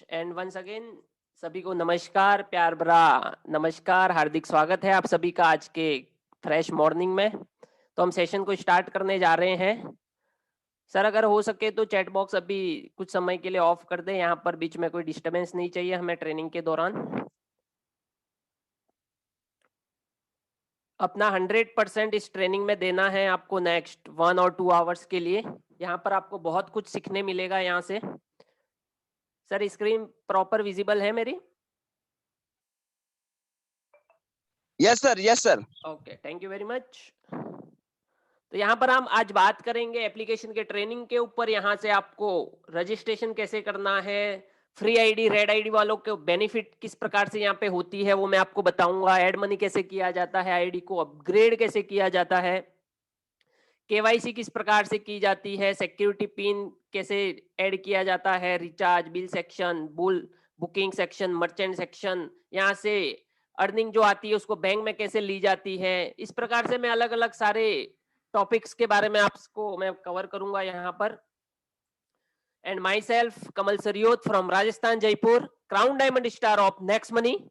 And once again सभी को नमस्कार, प्यार भरा नमस्कार, हार्दिक स्वागत है आप सभी का आज के फ्रेश मॉर्निंग में। तो हम सेशन को स्टार्ट करने जा रहे हैं। सर अगर हो सके तो चैट बॉक्स अभी कुछ समय के लिए ऑफ कर दें, यहाँ पर बीच में कोई डिस्टरबेंस नहीं चाहिए हमें ट्रेनिंग के दौरान। अपना 100% इस ट्रेनिंग में देना है आपको नेक्स्ट 1 और 2 आवर्स के लिए। यहाँ पर आपको बहुत कुछ सीखने मिलेगा यहाँ से। सर स्क्रीन प्रॉपर विजिबल है मेरी? Yes sir. Okay, thank you very much. तो यहाँ पर हम आज बात करेंगे एप्लीकेशन के ट्रेनिंग के ऊपर। यहाँ से आपको रजिस्ट्रेशन कैसे करना है, फ्री आईडी रेड आईडी वालों के बेनिफिट किस प्रकार से यहाँ पे होती है वो मैं आपको बताऊंगा। ऐड मनी कैसे किया जाता है, आईडी को अपग्रेड कैसे किया जाता है, केवाईसी किस प्रकार से की जाती है, सिक्योरिटी पिन कैसे ऐड किया जाता है, recharge bill section, booking section, merchant section, यहाँ से अर्निंग जो आती है उसको बैंक में कैसे ली जाती है। इस प्रकार से मैं अलग अलग सारे टॉपिक्स के बारे में आपको मैं कवर करूंगा यहाँ पर। And myself Kamal Sariyot from Rajasthan Jaipur, crown diamond star of next money.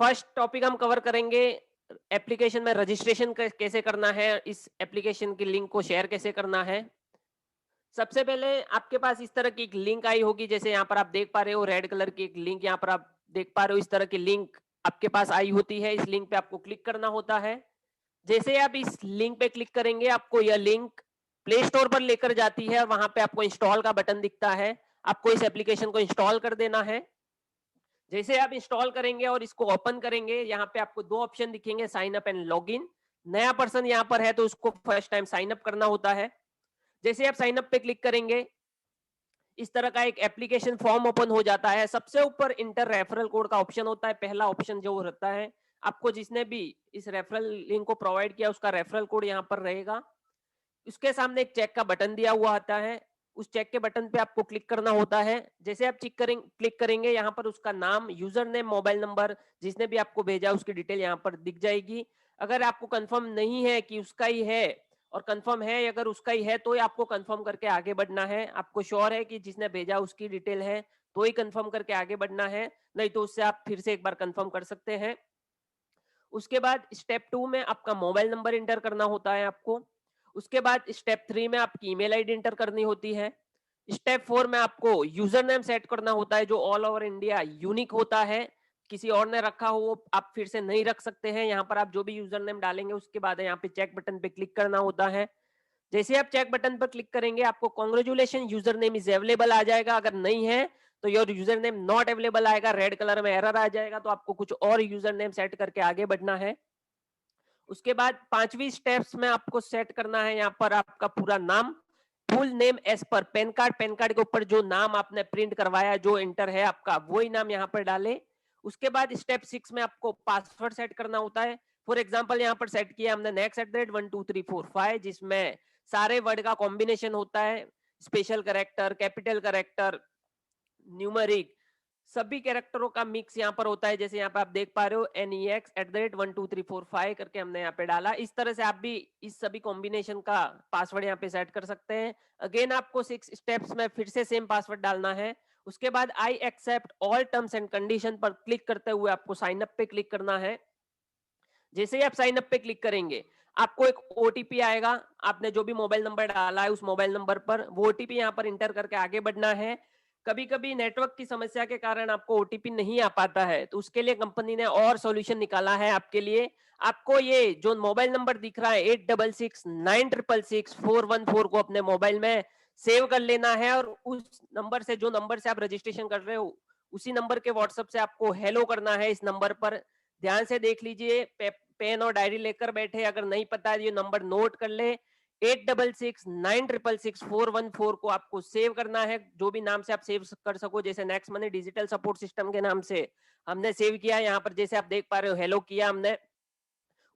First topic हम कवर करेंगे एप्लीकेशन में रजिस्ट्रेशन कैसे करना है, इस एप्लीकेशन की लिंक को शेयर कैसे करना है। सबसे पहले आपके पास इस तरह की एक लिंक आई होगी, जैसे यहाँ पर आप देख पा रहे हो रेड कलर की एक लिंक यहाँ पर आप देख पा रहे हो। इस तरह की लिंक आपके पास आई होती है, इस लिंक पे आपको क्लिक करना होता है। जैसे आप इस लिंक पे क्लिक करेंगे आपको यह लिंक प्ले स्टोर पर लेकर जाती है और वहां पे आपको इंस्टॉल का बटन दिखता है। आपको इस एप्लीकेशन को इंस्टॉल कर देना है। जैसे आप इंस्टॉल करेंगे और इसको ओपन करेंगे, यहाँ पे आपको दो ऑप्शन दिखेंगे, sign up and log in. नया पर्सन यहाँ पर है तो उसको फर्स्ट टाइम साइन अप करना होता है। जैसे आप साइन अप पे क्लिक करेंगे इस तरह का एक एप्लीकेशन फॉर्म ओपन हो जाता है। सबसे ऊपर इंटर रेफरल कोड का ऑप्शन होता है, पहला ऑप्शन जो रहता है। आपको जिसने भी इस रेफरल लिंक को प्रोवाइड किया उसका रेफरल कोड यहाँ पर रहेगा। उसके सामने एक चेक का बटन दिया हुआ आता है, उस चेक के बटन पे आपको क्लिक करना होता है। जैसे आप क्लिक करेंगे यहाँ पर उसका नाम, यूजर नेम, मोबाइल नंबर, जिसने भी आपको भेजा उसकी डिटेल यहाँ पर दिख जाएगी। अगर आपको कंफर्म नहीं है कि उसका ही है और कंफर्म है अगर उसका ही है तो ही आपको कंफर्म करके आगे बढ़ना है। आपको श्योर है कि जिसने भेजा उसकी डिटेल है तो ही कंफर्म करके आगे बढ़ना है, नहीं तो उससे आप फिर से एक बार कंफर्म कर सकते हैं। उसके बाद स्टेप 2 में आपका मोबाइल नंबर इंटर करना होता है आपको। उसके बाद स्टेप 3 में आपकी ईमेल आईडी इंटर करनी होती है। स्टेप 4 में आपको यूजर नेम सेट करना होता है जो ऑल ओवर इंडिया यूनिक होता है, किसी और ने रखा हो वो आप फिर से नहीं रख सकते हैं। यहाँ पर आप जो भी यूजर नेम डालेंगे उसके बाद यहाँ पे चेक बटन पे क्लिक करना होता है। जैसे आप चेक बटन पर क्लिक करेंगे आपको congratulation user name is available आ जाएगा। अगर नहीं है तो your user name not available आएगा, रेड कलर में एरर आ जाएगा, तो आपको कुछ और यूजर नेम सेट करके आगे बढ़ना है। उसके बाद 5वीं स्टेप्स में आपको सेट करना है यहाँ पर आपका पूरा नाम, full name as per PAN card के ऊपर जो नाम आपने प्रिंट करवाया जो इंटर है आपका वही नाम यहाँ पर डाले। उसके बाद स्टेप 6 में आपको पासवर्ड सेट करना होता है। फॉर एग्जांपल यहाँ पर सेट किया हमने next@12345, जिसमें सारे वर्ड का कॉम्बिनेशन होता है, special character, capital character, numeric, सभी कैरेक्टरों का मिक्स यहाँ पर होता है। जैसे यहाँ पे आप देख पा रहे हो nex@12345 करके हमने यहाँ पे डाला। इस तरह से आप भी इस सभी कॉम्बिनेशन का पासवर्ड यहाँ पे सेट कर सकते हैं। अगेन आपको 6 स्टेप्स में फिर से सेम पासवर्ड डालना है। उसके बाद I accept all terms and condition पर क्लिक करते हुए आपको साइन अप पे क्लिक करना है। जैसे ही आप साइन अप पे क्लिक करेंगे आपको एक ओटीपी आएगा, आपने जो भी मोबाइल नंबर डाला है उस मोबाइल नंबर पर वो ओटीपी यहाँ पर इंटर करके आगे बढ़ना है। कभी कभी नेटवर्क की समस्या के कारण आपको ओटीपी नहीं आ पाता है तो उसके लिए कंपनी ने और सॉल्यूशन निकाला है आपके लिए। आपको ये जो मोबाइल नंबर दिख रहा है 8669666414 को अपने मोबाइल में सेव कर लेना है और उस नंबर से, जो नंबर से आप रजिस्ट्रेशन कर रहे हो उसी नंबर के व्हाट्सएप से आपको हेलो करना है। इस नंबर पर ध्यान से देख लीजिए, पेन और डायरी लेकर बैठे, अगर नहीं पता है ये नंबर नोट कर ले। 8669666414 को आपको सेव करना है, जो भी नाम से आप सेव कर सको, जैसे next money digital support system के नाम से हमने सेव किया। यहाँ पर जैसे आप देख पा रहे हो हेलो किया हमने।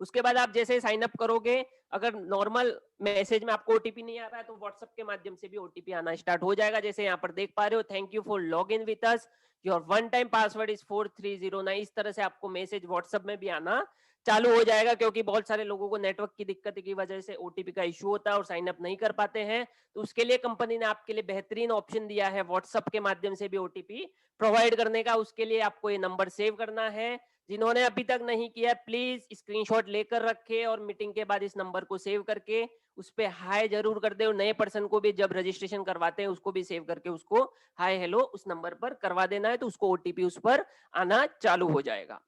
उसके बाद आप जैसे साइन अप करोगे, अगर नॉर्मल मैसेज में आपको ओटीपी नहीं आ रहा है तो व्हाट्सएप के माध्यम से भी ओटीपी आना स्टार्ट हो जाएगा। जैसे यहाँ पर देख पा रहे हो, thank you for log in with us, your one time password is 4309। इस तरह से आपको मैसेज व्हाट्सएप में भी आना चालू हो जाएगा, क्योंकि बहुत सारे लोगों को नेटवर्क की दिक्कत की वजह से ओटीपी का इशू होता है और साइन अप नहीं कर पाते हैं। तो उसके लिए कंपनी ने आपके लिए बेहतरीन ऑप्शन दिया है व्हाट्सएप के माध्यम से भी ओटीपी प्रोवाइड करने का। उसके लिए आपको ये नंबर सेव करना है। जिन्होंने अभी तक नहीं किया प्लीज स्क्रीनशॉट लेकर रखे और मीटिंग के बाद इस नंबर को सेव करके उस पे हाय जरूर कर दे। और नए पर्सन को भी जब रजिस्ट्रेशन करवाते हैं उसको भी सेव करके उसको हाय हेलो उस नंबर पर करवा देना है, तो उसको ओटीपी उस पर आना चालू हो जाएगा।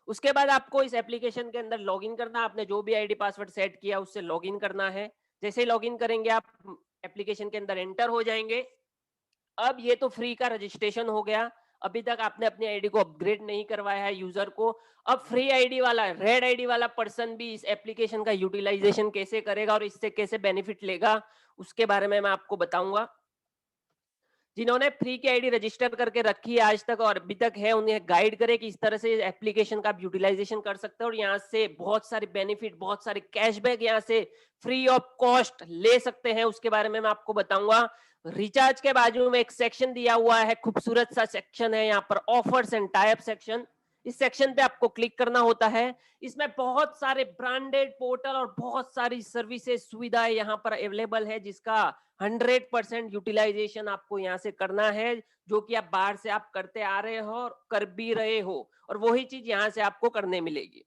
उसके बाद आपको इस एप्लीकेशन के अंदर लॉगिन करना, आपने जो भी आईडी पासवर्ड सेट किया उससे लॉगिन करना है। जैसे लॉगिन करेंगे आप एप्लीकेशन के अंदर एंटर हो जाएंगे। अब ये तो फ्री का रजिस्ट्रेशन हो गया। अभी तक आपने अपनी आईडी को अपग्रेड नहीं करवाया है यूजर को। अब फ्री आईडी वाला, रेड आईडी वाला पर्सन भी इस एप्लीकेशन का यूटिलाइजेशन कैसे करेगा और इससे कैसे बेनिफिट लेगा, उसके बारे में मैं आपको बताऊंगा। जिन्होंने फ्री की आईडी रजिस्टर करके रखी है आज तक और अभी तक है, उन्हें गाइड करे कि इस तरह से एप्लीकेशन का आप यूटिलाइजेशन कर सकते हो और यहाँ से बहुत सारे बेनिफिट, बहुत सारे कैशबैक यहाँ से फ्री ऑफ कॉस्ट ले सकते हैं, उसके बारे में मैं आपको बताऊंगा। रिचार्ज के बाजू में एक सेक्शन दिया हुआ है, खूबसूरत सा सेक्शन है यहाँ पर, ऑफर्स एंड टाइप सेक्शन। इस सेक्शन पे आपको क्लिक करना होता है। इसमें बहुत सारे ब्रांडेड पोर्टल और बहुत सारी सर्विसेज सुविधाएं यहाँ पर अवेलेबल है, जिसका 100% यूटिलाइजेशन आपको यहाँ से करना है, जो कि आप बाहर से आप करते आ रहे हो और कर भी रहे हो, और वही चीज यहाँ से आपको करने मिलेगी।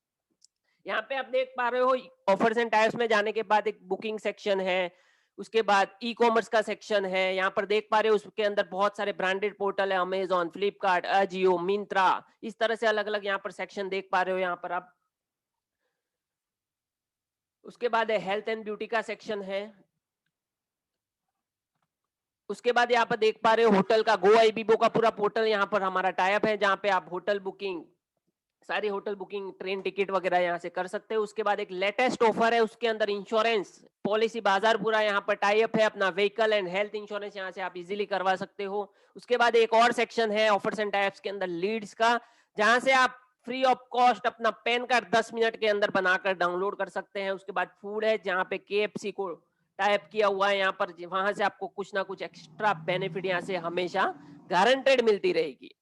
यहाँ पे आप देख पा रहे हो ऑफर्स एंड टाइप्स में जाने के बाद एक बुकिंग सेक्शन है, उसके बाद ई कॉमर्स का सेक्शन है। यहाँ पर देख पा रहे हो उसके अंदर बहुत सारे ब्रांडेड पोर्टल है, अमेजॉन, फ्लिपकार्ट, अजियो, मिंत्रा, इस तरह से अलग अलग यहाँ पर सेक्शन देख पा रहे हो यहाँ पर आप। उसके बाद हेल्थ एंड ब्यूटी का सेक्शन है। उसके बाद यहाँ पर देख पा रहे हो होटल का, गो आईबीबो का पूरा पोर्टल यहाँ पर हमारा टाइप है, जहाँ पे आप होटल बुकिंग, सारी होटल बुकिंग, ट्रेन टिकट वगैरह यहाँ से कर सकते हो। उसके बाद एक लेटेस्ट ऑफर है, उसके अंदर इंश्योरेंस पॉलिसी बाजार पूरा यहाँ पर टाइप है, अपना व्हीकल एंड हेल्थ इंश्योरेंस यहाँ से आप इजीली करवा सकते हो। उसके बाद एक और सेक्शन है ऑफर्स एंड टाइप्स के अंदर लीड्स का, जहां से आप फ्री ऑफ कॉस्ट अपना पैन कार्ड 10 मिनट के अंदर बनाकर डाउनलोड कर सकते हैं। उसके बाद फूड है, जहाँ पे केएफसी को टाइप किया हुआ है यहाँ पर, वहां से आपको कुछ ना कुछ एक्स्ट्रा बेनिफिट यहाँ से हमेशा गारंटेड मिलती रहेगी।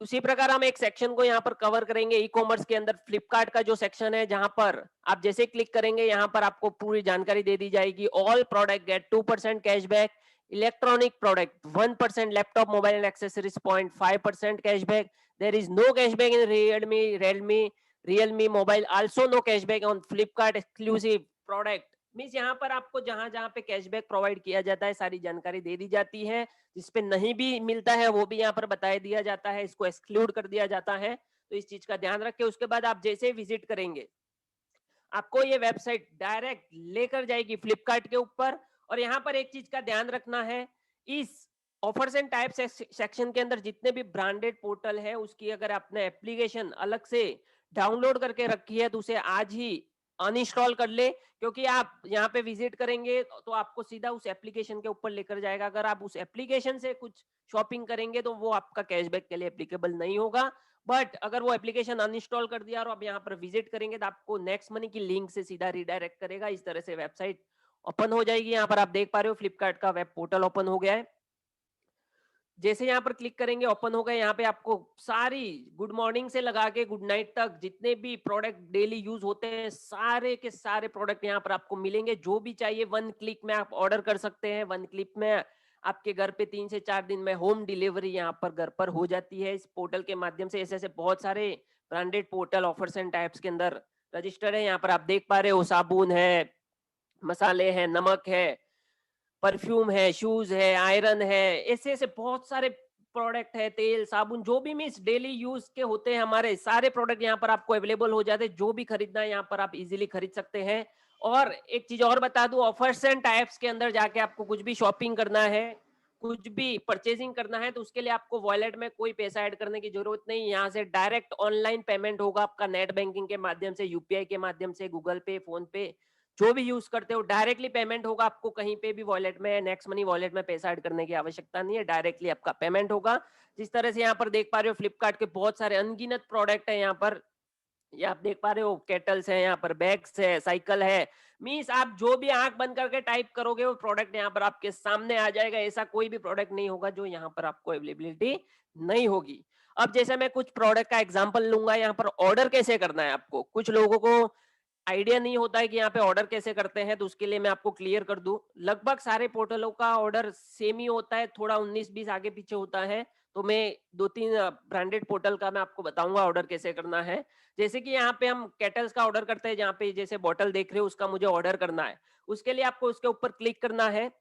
उसी प्रकार हम एक सेक्शन को यहाँ पर कवर करेंगे ई कॉमर्स के अंदर, फ्लिपकार्ट का जो सेक्शन है, जहां पर आप जैसे क्लिक करेंगे यहाँ पर आपको पूरी जानकारी दे दी जाएगी। All product get 2% cashback, electronic product 1%, laptop mobile and accessories 0.5% cashback, there is no cashback in Realme mobile, also no cashback on Flipkart exclusive product. Means यहाँ पर आपको जहां जहां पे कैशबैक प्रोवाइड किया जाता है सारी जानकारी दे दी जाती है, जिसपे नहीं भी मिलता है वो भी यहाँ पर बता दिया जाता है, इसको एक्सक्लूड कर दिया जाता है, तो इस चीज का ध्यान रखें। उसके बाद आप जैसे विजिट करेंगे आपको ये वेबसाइट डायरेक्ट लेकर जाएगी फ्लिपकार्ट के ऊपर। और यहाँ पर एक चीज का ध्यान रखना है, इस ऑफर्स एंड टाइप सेक्शन के अंदर जितने भी ब्रांडेड पोर्टल है उसकी अगर आपने एप्लीकेशन अलग से डाउनलोड करके रखी है तो उसे आज ही अनइंस्टॉल कर ले, क्योंकि आप यहाँ पे विजिट करेंगे तो आपको सीधा उस एप्लीकेशन के ऊपर लेकर जाएगा। अगर आप उस एप्लीकेशन से कुछ शॉपिंग करेंगे तो वो आपका कैशबैक के लिए एप्लीकेबल नहीं होगा। बट अगर वो एप्लीकेशन अनइंस्टॉल कर दिया और आप यहाँ पर विजिट करेंगे तो आपको नेक्स्ट मनी की लिंक से सीधा रिडायरेक्ट करेगा। इस तरह से वेबसाइट ओपन हो जाएगी। यहाँ पर आप देख पा रहे हो फ्लिपकार्ट का वेब पोर्टल ओपन हो गया है। जैसे यहाँ पर क्लिक करेंगे ओपन हो गए। यहाँ पे आपको सारी गुड मॉर्निंग से लगा के गुड नाइट तक जितने भी प्रोडक्ट डेली यूज होते हैं सारे के सारे प्रोडक्ट यहाँ पर आपको मिलेंगे। जो भी चाहिए 1 क्लिक में आप ऑर्डर कर सकते हैं। 1 क्लिक में आपके घर पे 3 से 4 दिन में होम डिलीवरी यहाँ पर घर पर हो जाती है इस पोर्टल के माध्यम से। ऐसे ऐसे बहुत सारे branded portal offers and types के अंदर रजिस्टर है। यहाँ पर आप देख पा रहे हो साबुन है, मसाले हैं, नमक है, परफ्यूम है, शूज है, आयरन है, ऐसे ऐसे बहुत सारे प्रोडक्ट है, तेल, साबुन, जो भी मीन्स डेली यूज के होते हैं हमारे सारे प्रोडक्ट यहाँ पर आपको अवेलेबल हो जाते हैं। जो भी खरीदना है यहाँ पर आप इजीली खरीद सकते हैं। और एक चीज और बता दूं, ऑफर्स एंड टाइप्स के अंदर जाके आपको कुछ भी शॉपिंग करना है, कुछ भी परचेजिंग करना है तो उसके लिए आपको वॉलेट में कोई पैसा ऐड करने की जरूरत नहीं। यहाँ से डायरेक्ट ऑनलाइन पेमेंट होगा आपका नेट बैंकिंग के माध्यम से, यूपीआई के माध्यम से, गूगल पे, फोन पे, जो भी यूज करते हो डायरेक्टली पेमेंट होगा। आपको कहीं पे भी वॉलेट में, नेक्स्ट मनी वॉलेट में पैसा ऐड करने की आवश्यकता नहीं है, डायरेक्टली आपका पेमेंट होगा। जिस तरह से यहाँ पर देख पा रहे हो फ्लिपकार्ट के बहुत सारे अनगिनत प्रोडक्ट है यहाँ पर, ये आप देख पा रहे हो, केटल्स है, यहाँ पर बैग्स है, साइकिल है, मीन्स आप जो भी आंख बंद करके टाइप करोगे वो प्रोडक्ट यहाँ पर आपके सामने आ जाएगा। ऐसा कोई भी प्रोडक्ट नहीं होगा जो यहाँ पर आपको अवेलेबिलिटी नहीं होगी। अब जैसे मैं कुछ प्रोडक्ट का एग्जांपल लूंगा, यहाँ पर ऑर्डर कैसे करना है आपको। कुछ लोगों को आइडिया नहीं होता है कि यहाँ पे ऑर्डर कैसे करते हैं, तो उसके लिए मैं आपको क्लियर कर दूं। लगभग सारे पोर्टलों का ऑर्डर सेम ही होता है, थोड़ा 19-20 आगे पीछे होता है। तो मैं 2-3 ब्रांडेड पोर्टल का मैं आपको बताऊंगा ऑर्डर कैसे करना है। जैसे कि यहाँ पे हम केटल्स का ऑर्डर करते हैं, जहाँ पे जैसे बॉटल देख रहे हो उसका मुझे ऑर्डर करना है। उसके लिए आपको उसके ऊपर क्लिक करना है,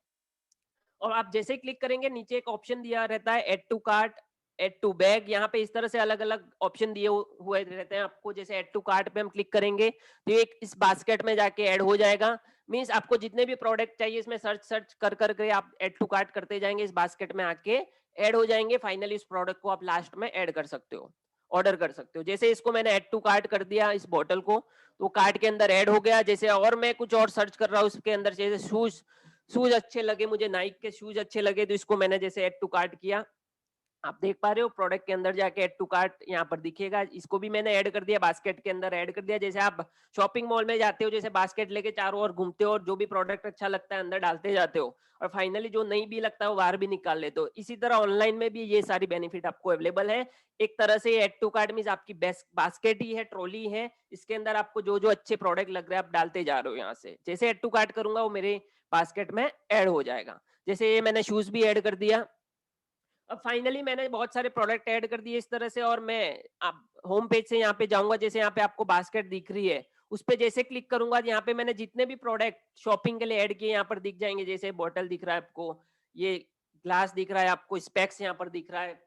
और आप जैसे ही क्लिक करेंगे नीचे एक ऑप्शन दिया रहता है add to cart, add to bag. यहाँ पे इस तरह से अलग अलग ऑप्शन दिए हुए रहते हैं आपको। जैसे ऐड टू कार्ट पे हम क्लिक करेंगे तो एक इस बास्केट में जाके ऐड हो जाएगा। मींस आपको जितने भी प्रोडक्ट चाहिए इसमें सर्च सर्च कर करके आप ऐड टू कार्ट करते जाएंगे, इस बास्केट में आके ऐड हो जाएंगे। फाइनली इस प्रोडक्ट को आप लास्ट में ऐड कर सकते हो, ऑर्डर कर सकते हो। जैसे इसको मैंने ऐड टू कार्ट कर दिया इस बॉटल को, तो कार्ट के अंदर ऐड हो गया। जैसे और मैं कुछ और सर्च कर रहा हूँ उसके अंदर, जैसे शूज, शूज अच्छे लगे मुझे, नाइक के शूज अच्छे लगे, तो इसको मैंने जैसे ऐड टू कार्ट किया। आप देख पा रहे हो प्रोडक्ट के अंदर जाके ऐड टू कार्ट यहाँ पर दिखेगा। इसको भी मैंने ऐड कर दिया, बास्केट के अंदर ऐड कर दिया। जैसे आप शॉपिंग मॉल में जाते हो, जैसे बास्केट लेके चारों ओर घूमते हो और जो भी प्रोडक्ट अच्छा लगता है अंदर डालते जाते हो, और फाइनली जो नहीं भी लगता है वो बाहर भी निकाल लेते हो। इसी तरह ऑनलाइन में भी ये सारी बेनिफिट आपको अवेलेबल है। एक तरह से ऐड टू कार्ट मींस आपकी बेस्ट बास्केट ही है, ट्रॉली है। इसके अंदर आपको जो जो अच्छे प्रोडक्ट लग रहे हैं आप डालते जा रहे हो। यहाँ से जैसे ऐड टू कार्ट करूंगा वो मेरे बास्केट में ऐड हो जाएगा। जैसे ये मैंने शूज भी ऐड कर दिया। अब फाइनली मैंने बहुत सारे प्रोडक्ट ऐड कर दिए इस तरह से, और मैं अब होम पेज से यहाँ पे जाऊंगा। जैसे यहाँ पे आपको बास्केट दिख रही है, उस पे जैसे क्लिक करूंगा, यहाँ पे मैंने जितने भी प्रोडक्ट शॉपिंग के लिए ऐड किए यहाँ पर दिख जाएंगे। जैसे बॉटल दिख रहा है आपको, ये ग्लास दिख रहा है आपको, स्पेक्स यहाँ पर दिख रहा है।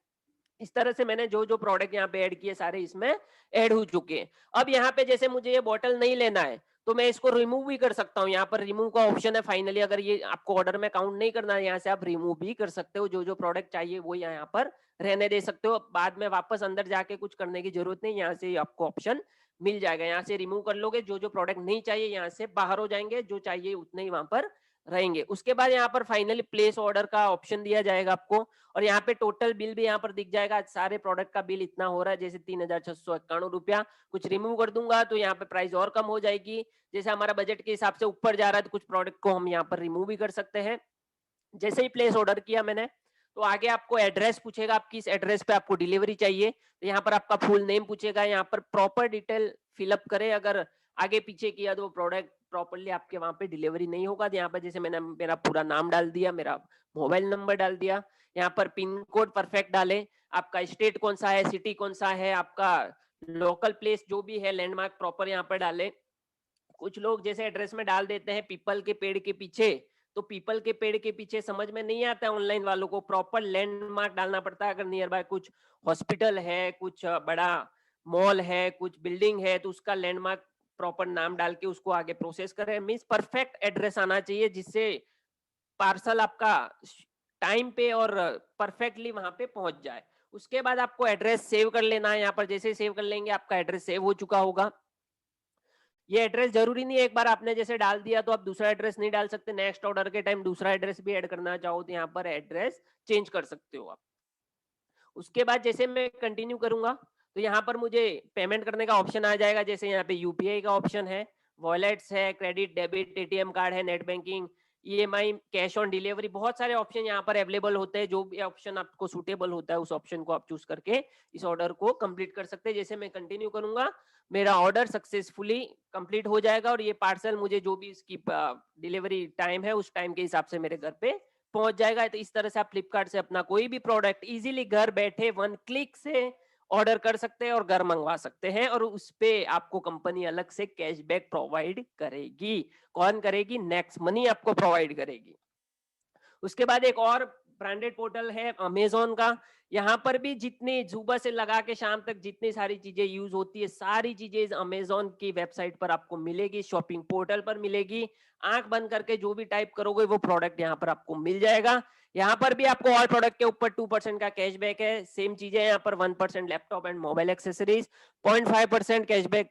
इस तरह से मैंने जो जो प्रोडक्ट यहाँ पे ऐड किए सारे इसमें ऐड हो चुके हैं। अब यहाँ पे जैसे मुझे ये बॉटल नहीं लेना है तो मैं इसको रिमूव भी कर सकता हूँ। यहाँ पर रिमूव का ऑप्शन है। फाइनली अगर ये आपको ऑर्डर में काउंट नहीं करना है, यहाँ से आप रिमूव भी कर सकते हो। जो जो प्रोडक्ट चाहिए वो यहाँ पर रहने दे सकते हो, बाद में वापस अंदर जाके कुछ करने की जरूरत नहीं। यहाँ से आपको ऑप्शन मिल जाएगा, यहाँ से रिमूव कर लोगे। जो जो प्रोडक्ट नहीं चाहिए यहाँ से बाहर हो जाएंगे, जो चाहिए उतने ही वहां पर रहेंगे। उसके बाद यहाँ पर फाइनली प्लेस ऑर्डर का ऑप्शन दिया जाएगा आपको, और यहाँ पे टोटल बिल भी यहाँ पर दिख जाएगा। सारे प्रोडक्ट का बिल इतना हो रहा है, जैसे 3,691 रुपया। कुछ रिमूव कर दूंगा तो यहाँ पे प्राइस और कम हो जाएगी। जैसे हमारा बजट के हिसाब से ऊपर जा रहा है तो कुछ प्रोडक्ट को हम यहाँ पर रिमूव भी कर सकते हैं। जैसे ही प्लेस ऑर्डर किया मैंने, तो आगे आपको एड्रेस पूछेगा, आपकी इस एड्रेस पे आपको डिलीवरी चाहिए। तो यहाँ पर आपका फुल नेम पूछेगा, यहाँ पर प्रॉपर डिटेल फिलअप करें। अगर आगे पीछे किया तो प्रोडक्ट प्रॉपरली आपके वहां पे डिलीवरी नहीं होगा। तो यहाँ पर जैसे मैंने मेरा पूरा नाम डाल दिया, मेरा मोबाइल नंबर डाल दिया, यहाँ पर पिन कोड परफेक्ट डाले, आपका स्टेट कौन सा है, सिटी कौन सा है, आपका लोकल प्लेस जो भी है, लैंडमार्क प्रॉपर यहाँ पर डाले। कुछ लोग जैसे एड्रेस में डाल देते हैं पीपल के पेड़ के पीछे, तो पीपल के पेड़ के पीछे समझ में नहीं आता है ऑनलाइन वालों को, प्रॉपर लैंडमार्क डालना पड़ता है। अगर नियर बाय कुछ हॉस्पिटल है, कुछ बड़ा मॉल है, कुछ बिल्डिंग है, तो उसका लैंडमार्क प्रॉपर नाम डाल के उसको आगे प्रोसेस करें। मीन्स परफेक्ट एड्रेस आना चाहिए, जिससे पार्सल आपका टाइम पे और परफेक्टली वहां पे पहुंच जाए। उसके बाद आपको एड्रेस सेव कर लेना है। यहाँ पर जैसे सेव कर लेंगे आपका एड्रेस सेव हो चुका होगा। ये एड्रेस जरूरी नहीं है एक बार आपने जैसे डाल दिया तो आप दूसरा एड्रेस नहीं डाल सकते। नेक्स्ट ऑर्डर के टाइम दूसरा एड्रेस भी ऐड करना चाहो तो यहाँ पर एड्रेस चेंज कर सकते हो आप। उसके बाद जैसे मैं कंटिन्यू करूंगा तो यहाँ पर मुझे पेमेंट करने का ऑप्शन आ जाएगा। जैसे यहाँ पे यूपीआई का ऑप्शन है, वॉलेट्स है, क्रेडिट डेबिट एटीएम कार्ड है, net banking, EMI, cash on delivery, बहुत सारे ऑप्शन यहाँ पर अवेलेबल होते हैं। जो भी ऑप्शन आपको सूटेबल होता है उस ऑप्शन को आप चूज करके इस ऑर्डर को कंप्लीट कर सकते हैं। जैसे मैं कंटिन्यू करूंगा, मेरा ऑर्डर सक्सेसफुली कंप्लीट हो जाएगा, और ये पार्सल मुझे जो भी इसकी डिलीवरी टाइम है उस टाइम के हिसाब से मेरे घर पे पहुंच जाएगा। तो इस तरह से आप फ्लिपकार्ट से अपना कोई भी प्रोडक्ट इजीली घर बैठे 1 क्लिक से ऑर्डर कर सकते हैं और घर मंगवा सकते हैं, और उस पे आपको कंपनी अलग से कैशबैक प्रोवाइड करेगी। कौन करेगी? नेक्स्ट मनी आपको प्रोवाइड करेगी। उसके बाद एक और ब्रांडेड पोर्टल है अमेजोन का। यहाँ पर भी जितनी सुबह से लगा के शाम तक जितनी सारी चीजें यूज होती है, सारी चीजें अमेजोन की वेबसाइट पर आपको मिलेगी, शॉपिंग पोर्टल पर मिलेगी। आंख बंद करके जो भी टाइप करोगे वो प्रोडक्ट यहाँ पर आपको मिल जाएगा। यहाँ पर भी आपको ऑल प्रोडक्ट के ऊपर 2% का कैशबैक है। सेम चीजें यहाँ पर 1% laptop and mobile accessories, 0.5% cashback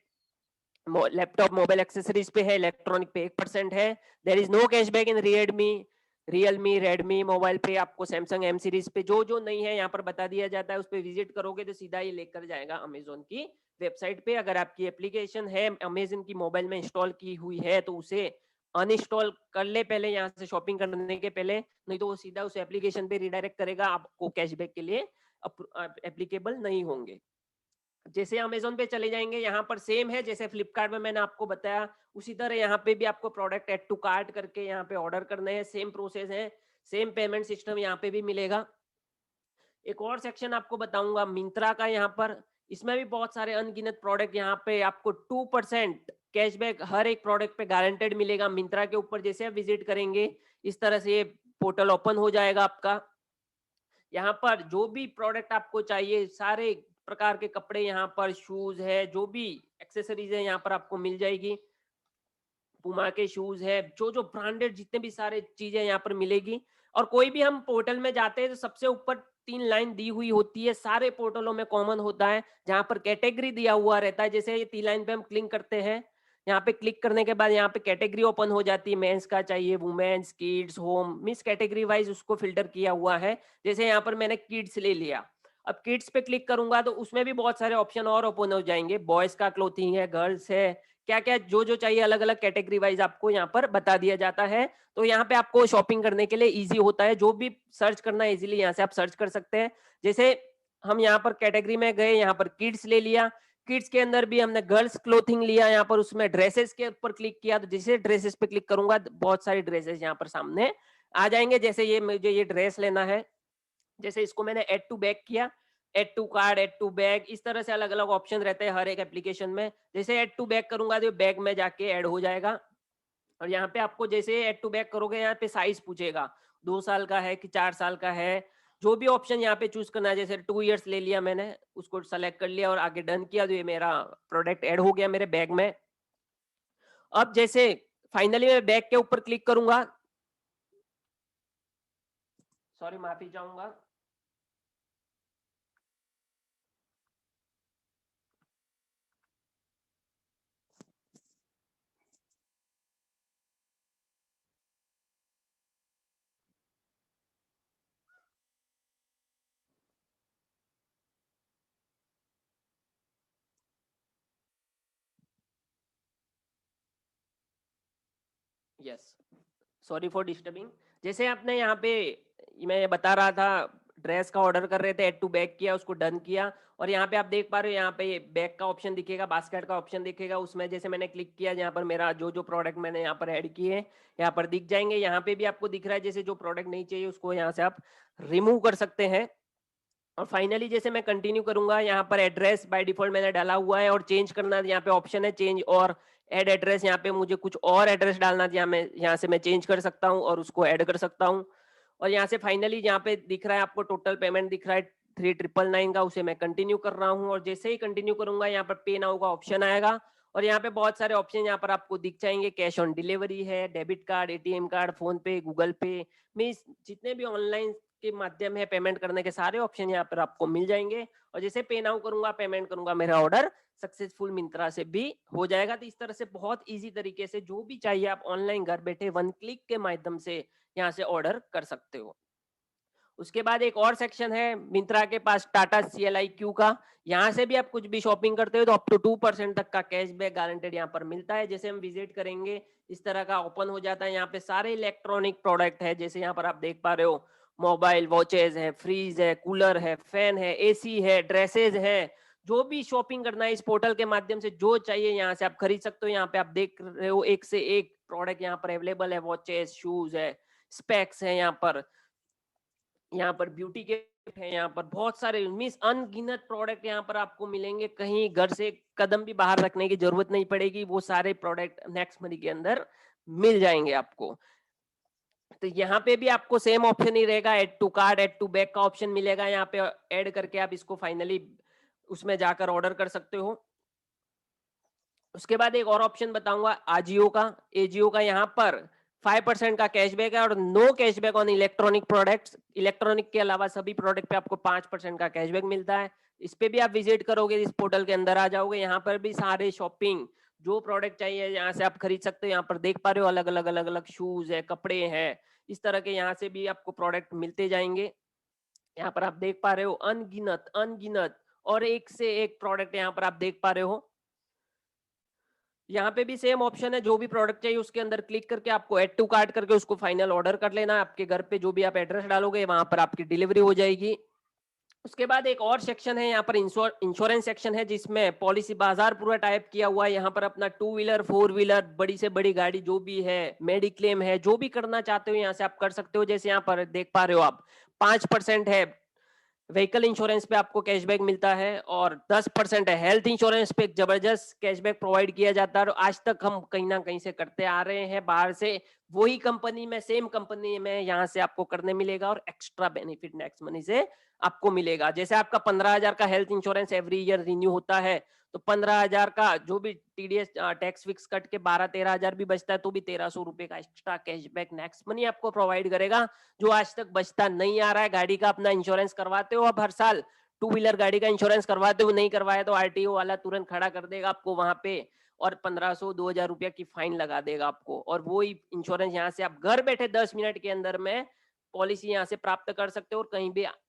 laptop mobile accessories पे है, इलेक्ट्रॉनिक पे 1% है। There is no cashback in Realme Redmi mobile पे। आपको सैमसंग एम सीरीज पे जो जो नहीं है यहाँ पर बता दिया जाता है। उस पर विजिट करोगे तो सीधा ये लेकर जाएगा अमेजोन की वेबसाइट पे। अगर आपकी एप्लीकेशन है अमेजन की मोबाइल में इंस्टॉल की हुई है तो उसे अनइंस्टॉल कर ले पहले यहाँ से शॉपिंग करने के पहले, नहीं तो वो सीधा उस एप्लीकेशन पे रिडायरेक्ट करेगा, आपको कैशबैक के लिए एप्लीकेबल नहीं होंगे। जैसे अमेज़न पे चले जाएँगे, यहाँ पर सेम है जैसे फ्लिपकार्ट में मैंने आपको बताया, उसी तरह यहाँ पे भी आपको प्रोडक्ट ऐड टू कार्ट करके यहाँ पे ऑर्डर करने हैं, सेम प्रोसेस है, सेम पेमेंट सिस्टम यहाँ पे भी मिलेगा। एक और सेक्शन आपको बताऊँगा मिंत्रा का, यहाँ पर इसमें भी बहुत सारे अनगिनत प्रोडक्ट, यहाँ पे आपको 2% कैशबैक हर एक प्रोडक्ट पे गारंटेड मिलेगा। मिंत्रा के ऊपर जैसे आप विजिट करेंगे, इस तरह से ये पोर्टल ओपन हो जाएगा आपका। यहाँ पर जो भी प्रोडक्ट आपको चाहिए, सारे प्रकार के कपड़े, यहाँ पर शूज है, जो भी एक्सेसरीज है यहाँ पर आपको मिल जाएगी। पुमा के शूज है, जो जो ब्रांडेड जितने भी सारे चीजें यहाँ पर मिलेगी। और कोई भी हम पोर्टल में जाते हैं तो सबसे ऊपर 3 लाइन दी हुई होती है, सारे पोर्टलों में कॉमन होता है, जहाँ पर कैटेगरी दिया हुआ रहता है। जैसे ये 3 लाइन पे हम क्लिक करते हैं, यहाँ पे क्लिक करने के बाद यहाँ पे कैटेगरी ओपन हो जाती है, मेंस का चाहिए, वुमेन्स, किड्स, होम, मिस कैटेगरी वाइज उसको फिल्टर किया हुआ है। जैसे यहाँ पर मैंने किड्स ले लिया, अब किड्स पे क्लिक करूंगा तो उसमें भी बहुत सारे ऑप्शन और ओपन हो जाएंगे, बॉयज का क्लोथिंग है, गर्ल्स है, क्या क्या जो जो चाहिए अलग अलग कैटेगरी वाइज आपको यहाँ पर बता दिया जाता है। तो यहाँ पे आपको शॉपिंग करने के लिए इजी होता है, जो भी सर्च करना है इजीली यहाँ से आप सर्च कर सकते हैं। जैसे हम यहाँ पर कैटेगरी में गए, यहाँ पर किड्स ले लिया, किड्स के अंदर भी हमने गर्ल्स क्लोथिंग लिया, यहाँ पर उसमें ड्रेसेस के ऊपर क्लिक किया, तो जैसे ड्रेसेस पे क्लिक करूंगा बहुत सारी ड्रेसेस यहाँ पर सामने आ जाएंगे। जैसे ये मुझे ये ड्रेस लेना है, जैसे इसको मैंने ऐड टू बैग किया, add to card, add to bag, इस तरह से अलग अलग ऑप्शन रहते हैं हर एक एप्लीकेशन में। जैसे ऐड टू बैग करूंगा तो बैग में जाके ऐड हो जाएगा। और यहाँ पे आपको जैसे ऐड टू बैग करोगे, यहाँ पे साइज पूछेगा, 2 साल का है कि 4 साल का है, जो भी ऑप्शन यहाँ पे चूज करना है। जैसे 2 इयर्स ले लिया मैंने, उसको सेलेक्ट कर लिया और आगे डन किया, तो ये मेरा प्रोडक्ट ऐड हो गया मेरे बैग में। अब जैसे फाइनली मैं बैग के ऊपर क्लिक करूंगा, सॉरी माफी चाहूंगा, यस, सॉरी फॉर डिस्टर्बिंग। जैसे आपने यहाँ पे, मैं बता रहा था, ड्रेस का ऑर्डर कर रहे थे, ऐड टू बैग किया, उसको डन किया, और यहाँ पे आप देख पा रहे हो, यहाँ पे बैग का ऑप्शन दिखेगा, बास्केट का ऑप्शन दिखेगा, उसमें जैसे मैंने क्लिक किया, यहाँ पर मेरा जो जो प्रोडक्ट मैंने यहाँ पर ऐड किए यहाँ पर दिख जाएंगे। यहाँ पे भी आपको दिख रहा है, जैसे जो प्रोडक्ट नहीं चाहिए उसको यहाँ से आप रिमूव कर सकते हैं। और फाइनली जैसे मैं कंटिन्यू करूंगा, यहाँ पर एड्रेस बाय डिफॉल्ट मैंने डाला हुआ है, और चेंज करना यहाँ पे ऑप्शन है चेंज और ऐड एड्रेस, यहाँ पे मुझे कुछ और एड्रेस डालना था, यहाँ से मैं चेंज कर सकता हूँ और उसको ऐड कर सकता हूँ। और यहाँ से फाइनली यहाँ पे दिख रहा है आपको टोटल पेमेंट दिख रहा है 3999 का, उसे मैं कंटिन्यू कर रहा हूँ। और जैसे ही कंटिन्यू करूंगा, यहाँ पर पे नाउ का ऑप्शन आएगा, और यहाँ पे बहुत सारे ऑप्शन यहाँ पर आपको दिख जाएंगे, कैश ऑन डिलीवरी है, debit card, ATM card, phone पे, गूगल पे, मीन्स जितने भी ऑनलाइन के माध्यम है पेमेंट करने के सारे ऑप्शन यहाँ पर आपको मिल जाएंगे। और जैसे पे नाउ करूंगा, पेमेंट करूंगा, मेरा ऑर्डर सक्सेसफुल मिंत्रा से भी हो जाएगा। तो इस तरह से बहुत इजी तरीके से जो भी चाहिए आप ऑनलाइन घर बैठे 1 क्लिक के माध्यम से यहाँ से ऑर्डर कर सकते हो। उसके बाद एक और सेक्शन है मिंत्रा के पास, टाटा CLIQ का, यहाँ से भी आप कुछ भी शॉपिंग करते हो तो अप टू 2% तक का कैशबैक गारंटेड यहाँ पर मिलता है। जैसे हम विजिट करेंगे, इस तरह का ओपन हो जाता है, यहाँ पे सारे इलेक्ट्रॉनिक प्रोडक्ट है, जैसे यहाँ पर आप देख पा रहे हो, मोबाइल, वॉचेज है, फ्रीज है, कूलर है, फैन है, AC है, ड्रेसेज है, जो भी शॉपिंग करना है इस पोर्टल के माध्यम से जो चाहिए यहाँ से आप खरीद सकते हो। यहाँ पे आप देख रहे हो एक से एक प्रोडक्ट यहाँ पर अवेलेबल है, वॉचेज, शूज है, स्पेक्स है, यहाँ पर ब्यूटी के है, यहाँ पर बहुत सारे मीन्स अनगिनत प्रोडक्ट यहाँ पर आपको मिलेंगे, कहीं घर से कदम भी बाहर रखने की जरूरत नहीं पड़ेगी, वो सारे प्रोडक्ट नेक्स्ट मनी के अंदर मिल जाएंगे आपको। तो यहाँ पे भी आपको सेम ऑप्शन ही रहेगा, add to card, add to bag का ऑप्शन मिलेगा, यहाँ पे ऐड करके आप इसको फाइनली उसमें जाकर ऑर्डर कर सकते हो। उसके बाद एक और ऑप्शन बताऊंगा आजियो का, एजियो का, यहाँ पर 5% का कैशबैक है और no cashback on electronic products. Electronic के अलावा सभी प्रोडक्ट पे आपको 5% का कैशबैक मिलता है। इस पे भी आप विजिट करोगे, इस पोर्टल के अंदर आ जाओगे, यहाँ पर भी सारे शॉपिंग जो प्रोडक्ट चाहिए यहाँ से आप खरीद सकते हो। यहाँ पर देख पा रहे हो अलग अलग शूज है, कपड़े हैं, इस तरह के यहाँ से भी आपको प्रोडक्ट मिलते जाएंगे। यहाँ पर आप देख पा रहे हो अनगिनत और एक से एक प्रोडक्ट यहाँ पर आप देख पा रहे हो। यहाँ पे भी सेम ऑप्शन है, जो भी प्रोडक्ट चाहिए उसके अंदर क्लिक करके आपको ऐड टू कार्ट करके उसको फाइनल ऑर्डर कर लेना है। आपके घर पे जो भी आप एड्रेस डालोगे वहां पर आपकी डिलीवरी हो जाएगी। उसके बाद एक और सेक्शन है, यहाँ पर इंश्योरेंस सेक्शन है, जिसमें पॉलिसी बाजार पूरा टाइप किया हुआ है। यहाँ पर अपना टू व्हीलर, फोर व्हीलर, बड़ी से बड़ी गाड़ी जो भी है, मेडिक्लेम है, जो भी करना चाहते हो यहाँ से आप कर सकते हो। जैसे यहाँ पर देख पा रहे हो आप, 5% है व्हीकल इंश्योरेंस पे आपको कैशबैक मिलता है, और 10% है हेल्थ इंश्योरेंस पे जबरदस्त कैशबैक प्रोवाइड किया जाता है। और आज तक हम कहीं ना कहीं से करते आ रहे हैं, बाहर से वही कंपनी में, सेम कंपनी में यहाँ से आपको करने मिलेगा, और एक्स्ट्रा बेनिफिट नेक्स्ट मनी से आपको मिलेगा। जैसे आपका 15,000 का health insurance every year renew होता है, तो 15,000 का जो भी टीडीएस टैक्स फिक्स कट के 12-13,000 भी बचता है, तो भी 1,300 रुपए का एक्स्ट्रा कैशबैक नेक्स्ट मनी आपको प्रोवाइड करेगा, जो आज तक बचता नहीं आ रहा है। गाड़ी का अपना इंश्योरेंस करवाते हो अब हर साल, टू व्हीलर गाड़ी का इंश्योरेंस करवाते हो, नहीं करवाया तो आरटीओ वाला तुरंत खड़ा कर देगा आपको वहां पे, और 1,500-2,000 रुपया की फाइन लगा देगा आपको। और वो इंश्योरेंस यहाँ से आप घर बैठे 10 मिनट के अंदर में पॉलिसी यहाँ से प्राप्त कर सकते हो, और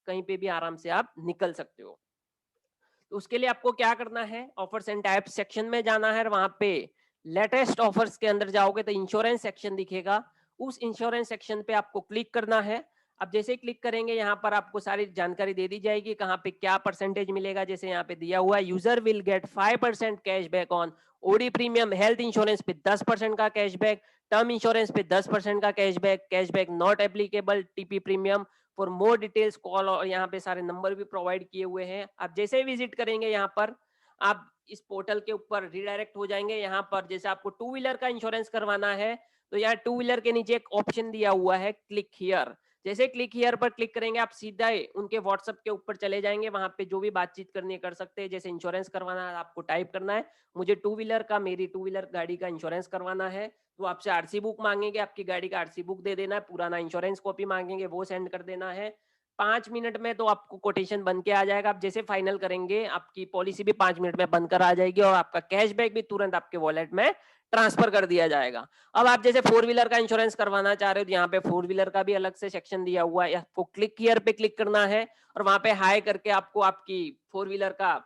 कहीं पे भी आराम से आप निकल सकते हो। तो उसके लिए आपको क्या करना है, ऑफर्स एंड टाइप्स सेक्शन में जाना है, वहां पे लेटेस्ट ऑफर्स के अंदर जाओगे तो इंश्योरेंस सेक्शन दिखेगा। उस इंश्योरेंस सेक्शन पे आपको क्लिक करना है। अब जैसे क्लिक करेंगे, यहाँ पर आपको सारी जानकारी दे दी जाएगी, कहाँ पे क्या परसेंटेज मिलेगा। जैसे यहाँ पे दिया हुआ है, user will get 5% cashback on OD premium, health insurance पे 10% का कैशबैक, टर्म इंश्योरेंस पे 10% का cashback, cashback not applicable TP premium. For more details call, और यहाँ पे सारे नंबर भी प्रोवाइड किए हुए हैं। आप जैसे ही विजिट करेंगे यहाँ पर, आप इस पोर्टल के ऊपर रिडायरेक्ट हो जाएंगे। यहाँ पर जैसे आपको टू व्हीलर का इंश्योरेंस करवाना है, तो यहाँ टू व्हीलर के नीचे एक ऑप्शन दिया हुआ है क्लिक हियर। जैसे क्लिक हियर पर क्लिक करेंगे, आप सीधा उनके व्हाट्सएप के ऊपर चले जाएंगे, वहां पे जो भी बातचीत करनी है कर सकते हैं। जैसे इंश्योरेंस करवाना है, आपको टाइप करना है मुझे टू व्हीलर का, मेरी टू व्हीलर गाड़ी का इंश्योरेंस करवाना है, तो आपसे आरसी बुक मांगेंगे, आपकी गाड़ी का आरसी बुक दे देना है, पुराना इंश्योरेंस कॉपी मांगेंगे, वो सेंड कर देना है। 5 मिनट में तो आपको कोटेशन बन के आ जाएगा। आप जैसे फाइनल करेंगे, आपकी पॉलिसी भी 5 मिनट में बनकर आ जाएगी, और आपका कैशबैक भी तुरंत आपके वॉलेट में ट्रांसफर कर दिया जाएगा। अब आप जैसे फोर व्हीलर का इंश्योरेंस करवाना चाह रहे हो, तो यहाँ पे फोर व्हीलर का भी अलग से सेक्शन दिया हुआ है, आपको क्लिक हियर पे क्लिक करना है, और वहां पे हाई करके आपको आपकी फोर व्हीलर का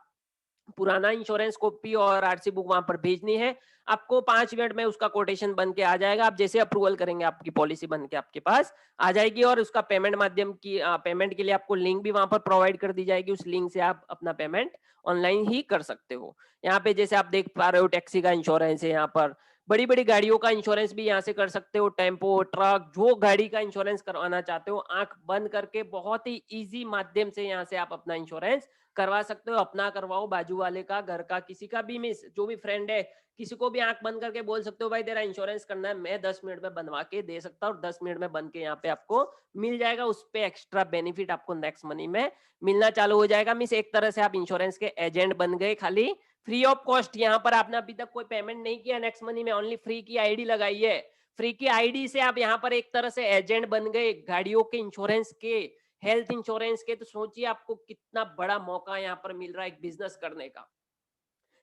पुराना इंश्योरेंस कॉपी और आरसी बुक वहां पर भेजनी है। आपको 5 मिनट में उसका कोटेशन बन के आ जाएगा। आप जैसे अप्रूवल करेंगे, आपकी पॉलिसी बन के आपके पास आ जाएगी, और उसका पेमेंट माध्यम की पेमेंट के लिए आपको लिंक भी वहां पर प्रोवाइड कर दी जाएगी। उस लिंक से आप अपना पेमेंट ऑनलाइन ही कर सकते हो। यहाँ पे जैसे आप देख पा रहे हो, टैक्सी का इंश्योरेंस है, यहाँ पर बड़ी बड़ी गाड़ियों का इंश्योरेंस भी यहाँ से कर सकते हो, टेम्पो, ट्रक, जो गाड़ी का इंश्योरेंस करवाना चाहते हो, आंख बंद करके बहुत ही इजी माध्यम से यहाँ से आप अपना इंश्योरेंस करवा सकते हो। अपना करवाओ, बाजू वाले का, घर का, किसी का भी, मिस जो भी फ्रेंड है, किसी को भी आंख बंद करके बोल सकते हो भाई तेरा इंश्योरेंस करना है, मैं 10 मिनट में बनवा के दे सकता हूँ, 10 मिनट में बन के यहाँ पे आपको मिल जाएगा। उस पे एक्स्ट्रा बेनिफिट आपको नेक्स्ट मनी में मिलना चालू हो जाएगा। मिस एक तरह से आप इंश्योरेंस के एजेंट बन गए, खाली फ्री ऑफ कॉस्ट। यहाँ पर आपने अभी तक कोई पेमेंट नहीं किया नेक्स्ट मनी में, ओनली फ्री की आईडी लगाई है। फ्री की आईडी से आप यहाँ पर एक तरह से एजेंट बन गए गाड़ियों के इंश्योरेंस के, हेल्थ इंश्योरेंस के। तो सोचिए आपको कितना बड़ा मौका यहाँ पर मिल रहा है एक बिजनेस करने का।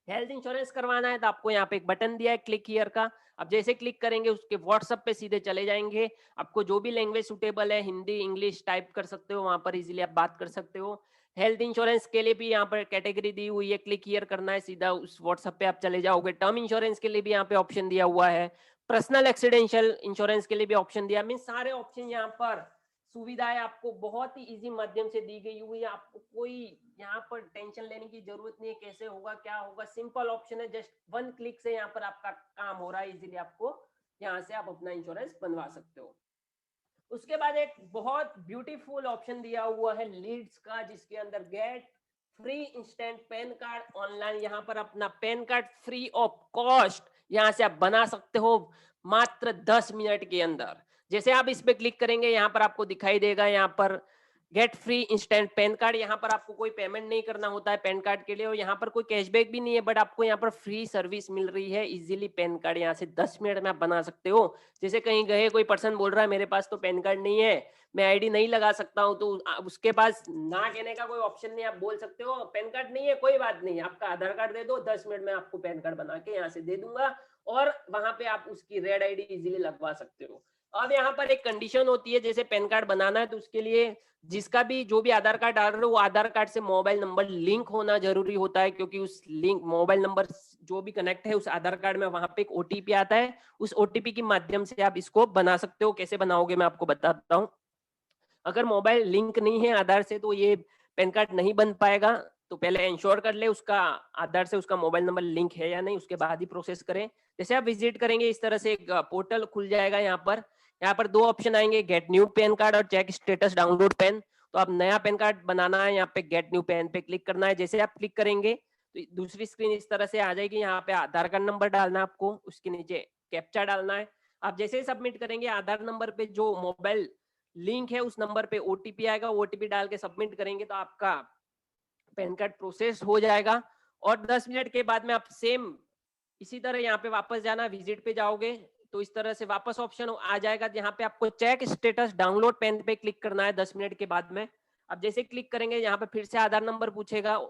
हेल्थ इंश्योरेंस करवाना है तो आपको यहाँ पे एक बटन दिया है क्लिक हियर का। अब जैसे क्लिक करेंगे, उसके व्हाट्सएप पे सीधे चले जाएंगे। आपको जो भी लैंग्वेज सुटेबल है, हिंदी, इंग्लिश, टाइप कर सकते हो, वहां पर इजीली आप बात कर सकते हो। हेल्थ इंश्योरेंस के लिए भी यहाँ पर कैटेगरी दी हुई है, क्लिक हियर करना है, सीधा उस व्हाट्सएप पे आप चले जाओगे। टर्म इंश्योरेंस के लिए भी यहाँ पे ऑप्शन दिया हुआ है, पर्सनल एक्सीडेंशियल इंश्योरेंस के लिए भी ऑप्शन दिया। मीन सारे ऑप्शन यहाँ पर, सुविधाएं आपको बहुत ही इजी माध्यम से दी गई हुई है। आपको कोई यहाँ पर टेंशन लेने की जरूरत नहीं है, कैसे होगा क्या होगा, सिंपल ऑप्शन है, जस्ट वन क्लिक से यहाँ पर आपका काम हो रहा है इजीली। आपको यहाँ से आप अपना इंश्योरेंस बनवा सकते हो। उसके बाद एक बहुत ब्यूटीफुल ऑप्शन दिया हुआ है लीड्स का, जिसके अंदर get free instant pan card online. यहाँ पर अपना pan card free of cost यहाँ से आप बना सकते हो मात्र 10 मिनट के अंदर। जैसे आप इस पे क्लिक करेंगे, यहाँ पर आपको दिखाई देगा यहाँ पर get free instant pan card. यहाँ पर आपको कोई पेमेंट नहीं करना होता है पैन कार्ड के लिए, और यहाँ पर कोई कैशबैक भी नहीं है, बट आपको यहाँ पर फ्री सर्विस मिल रही है। इजीली पैन कार्ड यहाँ से 10 मिनट में आप बना सकते हो। जैसे कहीं गए, कोई पर्सन बोल रहा है मेरे पास तो पैन कार्ड नहीं है, मैं आईडी नहीं लगा सकता हूँ, तो उसके पास ना कहने का कोई ऑप्शन नहीं, आप बोल सकते हो पैन कार्ड नहीं है, कोई बात नहीं, आपका आधार कार्ड दे दो, 10 मिनट में आपको पैन कार्ड बना के यहाँ से दे दूंगा, और वहां पे आप उसकी रेड आईडी इजीली लगवा सकते हो। अब यहाँ पर एक कंडीशन होती है, जैसे पैन कार्ड बनाना है तो उसके लिए जिसका भी जो भी आधार कार्ड डाल रहे हो वो आधार कार्ड से मोबाइल नंबर लिंक होना जरूरी होता है, क्योंकि उस लिंक मोबाइल नंबर जो भी कनेक्ट है उस आधार कार्ड में वहां पे एक ओटीपी आता है, उस ओटीपी के माध्यम से आप इसको बना सकते हो। कैसे बनाओगे मैं आपको बताता हूँ। अगर मोबाइल लिंक नहीं है आधार से तो ये पैन कार्ड नहीं बन पाएगा। तो पहले इंश्योर कर ले उसका आधार से उसका मोबाइल नंबर लिंक है या नहीं, उसके बाद ही प्रोसेस करें। जैसे आप विजिट करेंगे इस तरह से एक पोर्टल खुल जाएगा। यहाँ पर दो ऑप्शन आएंगे, गेट न्यू पैन कार्ड और चेक स्टेटस डाउनलोड पैन। तो आप नया पैन कार्ड बनाना है, यहाँ पे गेट न्यू पैन पे क्लिक करना है। जैसे आप क्लिक करेंगे तो दूसरी स्क्रीन इस तरह से आ जाएगी। यहाँ पे आधार कार्ड नंबर डालना है आपको, उसके नीचे कैप्चा डालना है। आप जैसे ही सबमिट करेंगे आधार नंबर पे जो मोबाइल लिंक है उस नंबर पे ओटीपी आएगा, ओटीपी डाल के सबमिट करेंगे तो आपका पैन कार्ड प्रोसेस हो जाएगा। और 10 मिनट के बाद में आप सेम इसी तरह यहाँ पे वापस जाना, विजिट पे जाओगे तो इस तरह से वापस ऑप्शन आ जाएगा यहाँ पे आपको चेक स्टेटस डाउनलोड पैन पे क्लिक करना है 10 मिनट के बाद में। अब जैसे क्लिक करेंगे यहाँ पे फिर से आधार नंबर पूछेगा,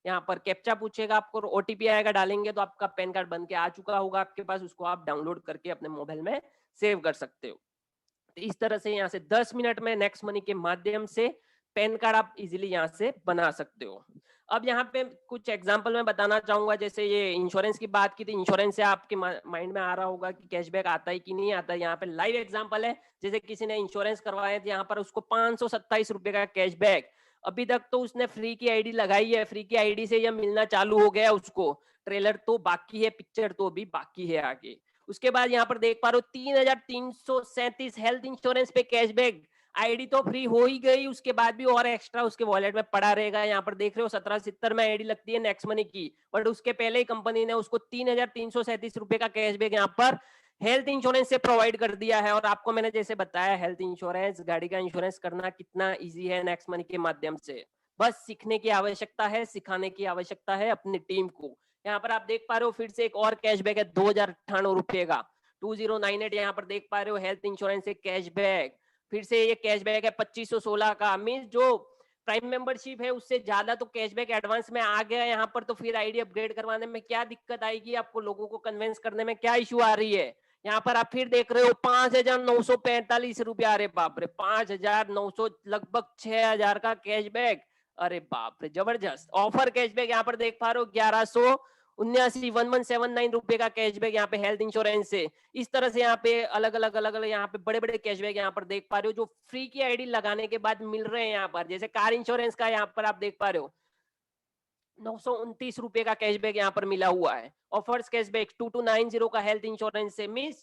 यहाँ पर कैप्चा पूछेगा आपको, ओटीपी आएगा, डालेंगे तो आपका पैन कार्ड बन के आ चुका होगा आपके पास। उसको आप डाउनलोड करके अपने मोबाइल में सेव कर सकते हो। तो इस तरह से यहाँ से 10 मिनट में नेक्स्ट मनी के माध्यम से पैन कार्ड आप इजीली यहाँ से बना सकते हो। अब यहाँ पे कुछ एग्जांपल मैं बताना चाहूंगा। जैसे ये इंश्योरेंस की बात की थी, इंश्योरेंस से आपके माइंड में आ रहा होगा कि कैशबैक आता है कि नहीं आता है। यहाँ पे लाइव एग्जांपल है, जैसे किसी ने इंश्योरेंस करवाया था, यहाँ पर उसको 527 रुपए का कैशबैक। अभी तक तो उसने फ्री की आईडी लगाई है, फ्री की आईडी से यह मिलना चालू हो गया उसको। ट्रेलर तो बाकी है, पिक्चर तो भी बाकी है आगे। उसके बाद यहाँ पर देख पा रहे हो 3,337 हेल्थ इंश्योरेंस पे कैशबैक। आईडी तो फ्री हो ही गई, उसके बाद भी और एक्स्ट्रा उसके वॉलेट में पड़ा रहेगा। यहाँ पर देख रहे हो 1770 में आईडी लगती है नेक्स्ट मनी की, बट उसके पहले ही कंपनी ने उसको 3,337 रुपए का कैशबैक यहाँ पर हेल्थ इंश्योरेंस से प्रोवाइड कर दिया है। और आपको मैंने जैसे बताया हेल्थ इंश्योरेंस, गाड़ी का इंश्योरेंस करना कितना इजी है नेक्स्ट मनी के माध्यम से। बस सीखने की आवश्यकता है, सिखाने की आवश्यकता है अपनी टीम को। यहाँ पर आप देख पा रहे हो फिर से एक और कैशबैक है 2,098 रुपए का, 2098। यहाँ पर देख पा रहे हो हेल्थ इंश्योरेंस से कैशबैक। फिर से ये कैशबैक है 2516 का। मींस जो प्राइम मेंबरशिप है उससे ज्यादा तो कैशबैक एडवांस में आ गया यहाँ पर। तो फिर आईडी अपग्रेड करवाने में क्या दिक्कत आएगी आपको, लोगों को कन्विंस करने में क्या इशू आ रही है। यहाँ पर आप फिर देख रहे हो 5,945 रुपया। अरे बाप रे, 5,900 लगभग 6,000 का कैशबैक। अरे बाप रे, जबरदस्त ऑफर कैशबैक। यहाँ पर देख पा रहे हो 1179 रुपए का कैशबैक यहाँ पे हेल्थ इंश्योरेंस से। इस तरह से यहाँ पे अलग अलग यहाँ पे बड़े बड़े कैशबैक यहाँ पर देख पा रहे हो जो फ्री की आईडी लगाने के बाद मिल रहे हैं यहाँ पर। जैसे कार इंश्योरेंस का यहाँ पर आप देख पा रहे हो 929 रुपए का कैशबैक यहाँ पर मिला हुआ है। ऑफर्स कैशबैक 2290 का हेल्थ इंश्योरेंस से। मिस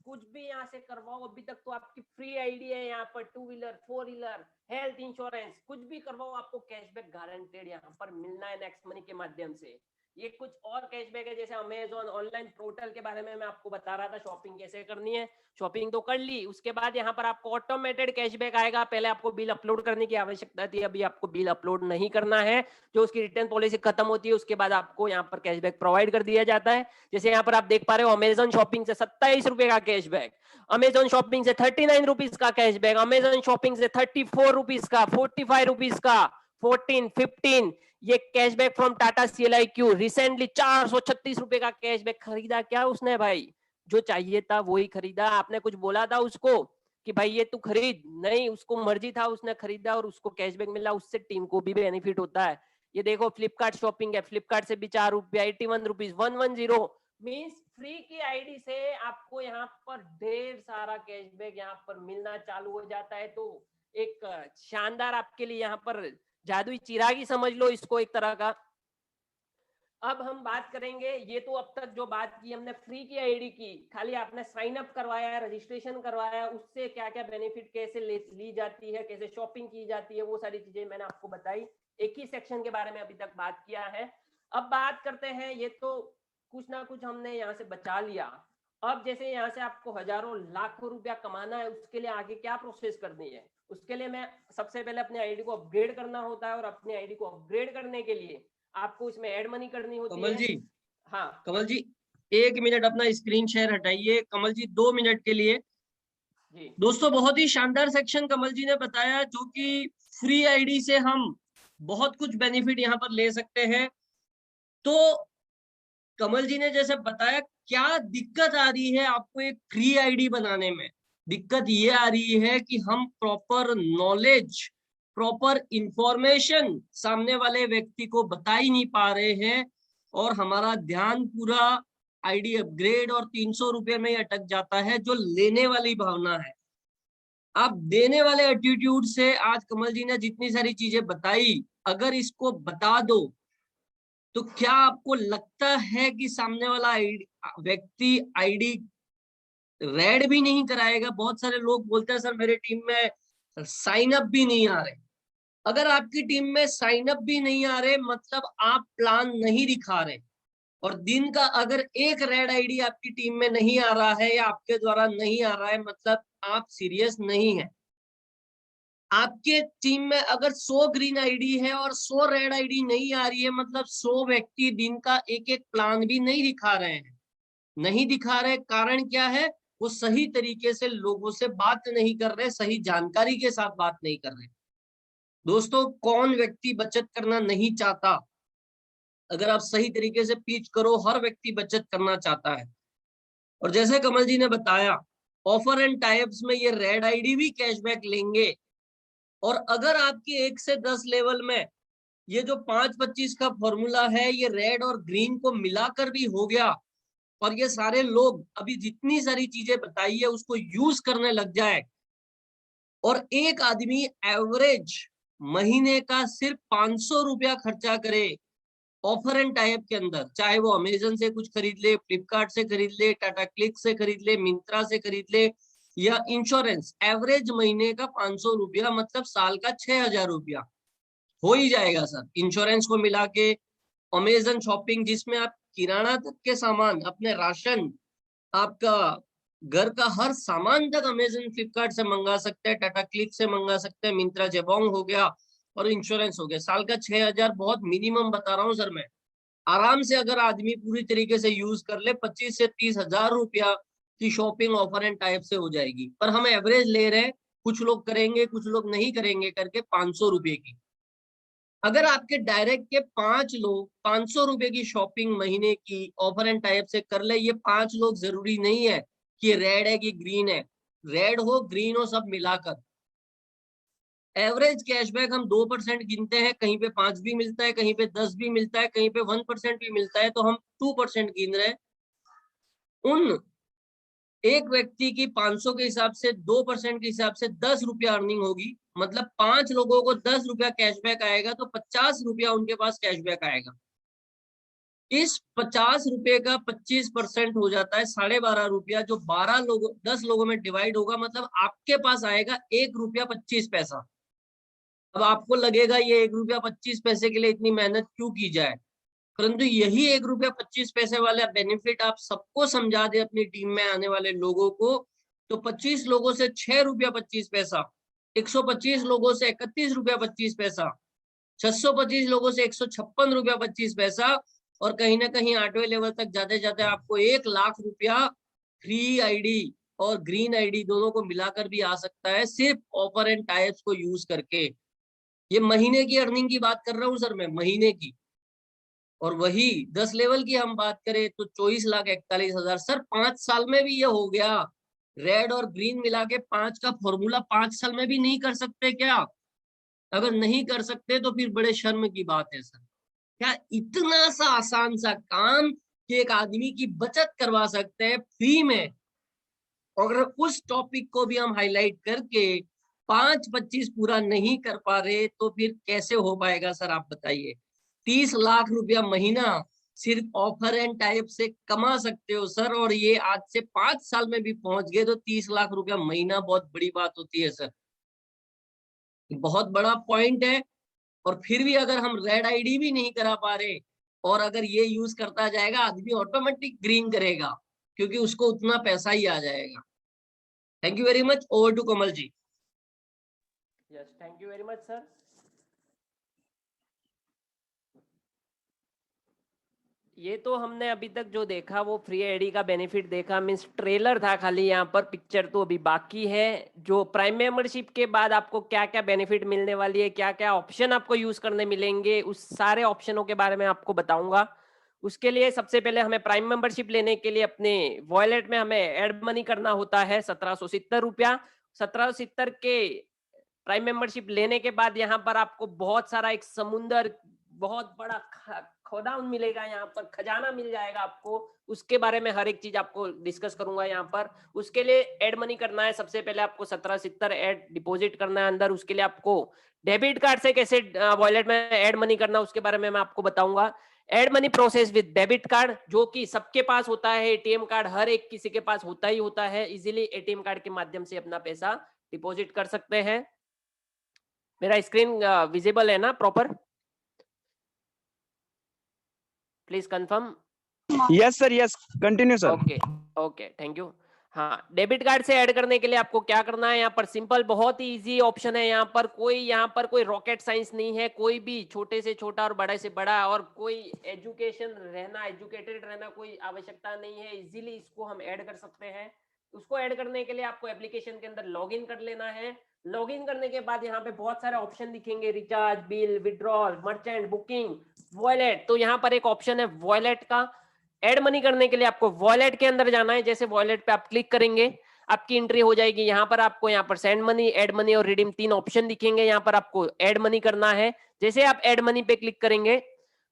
कुछ भी यहाँ से करवाओ, अभी तक तो आपकी फ्री आईडी है यहाँ पर। 2 व्हीलर 4 व्हीलर हेल्थ इंश्योरेंस कुछ भी करवाओ आपको कैशबैक गारंटेड यहाँ पर मिलना है नेक्स्ट मनी के माध्यम से। ये कुछ और कैशबैक है, जैसे अमेजोन ऑनलाइन पोर्टल के बारे में मैं आपको बता रहा था, शॉपिंग कैसे करनी है। शॉपिंग तो कर ली, उसके बाद यहाँ पर आपको ऑटोमेटेड कैशबैक आएगा। पहले आपको बिल अपलोड करने की आवश्यकता थी, अभी आपको बिल अपलोड नहीं करना है। जो उसकी रिटर्न पॉलिसी खत्म होती है उसके बाद आपको यहाँ पर कैशबैक प्रोवाइड कर दिया जाता है। जैसे यहाँ पर आप देख पा रहे हो अमेजन शॉपिंग से 27 रुपए का कैशबैक, अमेजन शॉपिंग से 39 रुपीज का कैशबैक, अमेजन शॉपिंग से 34 रुपीज का, 45 रुपीज का, 14, 15 ये cashback from Tata CLIQ। Recently 436 रुपए का कैशबैक। खरीदा क्या उसने भाई, जो चाहिए था वही खरीदा। आपने कुछ बोला था उसको कि भाई ये तू खरीद, नहीं, उसको मर्जी था, उसने खरीदा और उसको कैशबैक मिला, उससे टीम को भी बेनिफिट होता है। ये देखो फ्लिपकार्ट शॉपिंग है, फ्लिपकार्ट से भी 4 रुपया 81 रुपीज 110 मीन्स फ्री की आईडी से आपको यहाँ पर ढेर सारा कैशबैक यहाँ पर मिलना चालू हो जाता है। तो एक शानदार आपके लिए यहाँ पर जादुई चिराग ही समझ लो इसको एक तरह का। अब हम बात करेंगे, ये तो अब तक जो बात की हमने फ्री की आईडी की, खाली आपने साइन अप करवाया है, रजिस्ट्रेशन करवाया है, उससे क्या क्या बेनिफिट कैसे ली जाती है, कैसे शॉपिंग की जाती है, वो सारी चीजें मैंने आपको बताई। एक ही सेक्शन के बारे में अभी तक बात किया है। अब बात करते हैं, ये तो कुछ ना कुछ हमने यहाँ से बचा लिया। अब जैसे यहाँ से आपको हजारों लाखों रुपया कमाना है, उसके लिए आगे क्या प्रोसेस करनी है, उसके लिए मैं सबसे पहले अपने आईडी को अपग्रेड करना होता है। और अपनी आईडी को अपग्रेड करने के लिए आपको इसमें ऐड मनी करनी होती है। कमल जी, हाँ कमल जी 1 मिनट अपना स्क्रीन शेयर हटाइए। कमल जी 2 मिनट के लिए। जी दोस्तों बहुत ही शानदार सेक्शन कमल जी ने बताया, जो कि फ्री आईडी से हम बहुत कुछ बेनिफिट यहाँ पर ले सकते हैं। तो कमल जी ने जैसे बताया क्या दिक्कत आ रही है आपको एक फ्री आईडी बनाने में, दिक्कत ये आ रही है कि हम प्रॉपर नॉलेज, प्रॉपर इंफॉर्मेशन सामने वाले व्यक्ति को बता ही नहीं पा रहे हैं और हमारा ध्यान पूरा आईडी अपग्रेड और 300 रुपये में ही अटक जाता है, जो लेने वाली भावना है। आप देने वाले एटीट्यूड से आज कमल जी ने जितनी सारी चीजें बताई, अगर इसको बता दो तो क्या आपको लगता है कि सामने वाला व्यक्ति आईडी रेड भी नहीं कराएगा? बहुत सारे लोग बोलते हैं सर मेरे टीम में साइन अप भी नहीं आ रहे। अगर आपकी टीम में साइन अप भी नहीं आ रहे मतलब आप प्लान नहीं दिखा रहे, और दिन का अगर एक रेड आईडी आपकी टीम में नहीं आ रहा है या आपके द्वारा नहीं आ रहा है मतलब आप सीरियस नहीं है। आपके टीम में अगर 100 ग्रीन आईडी है और 100 रेड आईडी नहीं आ रही है मतलब 100 व्यक्ति दिन का एक एक प्लान भी नहीं दिखा रहे हैं। नहीं दिखा रहे कारण क्या है? वो सही तरीके से लोगों से बात नहीं कर रहे, सही जानकारी के साथ बात नहीं कर रहे। दोस्तों, कौन व्यक्ति बचत करना नहीं चाहता? अगर आप सही तरीके से पिच करो, हर व्यक्ति बचत करना चाहता है। और जैसे कमल जी ने बताया, ऑफर एंड टाइप्स में ये रेड आईडी भी कैशबैक लेंगे। और अगर आपके 1 से 10 लेवल में ये जो 5-25 का फॉर्मूला है, ये रेड और ग्रीन को मिलाकर भी हो गया और ये सारे लोग अभी जितनी सारी चीजें बताई है उसको यूज करने लग जाए, और एक आदमी एवरेज महीने का सिर्फ 500 रुपया खर्चा करे ऑफर एंड टाइप के अंदर, चाहे वो अमेजन से कुछ खरीद ले, फ्लिपकार्ट से खरीद ले, टाटा क्लिक से खरीद ले, मिंत्रा से खरीद ले, या इंश्योरेंस, एवरेज महीने का 500 रुपया मतलब साल का 6,000 रुपया हो ही जाएगा सर। इंश्योरेंस को मिला के अमेजन शॉपिंग, जिसमें आप किराना तक के सामान, अपने राशन, आपका घर का हर सामान तक अमेजन फ्लिपकार्ट से मंगा सकते हैं, टाटा क्लिक से मंगा सकते हैं, मिंत्रा जेबोंग हो गया और इंश्योरेंस हो गया। साल का 6,000 बहुत मिनिमम बता रहा हूँ सर मैं। आराम से अगर आदमी पूरी तरीके से यूज कर ले 25 से 30 हजार रुपया की शॉपिंग ऑफर एंड टाइप से हो जाएगी। पर हम एवरेज ले रहे हैं, कुछ लोग करेंगे कुछ लोग नहीं करेंगे करके 500 रुपये की। अगर आपके डायरेक्ट के 5 लोग 500 रुपए की शॉपिंग महीने की ऑफर एंड टाइप से कर ले, ये 5 लोग जरूरी नहीं है कि रेड है कि ग्रीन है, रेड हो ग्रीन हो सब मिलाकर एवरेज कैशबैक हम 2% गिनते हैं, कहीं पे 5 भी मिलता है, कहीं पे 10 भी मिलता है, कहीं पे 1% भी मिलता है, तो हम 2% गिन रहे हैं। उन एक व्यक्ति की 500 के हिसाब से 2% के हिसाब से 10 रुपया अर्निंग होगी, मतलब 5 लोगों को 10 रुपया कैशबैक आएगा, तो 50 रुपया उनके पास कैशबैक आएगा। इस 50 रुपये का 25% हो जाता है 12.5 रुपया, जो 10 लोगों में डिवाइड होगा, मतलब आपके पास आएगा 1 रुपया 25 पैसा। अब आपको लगेगा ये 1 रुपया 25 पैसे के लिए इतनी मेहनत क्यों की जाए, परंतु यही 1 रुपया 25 पैसे वाला बेनिफिट आप सबको समझा दे अपनी टीम में आने वाले लोगों को, तो 25 लोगों से 6 रुपया 25 पैसा, 125 लोगों से 31 रुपया 25 पैसा, 625 लोगों से 156 रुपया 25 पैसा, और कहीं ना कहीं 8वें लेवल तक जाते जाते आपको 1 लाख रुपया फ्री आईडी और ग्रीन आईडी दोनों को मिलाकर भी आ सकता है, सिर्फ ऑफर एंड टाइप्स को यूज करके। ये महीने की अर्निंग की बात कर रहा हूँ सर मैं, महीने की। और वही 10 लेवल की हम बात करें तो 24,41,000 सर, 5 साल में भी ये हो गया। रेड और ग्रीन मिला के 5 का फॉर्मूला 5 साल में भी नहीं कर सकते क्या? अगर नहीं कर सकते तो फिर बड़े शर्म की बात है सर। क्या इतना सा आसान सा काम कि एक आदमी की बचत करवा सकते हैं फ्री में, और उस टॉपिक को भी हम हाईलाइट करके 5-25 पूरा नहीं कर पा रहे तो फिर कैसे हो पाएगा सर, आप बताइए। 30 लाख रुपया महीना सिर्फ ऑफर एंड टाइप से कमा सकते हो सर, और ये आज से 5 साल में भी पहुंच गए तो 30 लाख रुपया महीना बहुत बड़ी बात होती है सर, बहुत बड़ा पॉइंट है। और फिर भी अगर हम रेड आईडी भी नहीं करा पा रहे और अगर ये यूज करता जाएगा, आदमी ऑटोमेटिक ग्रीन करेगा क्योंकि उसको उतना पैसा ही आ जाएगा। Thank you very much, over to Kamal ji. Yes, thank you very much sir. ये तो हमने अभी तक जो देखा वो फ्री आईडी का बेनिफिट देखा, मीन्स ट्रेलर था खाली, यहाँ पर पिक्चर तो अभी बाकी है। जो प्राइम मेंबरशिप के बाद आपको क्या क्या बेनिफिट मिलने वाली है, क्या क्या ऑप्शन आपको यूज करने मिलेंगे, उस सारे ऑप्शनों के बारे में आपको बताऊंगा। उसके लिए सबसे पहले हमें प्राइम मेंबरशिप लेने के लिए अपने वॉलेट में हमें एड मनी करना होता है 1770 रुपया। 1770 के प्राइम मेंबरशिप लेने के बाद यहाँ पर आपको बहुत सारा एक समुंदर, बहुत बड़ा खोदान मिलेगा, यहाँ पर खजाना मिल जाएगा आपको। उसके बारे में हर एक चीज आपको डिस्कस करूंगा यहाँ पर। उसके लिए एड मनी करना है, सबसे पहले आपको 1770 एड डिपॉजिट करना है अंदर। उसके लिए आपको डेबिट कार्ड से कैसे वॉलेट में एड मनी करना, उसके बारे में मैं आपको बताऊंगा। Add money process with debit card, जो कि सबके पास होता है। एटीएम कार्ड हर एक किसी के पास होता ही होता है। इजीली एटीएम कार्ड के माध्यम से अपना पैसा डिपॉजिट कर सकते हैं। मेरा स्क्रीन विजिबल है ना proper? Please confirm. Yes, sir. Yes. Continue, sir. Okay okay, thank you. हाँ, डेबिट कार्ड से ऐड करने के लिए आपको क्या करना है, यहाँ पर सिंपल, बहुत ही इजी ऑप्शन है। यहाँ पर कोई रॉकेट साइंस नहीं है। कोई भी छोटे से छोटा और बड़े से बड़ा और कोई एजुकेटेड रहना कोई आवश्यकता नहीं है। इजीली इसको हम ऐड कर सकते हैं। उसको ऐड करने के लिए आपको एप्लीकेशन के अंदर लॉगिन कर लेना है। लॉगिन करने के बाद यहाँ पे बहुत सारे ऑप्शन दिखेंगे, recharge, bill, withdrawal, merchant, booking, wallet. तो यहाँ पर एक ऑप्शन है वॉलेट का। ऐड मनी करने के लिए आपको वॉलेट के अंदर जाना है। जैसे वॉलेट पे आप क्लिक करेंगे, आपकी एंट्री हो जाएगी। यहाँ पर आपको यहाँ पर सेंड मनी, ऐड मनी और रिडीम 3 ऑप्शन दिखेंगे। यहाँ पर आपको ऐड मनी करना है। जैसे आप ऐड मनी पे क्लिक करेंगे,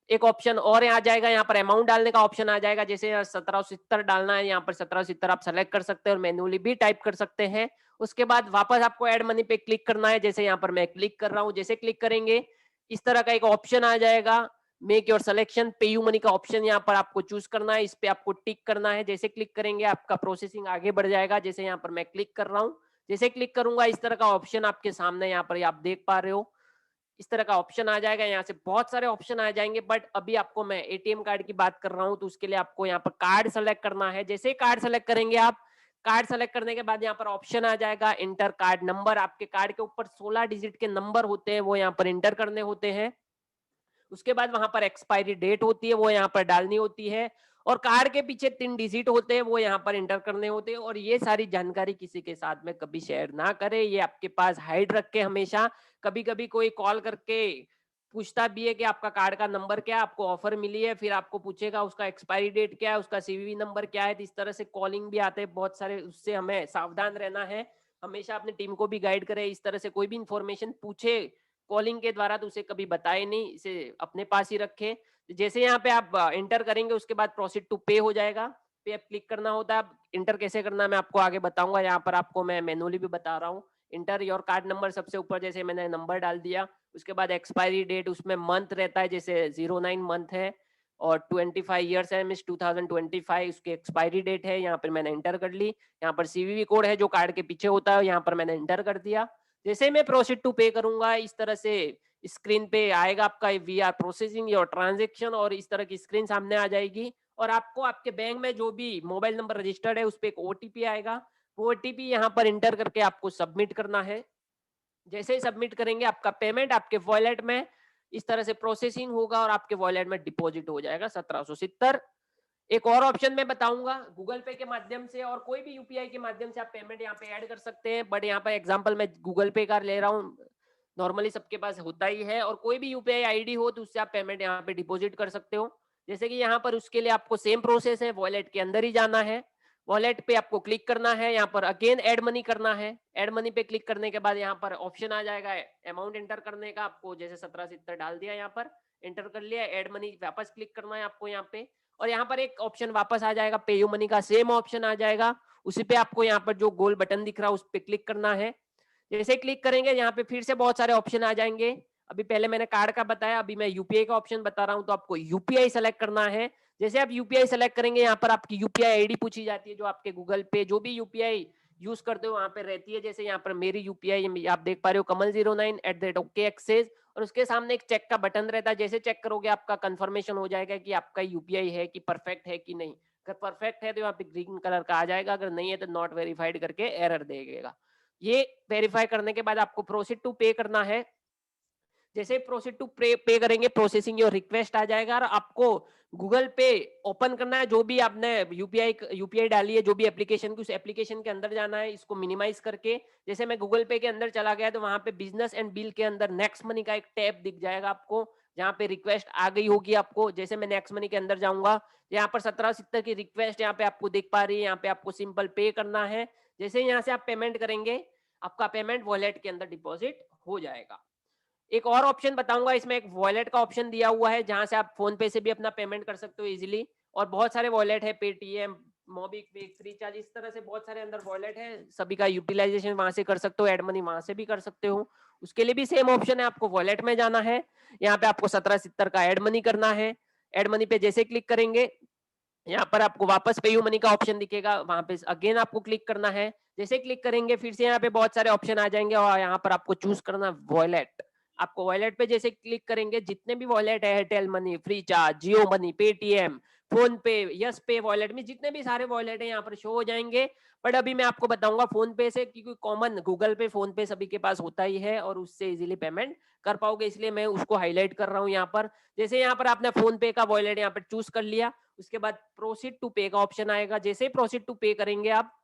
एक ऑप्शन और आ जाएगा। यहाँ पर अमाउंट डालने का ऑप्शन आ जाएगा। जैसे 1770 डालना है, यहाँ पर 1770 आप सेलेक्ट कर सकते हैं और मैन्युअली भी टाइप कर सकते हैं। उसके बाद वापस आपको ऐड मनी पे क्लिक करना है। जैसे यहाँ पर मैं क्लिक कर रहा हूँ, जैसे क्लिक करेंगे इस तरह का एक ऑप्शन आ जाएगा, make your selection. PayU money का ऑप्शन यहाँ पर आपको चूज करना है, इस पे आपको टिक करना है। जैसे क्लिक करेंगे आपका प्रोसेसिंग आगे बढ़ जाएगा। जैसे यहाँ पर मैं क्लिक कर रहा हूँ, जैसे क्लिक करूंगा इस तरह का ऑप्शन आपके सामने यहाँ पर आप देख पा रहे हो, इस तरह का ऑप्शन आ जाएगा। यहाँ से बहुत सारे ऑप्शन आ जाएंगे, बट अभी आपको मैं एटीएम कार्ड की बात कर रहा हूँ, तो उसके लिए आपको यहाँ पर कार्ड सेलेक्ट करना है। जैसे कार्ड सेलेक्ट करेंगे आप, कार्ड सेलेक्ट करने के बाद यहाँ पर ऑप्शन आ जाएगा इंटर कार्ड नंबर। आपके कार्ड के ऊपर 16 डिजिट के नंबर होते हैं, वो यहाँ पर इंटर करने होते हैं। उसके बाद वहां पर एक्सपायरी डेट होती है, वो यहाँ पर डालनी होती है। और कार्ड के पीछे 3 डिजिट होते हैं, वो यहाँ पर इंटर करने होते हैं। और ये सारी जानकारी किसी के साथ में कभी शेयर ना करें, ये आपके पास हाइड रखे हमेशा। कभी कभी कोई कॉल करके पूछता भी है कि आपका कार्ड का नंबर क्या है, आपको ऑफर मिली है, फिर आपको पूछेगा उसका एक्सपायरी डेट क्या है, उसका सीवीवी नंबर क्या है। तो इस तरह से कॉलिंग भी आते हैं बहुत सारे, उससे हमें सावधान रहना है। हमेशा अपनी टीम को भी गाइड करें, इस तरह से कोई भी इंफॉर्मेशन पूछे कॉलिंग के द्वारा तो उसे कभी बताए नहीं, इसे अपने पास ही रखें। जैसे यहाँ पे आप इंटर करेंगे, उसके बाद प्रोसीड टू पे हो जाएगा। पे आप क्लिक करना होता है। इंटर कैसे करना है मैं आपको आगे बताऊंगा। यहाँ पर आपको मैं मैनुअली भी बता रहा हूँ। इंटर योर कार्ड नंबर, सबसे ऊपर जैसे मैंने नंबर डाल दिया। उसके बाद एक्सपायरी डेट, उसमें मंथ रहता है, जैसे 09 मंथ है और 25 ईयर्स है, मिस 2025 उसकी एक्सपायरी डेट है। यहाँ पर मैंने इंटर कर ली। यहाँ पर सीवीवी कोड है जो कार्ड के पीछे होता है, यहाँ पर मैंने इंटर कर दिया। जैसे मैं प्रोसीड टू पे करूंगा, इस तरह से स्क्रीन पे आएगा आपका we are processing your transaction, और इस तरह की स्क्रीन सामने आ जाएगी। और आपको आपके बैंक में जो भी मोबाइल नंबर रजिस्टर्ड है उस पर एक ओटीपी आएगा। वो ओटीपी यहाँ पर इंटर करके आपको सबमिट करना है। जैसे ही सबमिट करेंगे, आपका पेमेंट आपके वॉलेट में इस तरह से प्रोसेसिंग होगा और आपके वॉलेट में डिपॉजिट हो जाएगा 1770। एक और ऑप्शन मैं बताऊंगा, गूगल पे के माध्यम से और कोई भी यूपीआई के माध्यम से आप पेमेंट यहाँ पे ऐड कर सकते हैं। बट यहाँ पे एग्जांपल मैं गूगल पे का ले रहा हूँ, नॉर्मली सबके पास होता ही है। और कोई भी यूपीआई आईडी हो तो उससे आप पेमेंट यहाँ पे डिपॉजिट कर सकते हो। जैसे कि यहाँ पर उसके लिए आपको सेम प्रोसेस है, वॉलेट के अंदर ही जाना है। वॉलेट पे आपको क्लिक करना है, यहाँ पर अगेन ऐड मनी करना है। ऐड मनी पे क्लिक करने के बाद यहाँ पर ऑप्शन आ जाएगा अमाउंट एंटर करने का। आपको जैसे 1770 डाल दिया, यहाँ पर एंटर कर लिया। ऐड मनी वापस क्लिक करना है आपको यहाँ पे, और यहाँ पर एक ऑप्शन वापस आ जाएगा, पेयू मनी का सेम ऑप्शन आ जाएगा। उसी पे आपको यहाँ पर जो गोल बटन दिख रहा है उस पे क्लिक करना है। जैसे क्लिक करेंगे, यहाँ पे फिर से बहुत सारे ऑप्शन आ जाएंगे। अभी पहले मैंने कार्ड का बताया, अभी मैं यूपीआई का ऑप्शन बता रहा हूँ। तो आपको यूपीआई सेलेक्ट करना है। जैसे आप यूपीआई सेलेक्ट करेंगे, यहाँ पर आपकी यूपीआई आईडी पूछी जाती है, जो आपके गूगल पे जो भी यूपीआई यूज करते हो वहां पे रहती है। जैसे यहाँ पर मेरी यूपीआई आप देख पा रहे हो, kamal09@OKAccess, और उसके सामने एक चेक का बटन रहता है। जैसे चेक करोगे आपका कंफर्मेशन हो जाएगा कि आपका यूपीआई है कि परफेक्ट है कि नहीं। अगर परफेक्ट है तो यहाँ पे ग्रीन कलर का आ जाएगा, अगर नहीं है तो नॉट वेरीफाइड करके एरर देगा। ये वेरीफाई करने के बाद आपको प्रोसीड टू पे करना है। जैसे प्रोसीड टू पे करेंगे, प्रोसेसिंग योर रिक्वेस्ट आ जाएगा और आपको गूगल पे ओपन करना है। जो भी आपने यूपीआई डाली है, जो भी एप्लीकेशन की, उस एप्लीकेशन के अंदर जाना है, इसको मिनिमाइज करके। जैसे मैं गूगल पे के अंदर चला गया तो वहां पे बिजनेस एंड बिल के अंदर नेक्स्ट मनी का एक टैब दिख जाएगा आपको। जहाँ पे रिक्वेस्ट आ गई होगी आपको। जैसे मैं नेक्स्ट मनी के अंदर जाऊंगा, यहाँ पर 1770 की रिक्वेस्ट यहाँ पे आपको दिख पा रही है। यहाँ पे आपको सिंपल पे करना है। जैसे यहाँ से आप पेमेंट करेंगे, आपका पेमेंट वॉलेट के अंदर डिपॉजिट हो जाएगा। एक और ऑप्शन बताऊंगा, इसमें एक वॉलेट का ऑप्शन दिया हुआ है, जहां से आप फोन पे से भी अपना पेमेंट कर सकते हो इजीली। और बहुत सारे वॉलेट है, पेटीएम, मोबीक्विक, फ्रीचार्ज, इस तरह से बहुत सारे अंदर वॉलेट है, सभी का यूटिलाइजेशन वहां से कर सकते हो, एड मनी वहां से भी कर सकते हो। उसके लिए भी सेम ऑप्शन है, आपको वॉलेट में जाना है, यहाँ पे आपको 1770 का एड मनी करना है। एड मनी पे जैसे क्लिक करेंगे, यहाँ पर आपको वापस पे यू मनी का ऑप्शन दिखेगा, वहां पे अगेन आपको क्लिक करना है। जैसे क्लिक करेंगे फिर से यहाँ पे बहुत सारे ऑप्शन आ जाएंगे और यहाँ पर आपको चूज करना वॉलेट। आपको वॉलेट पे जैसे क्लिक करेंगे, जितने भी वॉलेट है, एयरटेल मनी, फ्रीचार्ज, जियो मनी, पेटीएम, फोन पे, यस पे वॉलेट में जितने भी सारे वॉलेट है यहाँ पर शो हो जाएंगे। बट अभी मैं आपको बताऊंगा फोन पे से, क्योंकि कॉमन गूगल पे, फोन पे सभी के पास होता ही है और उससे इजीली पेमेंट कर पाओगे, इसलिए मैं उसको हाईलाइट कर रहा हूँ यहाँ पर। जैसे यहाँ पर आपने फोन पे का वॉलेट यहाँ पर चूज कर लिया, उसके बाद प्रोसीड टू पे का ऑप्शन आएगा। जैसे ही प्रोसीड टू पे करेंगे आप,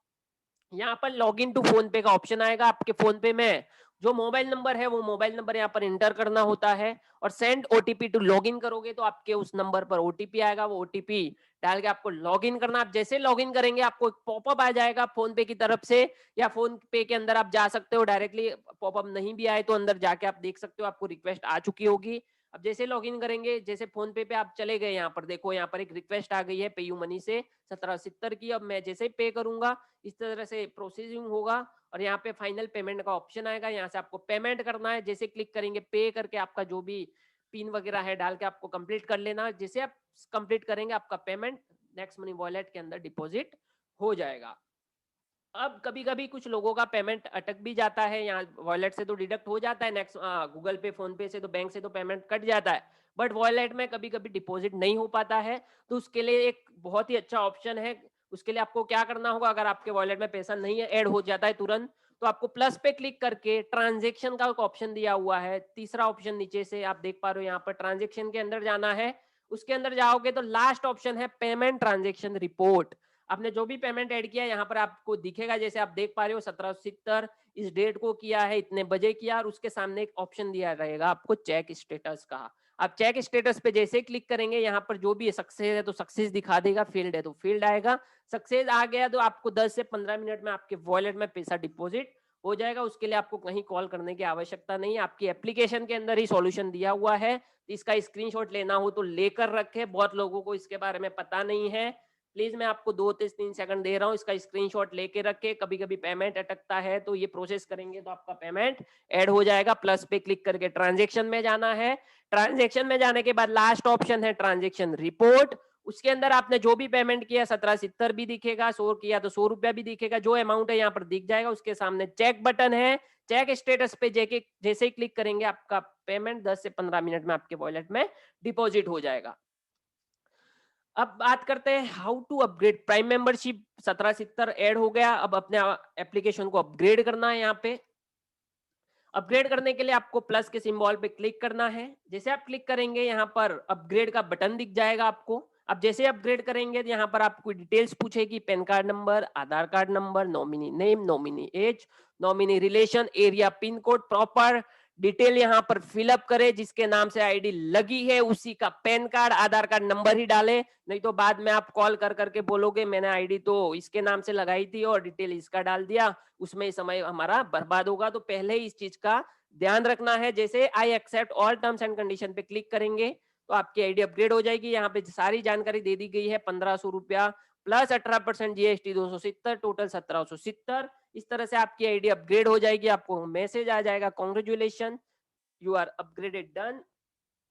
यहाँ पर लॉग इन टू फोन पे का ऑप्शन आएगा। आपके फोन पे में जो मोबाइल नंबर है वो मोबाइल नंबर यहाँ पर इंटर करना होता है, और send OTP to log in करोगे तो आपके उस नंबर पर ओटीपी आएगा। वो ओटीपी डाल के आपको लॉग इन करना। आप जैसे लॉग इन करेंगे, आपको एक पॉपअप आ जाएगा फोन पे की तरफ से, या फोन पे के अंदर आप जा सकते हो डायरेक्टली। पॉपअप नहीं भी आए तो अंदर जाके आप देख सकते हो, आपको रिक्वेस्ट आ चुकी होगी। अब जैसे लॉगिन करेंगे, जैसे फोन पे आप चले गए, यहाँ पर देखो, यहाँ पर एक रिक्वेस्ट आ गई है पेयू मनी से 1770 की। अब मैं जैसे पे करूंगा, इस तरह से प्रोसेसिंग होगा और यहाँ पे फाइनल पेमेंट का ऑप्शन आएगा। यहाँ से आपको पेमेंट करना है। जैसे क्लिक करेंगे, पे करके आपका जो भी पिन वगैरह है डाल के आपको कंप्लीट कर लेना। जैसे आप कंप्लीट करेंगे, आपका पेमेंट नेक्स्ट मनी वॉलेट के अंदर डिपॉजिट हो जाएगा। अब कभी कभी कुछ लोगों का पेमेंट अटक भी जाता है, यहाँ वॉलेट से तो डिडक्ट हो जाता है, नेक्स्ट गूगल पे, फोन पे से तो, बैंक से तो पेमेंट कट जाता है, बट वॉलेट में कभी कभी डिपॉजिट नहीं हो पाता है। तो उसके लिए एक बहुत ही अच्छा ऑप्शन है। उसके लिए आपको क्या करना होगा, अगर आपके वॉलेट में पैसा नहीं ऐड हो जाता है तुरंत, तो आपको प्लस पे क्लिक करके ट्रांजेक्शन का एक ऑप्शन दिया हुआ है, तीसरा ऑप्शन नीचे से आप देख पा रहे हो, यहाँ पर ट्रांजेक्शन के अंदर जाना है। उसके अंदर जाओगे तो लास्ट ऑप्शन है पेमेंट ट्रांजेक्शन रिपोर्ट। आपने जो भी पेमेंट ऐड किया यहाँ पर आपको दिखेगा, जैसे आप देख पा रहे हो 1770 इस डेट को किया है, इतने बजे किया, और उसके सामने एक ऑप्शन दिया रहेगा आपको चेक स्टेटस का। आप चेक स्टेटस पे जैसे क्लिक करेंगे, यहाँ पर जो भी सक्सेस है तो सक्सेस दिखा देगा, फील्ड है तो फील्ड आएगा। सक्सेस आ गया तो आपको 10 से 15 मिनट में आपके वॉलेट में पैसा डिपॉजिट हो जाएगा। उसके लिए आपको कहीं कॉल करने की आवश्यकता नहीं है, आपकी एप्लीकेशन के अंदर ही सॉल्यूशन दिया हुआ है। इसका स्क्रीनशॉट लेना हो तो लेकर रखे, बहुत लोगों को इसके बारे में पता नहीं है। प्लीज मैं आपको 2-3 सेकंड दे रहा हूँ, इसका स्क्रीनशॉट लेके रखे। कभी कभी पेमेंट अटकता है तो ये प्रोसेस करेंगे तो आपका पेमेंट ऐड हो जाएगा। प्लस पे क्लिक करके ट्रांजेक्शन में जाना है। ट्रांजेक्शन में जाने के बाद लास्ट ऑप्शन है ट्रांजेक्शन रिपोर्ट। उसके अंदर आपने जो भी पेमेंट किया 1770 भी दिखेगा, 100 किया तो 100 रुपया भी दिखेगा, जो अमाउंट है यहाँ पर दिख जाएगा। उसके सामने चेक बटन है, चेक स्टेटस पे जैसे ही क्लिक करेंगे, आपका पेमेंट 10 से 15 मिनट में आपके वॉलेट में डिपॉजिट हो जाएगा। अब बात करते हैं how to upgrade prime membership. 1770 add हो गया, अब अपने एप्लीकेशन को अपग्रेड करना है। यहाँ पे अपग्रेड करने के लिए आपको प्लस के सिंबल पे क्लिक करना है। जैसे आप क्लिक करेंगे, यहाँ पर अपग्रेड का बटन दिख जाएगा आपको। अब जैसे अपग्रेड करेंगे तो यहाँ पर आपको डिटेल्स पूछेगी, PAN card number, Aadhaar card number, nominee name, nominee age, nominee relation, area, pin code, proper detail यहाँ पर फिलअप करे। जिसके नाम से आईडी लगी है उसी का पैन कार्ड, आधार कार्ड नंबर ही डाले, नहीं तो बाद में आप कॉल कर करके बोलोगे मैंने आईडी तो इसके नाम से लगाई थी और डिटेल इसका डाल दिया, उसमें समय हमारा बर्बाद होगा। तो पहले ही इस चीज का ध्यान रखना है। जैसे I accept all terms and condition पे क्लिक करेंगे तो आपकी आईडी अपग्रेड हो जाएगी। यहाँ पे सारी जानकारी दे दी गई है, 1500 रुपया प्लस 18% जीएसटी 270, टोटल 1770। इस तरह से आपकी आईडी अपग्रेड हो जाएगी। आपको मैसेज आ जाएगा, congratulation you are upgraded done.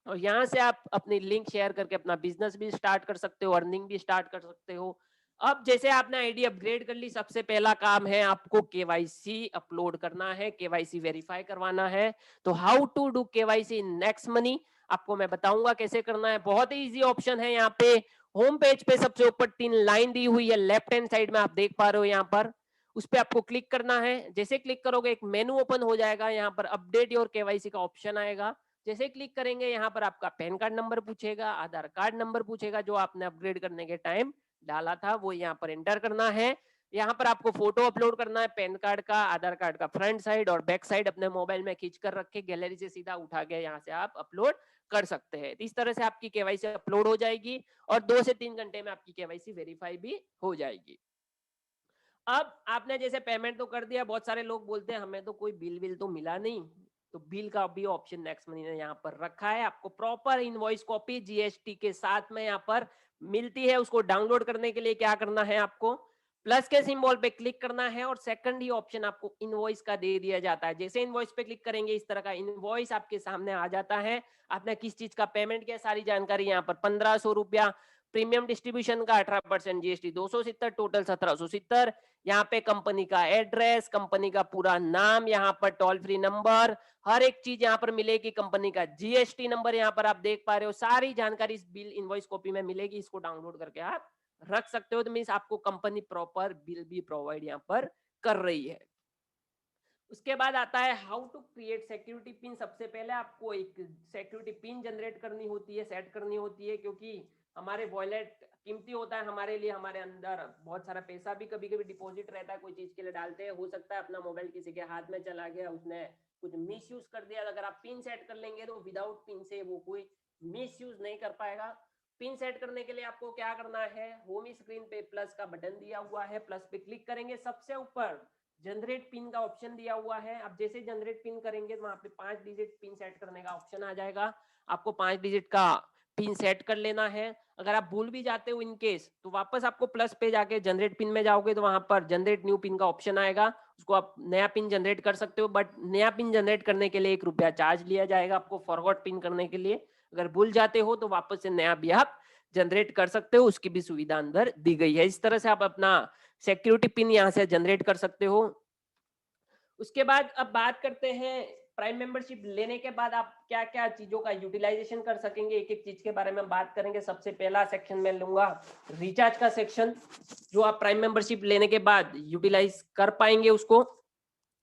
और यहाँ से आप अपनी लिंक शेयर करके अपना बिजनेस भी स्टार्ट कर सकते हो, अर्निंग भी स्टार्ट कर सकते हो। अब जैसे आपने आईडी अपग्रेड कर ली, सबसे पहला काम है आपको केवाईसी अपलोड करना है, केवाईसी वेरीफाई करवाना है। तो how to do KYC in Next Money आपको मैं बताऊंगा कैसे करना है। बहुत ही इजी ऑप्शन है। यहाँ पे होम पेज पे सबसे ऊपर 3 लाइन दी हुई है, लेफ्ट हैंड साइड में आप देख पा रहे हो, यहाँ पर उस पर आपको क्लिक करना है। जैसे क्लिक करोगे एक मेनू ओपन हो जाएगा, यहाँ पर अपडेट योर केवाईसी का ऑप्शन आएगा। जैसे क्लिक करेंगे, यहाँ पर आपका पैन कार्ड नंबर पूछेगा, आधार कार्ड नंबर पूछेगा, जो आपने अपग्रेड करने के टाइम डाला था वो यहाँ पर एंटर करना है। यहाँ पर आपको फोटो अपलोड करना है, पैन कार्ड का, आधार कार्ड का फ्रंट साइड और बैक साइड अपने मोबाइल में खींच कर रखे, गैलरी से सीधा उठा के यहाँ से आप अपलोड कर सकते हैं। इस तरह से आपकी केवाईसी अपलोड हो जाएगी और 2 से 3 घंटे में आपकी केवाईसी वेरीफाई भी हो जाएगी। अब आपने जैसे पेमेंट तो कर दिया, बहुत सारे लोग बोलते हैं हमें तो कोई बिल तो मिला नहीं, तो बिल का भी ऑप्शन नेक्स्ट मनी ने यहाँ पर रखा है। आपको प्रॉपर इनवॉइस कॉपी जीएसटी के साथ में यहाँ पर मिलती है। उसको डाउनलोड करने के लिए क्या करना है, आपको प्लस के सिंबल पे क्लिक करना है और सेकंड ही ऑप्शन आपको इनवॉइस का दे दिया जाता है। जैसे इनवॉइस पे क्लिक करेंगे इस तरह का इनवॉइस आपके सामने आ जाता है। आपने किस चीज का पेमेंट किया, सारी जानकारी यहाँ पर 1500 रुपया, प्रीमियम डिस्ट्रीब्यूशन का 18% जीएसटी 270, टोटल 1770। यहाँ पे कंपनी का एड्रेस, कंपनी का पूरा नाम, यहाँ पर टोल फ्री नंबर, हर एक चीज यहाँ पर मिलेगी। कंपनी का जीएसटी नंबर यहाँ पर आप देख पा रहे हो, सारी जानकारी इस बिल इनवॉइस कॉपी में मिलेगी। इसको डाउनलोड करके आप रख सकते हो। तो मीन्स आपको कंपनी प्रॉपर बिल भी प्रोवाइड यहाँ पर कर रही है। उसके बाद आता है how to create security pin. सबसे पहले आपको एक सिक्योरिटी पिन जनरेट करनी होती है, सेट करनी होती है, क्योंकि हमारे वॉलेट कीमती होता है हमारे लिए। हमारे अंदर बहुत सारा पैसा भी कभी कभी डिपॉजिट रहता है, कोई चीज के लिए डालते हैं। हो सकता है अपना मोबाइल किसी के हाथ में चला गया, उसने कुछ मिस यूज कर दिया। अगर आप पिन सेट कर लेंगे तो विदाउट पिन से वो कोई मिस यूज नहीं कर पाएगा। पिन सेट करने के लिए आपको क्या करना है, होम स्क्रीन पे प्लस का बटन दिया हुआ है, प्लस पे क्लिक करेंगे, सबसे ऊपर जनरेट पिन का ऑप्शन दिया हुआ है। अब जैसे जनरेट पिन करेंगे तो वहां पे 5 डिजिट पिन सेट करने का ऑप्शन आ जाएगा। आपको 5 डिजिट का पिन सेट कर लेना है। अगर आप भूल भी जाते हो इन केस, तो वापस आपको प्लस पे जाके जनरेट पिन में जाओगे तो वहां पर जनरेट न्यू पिन का ऑप्शन आएगा। उसको आप नया पिन जनरेट कर सकते हो, बट नया पिन जनरेट करने के लिए 1 रुपया चार्ज लिया जाएगा आपको फॉरवर्ड पिन करने के लिए। अगर भूल जाते हो तो वापस से नया भी आप जनरेट कर सकते हो, उसकी भी सुविधा अंदर दी गई है। इस तरह से आप अपना सिक्योरिटी पिन यहाँ से जनरेट कर सकते हो। उसके बाद अब बात करते हैं प्राइम मेंबरशिप लेने के बाद आप क्या क्या चीजों का यूटिलाइजेशन कर सकेंगे। एक एक चीज के बारे में बात करेंगे। सबसे पहला सेक्शन में लूंगा रिचार्ज का सेक्शन, जो आप प्राइम मेंबरशिप लेने के बाद यूटिलाइज कर पाएंगे। उसको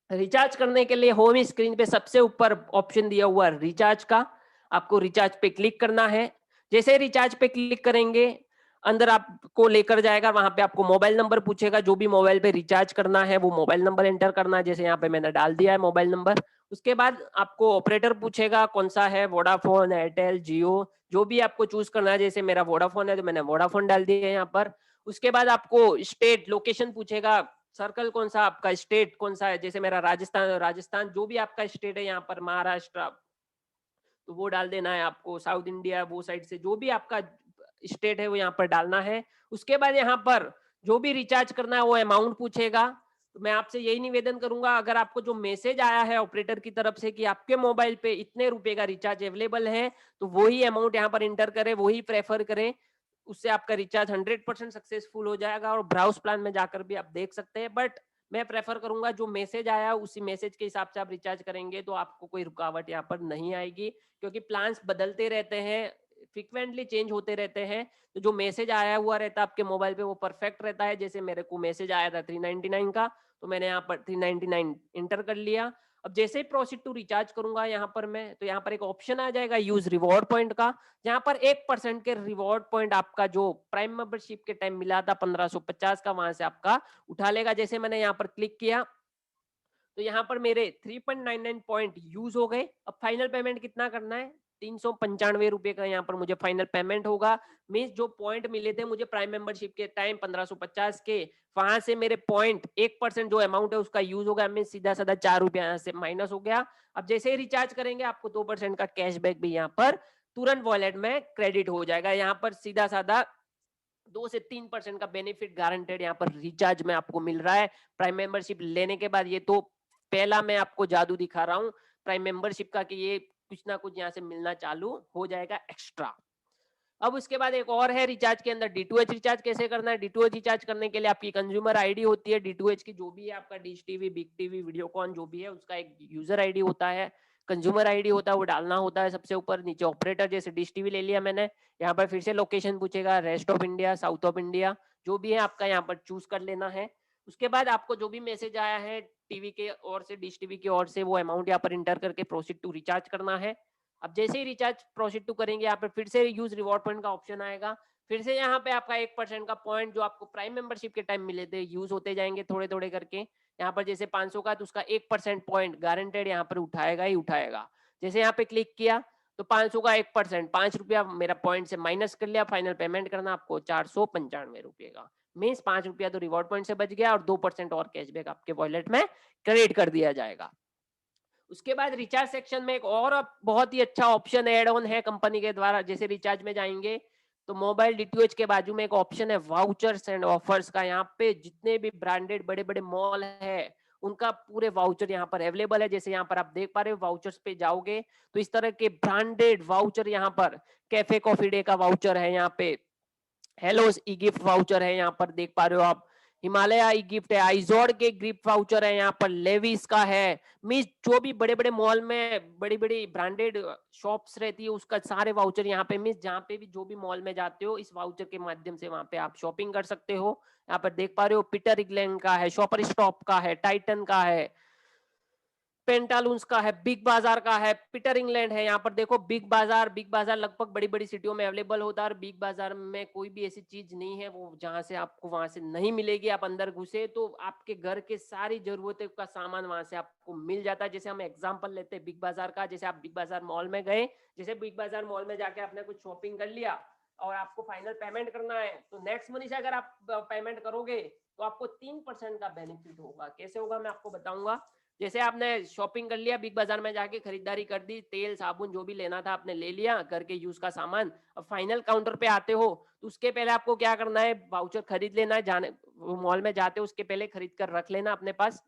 रिचार्ज करने के लिए होम स्क्रीन पे सबसे ऊपर ऑप्शन दिया हुआ रिचार्ज का, आपको रिचार्ज पे क्लिक करना है। जैसे रिचार्ज पे क्लिक करेंगे अंदर आपको लेकर जाएगा, वहां पे आपको मोबाइल नंबर पूछेगा। जो भी मोबाइल पे रिचार्ज करना है वो मोबाइल नंबर एंटर करना है, जैसे यहाँ पे मैंने डाल दिया है मोबाइल नंबर। उसके बाद आपको ऑपरेटर पूछेगा कौन सा है, वोडाफोन, एयरटेल, जियो, जो भी आपको चूज करना है। जैसे मेरा वोडाफोन है तो मैंने वोडाफोन डाल दिया है यहाँ पर। उसके बाद आपको स्टेट लोकेशन पूछेगा, सर्कल कौन सा आपका, स्टेट कौन सा है। जैसे मेरा राजस्थान, राजस्थान जो भी आपका स्टेट है, यहाँ पर महाराष्ट्र तो वो डाल देना है आपको। साउथ इंडिया वो साइड से जो भी आपका स्टेट है वो यहाँ पर डालना है। उसके बाद यहाँ पर जो भी रिचार्ज करना है वो अमाउंट पूछेगा। तो मैं आपसे यही निवेदन करूंगा, अगर आपको जो मैसेज आया है ऑपरेटर की तरफ से कि आपके मोबाइल पे इतने रुपए का रिचार्ज अवेलेबल है, तो वही अमाउंट यहाँ पर इंटर करें, वही प्रेफर करें। उससे आपका रिचार्ज 100% सक्सेसफुल हो जाएगा और ब्राउज प्लान में जाकर भी आप देख सकते हैं। बट मैं प्रेफर करूंगा जो मैसेज आया उसी मैसेज के हिसाब से आप रिचार्ज करेंगे तो आपको कोई रुकावट यहाँ पर नहीं आएगी, क्योंकि प्लान्स बदलते रहते हैं, फ्रिक्वेंटली चेंज होते रहते हैं। तो जो मैसेज आया हुआ रहता है आपके मोबाइल पे वो परफेक्ट रहता है। जैसे मेरे को मैसेज आया था 399 का, तो मैंने यहाँ पर 399 इंटर कर लिया। अब जैसे ही प्रोसीड टू रिचार्ज करूंगा यहाँ पर मैं, तो यहाँ पर एक ऑप्शन आ जाएगा यूज रिवॉर्ड पॉइंट का, जहां पर 1% के रिवॉर्ड पॉइंट आपका जो प्राइम मेंबरशिप के टाइम मिला था 1550 का, वहां से आपका उठा लेगा। जैसे मैंने यहाँ पर क्लिक किया तो यहाँ पर मेरे 3.99 पॉइंट यूज हो गए। अब फाइनल पेमेंट कितना करना है, 395 रुपए का यहाँ पर मुझे फाइनल पेमेंट होगा। मीन्स जो पॉइंट मिले थे मुझे प्राइम मेंबरशिप के टाइम 1550 के, वहां से मेरे पॉइंट 1% जो अमाउंट है उसका यूज हो गया। मीन्स सीधा साधा 4 रुपया यहाँ से माइनस हो गया। अब जैसे ही रिचार्ज करेंगे आपको 2% का कैशबैक भी यहाँ पर तुरंत वॉलेट में क्रेडिट हो जाएगा। यहाँ पर सीधा साधा 2 से 3% का बेनिफिट गारंटेड यहाँ पर रिचार्ज में आपको मिल रहा है प्राइम मेंबरशिप लेने के बाद। ये तो पहला मैं आपको जादू दिखा रहा हूँ प्राइम मेंबरशिप का, कि ये कुछ ना कुछ यहाँ से मिलना चालू हो जाएगा एक्स्ट्रा। अब उसके बाद एक और है रिचार्ज के अंदर D2H रिचार्ज कैसे करना है। D2H रिचार्ज करने के लिए आपकी कंज्यूमर आईडी होती है D2H की, जो भी है आपका dish TV, big TV, Videocon जो भी है उसका एक यूजर आईडी होता है, कंज्यूमर आईडी होता है, वो डालना होता है सबसे ऊपर। नीचे ऑपरेटर, जैसे डिश टीवी ले लिया मैंने, यहाँ पर फिर से लोकेशन पूछेगा, rest of India, south of India, जो भी है आपका यहाँ पर चूज कर लेना है। उसके बाद आपको जो भी मैसेज आया है टीवी के ओर से, डिश टीवी की ओर से, वो अमाउंट यहाँ पर इंटर करके प्रोसीड टू रिचार्ज करना है। अब जैसे ही रिचार्ज प्रोसीड टू करेंगे यहाँ पर फिर से यूज रिवॉर्ड पॉइंट का ऑप्शन आएगा। फिर से यहाँ पे आपका 1% का पॉइंट जो आपको प्राइम मेंबरशिप के टाइम मिले थे यूज होते जाएंगे थोड़े थोड़े करके। यहाँ पर जैसे 500 का तो उसका 1% पॉइंट गारंटेड यहाँ पर उठाएगा ही उठाएगा। जैसे यहाँ पे क्लिक किया तो 500 का 1% ₹5 मेरा पॉइंट से माइनस कर लिया। फाइनल पेमेंट करना आपको 495 रुपये का, मीन्स ₹5 तो रिवॉर्ड पॉइंट से बच गया और 2% और कैशबैक आपके वॉलेट में क्रेडिट कर दिया जाएगा। उसके बाद रिचार्ज सेक्शन में एक और बहुत ही अच्छा ऑप्शन एड ऑन है कंपनी के द्वारा। जैसे रिचार्ज में जाएंगे तो मोबाइल डीटीएच के बाजू में एक ऑप्शन है वाउचर्स एंड ऑफर्स का। यहाँ पे जितने भी ब्रांडेड बड़े बड़े मॉल है उनका पूरे वाउचर यहाँ पर अवेलेबल है। जैसे यहाँ पर आप देख पा रहे हो वाउचर्स पे जाओगे तो इस तरह के ब्रांडेड वाउचर यहाँ पर कैफे कॉफी डे का वाउचर है, यहाँ पे हेलोस ई गिफ्ट वाउचर है, यहाँ पर देख पा रहे हो आप हिमालय ई गिफ्ट है, आइजोड के गिफ्ट वाउचर है, यहाँ पर लेविस का है। मीन्स जो भी बड़े बड़े मॉल में बड़ी बड़ी ब्रांडेड शॉप्स रहती है उसका सारे वाउचर यहाँ पे, मीन्स जहाँ पे भी जो भी मॉल में जाते हो इस वाउचर के माध्यम से वहां पे आप शॉपिंग कर सकते हो। यहाँ पर देख पा रहे हो पीटर इंग्लैंड का है, शॉपर स्टॉप का है, टाइटन का है, पेंटालूंस का है, बिग बाजार का है, पीटर इंग्लैंड है। यहाँ पर देखो बिग बाजार लगभग बड़ी बड़ी सिटियों में अवेलेबल होता है और बिग बाजार में कोई भी ऐसी चीज नहीं है वो जहां से आपको वहां से नहीं मिलेगी। आप अंदर घुसे तो आपके घर के सारी जरूरतों का सामान वहां से आपको मिल जाता है। जैसे हम एग्जांपल लेते हैं बिग बाजार का, जैसे आप बिग बाजार मॉल में गए, जैसे बिग बाजार मॉल में जाके आपने कुछ शॉपिंग कर लिया और आपको फाइनल पेमेंट करना है तो नेक्स्ट मनी से अगर आप पेमेंट करोगे तो आपको 3% का बेनिफिट होगा। कैसे होगा मैं आपको बताऊंगा। जैसे आपने शॉपिंग कर लिया बिग बाजार में जाके, खरीदारी कर दी, तेल साबुन जो भी लेना था आपने ले लिया, घर के यूज का सामान, अब फाइनल काउंटर पे आते हो तो उसके पहले आपको क्या करना है, वाउचर खरीद लेना है। जाने मॉल में जाते हो उसके पहले खरीद कर रख लेना अपने पास।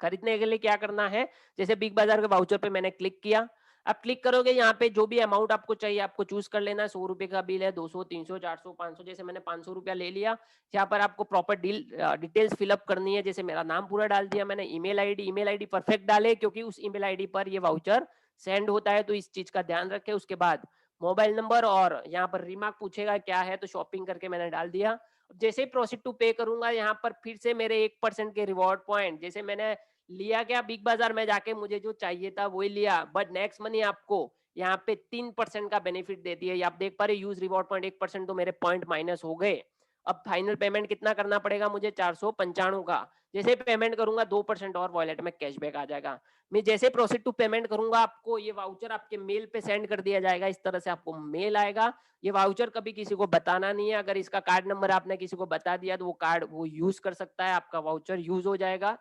खरीदने के लिए क्या करना है, जैसे बिग बाजार के वाउचर पे मैंने क्लिक किया, अब क्लिक करोगे यहाँ पे जो भी अमाउंट आपको चाहिए आपको चूज कर लेना है। 100 रुपए का बिल है, 200, 300, 400, 500, जैसे मैंने 500 रुपया ले लिया। यहाँ पर आपको प्रॉपर डिटेल्स फिलअप करनी है। जैसे मेरा नाम पूरा डाल दिया मैंने, ईमेल आईडी परफेक्ट डाले क्योंकि उस ईमेल आईडी पर ये वाउचर सेंड होता है तो इस चीज का ध्यान रखें। उसके बाद मोबाइल नंबर और यहाँ पर रिमार्क पूछेगा क्या है तो शॉपिंग करके मैंने डाल दिया। जैसे ही प्रोसीड टू पे करूंगा यहाँ पर फिर से मेरे 1% के रिवॉर्ड पॉइंट, जैसे मैंने लिया क्या बिग बाजार में जाके मुझे जो चाहिए था वही लिया, बट नेक्स्ट मनी आपको यहाँ पे 3% का बेनिफिट देती है। आप देख पा रहे यूज रिवॉर्ड पॉइंट 1% तो मेरे पॉइंट माइनस हो गए। अब फाइनल पेमेंट कितना करना पड़ेगा मुझे, 495 का। जैसे पेमेंट करूंगा 2% और वॉलेट में कैशबैक आ जाएगा। मैं जैसे प्रोसीड टू पेमेंट करूंगा आपको ये वाउचर आपके मेल पे सेंड कर दिया जाएगा। इस तरह से आपको मेल आएगा। ये वाउचर कभी किसी को बताना नहीं है, अगर इसका कार्ड नंबर आपने किसी को बता दिया तो वो कार्ड वो यूज कर सकता है, आपका वाउचर यूज हो जाएगा।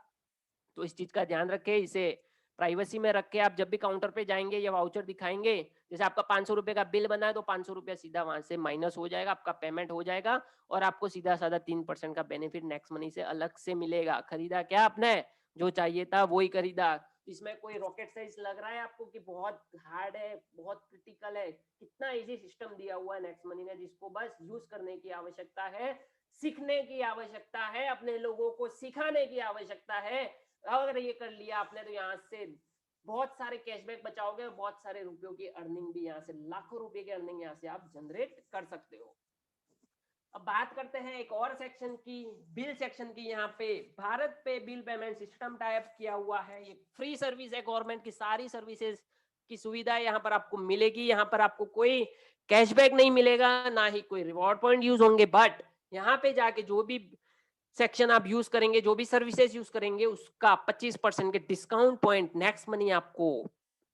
तो इस चीज का ध्यान रखें, इसे प्राइवेसी में रख के आप जब भी काउंटर पे जाएंगे ये वाउचर दिखाएंगे। जैसे आपका 500 रुपए का बिल बना है तो 500 रुपया सीधा वहां से माइनस हो जाएगा, आपका पेमेंट हो जाएगा और आपको सीधा साधा 3% का बेनिफिट नेक्स्ट मनी से अलग से मिलेगा। खरीदा क्या आपने, जो चाहिए था वही खरीदा। इसमें कोई रॉकेट साइंस लग रहा है आपको कि बहुत हार्ड है, बहुत क्रिटिकल है? कितना इजी सिस्टम दिया हुआ है नेक्स्ट मनी ने, जिसको बस यूज करने की आवश्यकता है, सीखने की आवश्यकता है, अपने लोगों को सिखाने की आवश्यकता है। अगर ये कर लिया आपने तो यहाँ से बहुत सारे कैशबैक बचाओगे और बहुत सारे रुपयों की अर्निंग भी, यहाँ से लाखों रुपए की अर्निंग यहाँ से आप जनरेट कर सकते हो। अब बात करते हैं एक और सेक्शन की, बिल सेक्शन की। यहाँ पे भारत पे बिल पेमेंट सिस्टम टाइप किया हुआ है। ये फ्री सर्विस है, गवर्नमेंट की सारी सर्विसेज की सुविधा यहाँ पर आपको मिलेगी। यहाँ पर आपको कोई कैशबैक नहीं मिलेगा, ना ही कोई रिवॉर्ड पॉइंट यूज होंगे, बट यहाँ पे जाके जो भी सेक्शन आप यूज करेंगे, जो भी सर्विसेज यूज करेंगे, उसका 25% के डिस्काउंट पॉइंट नेक्स्ट मनी आपको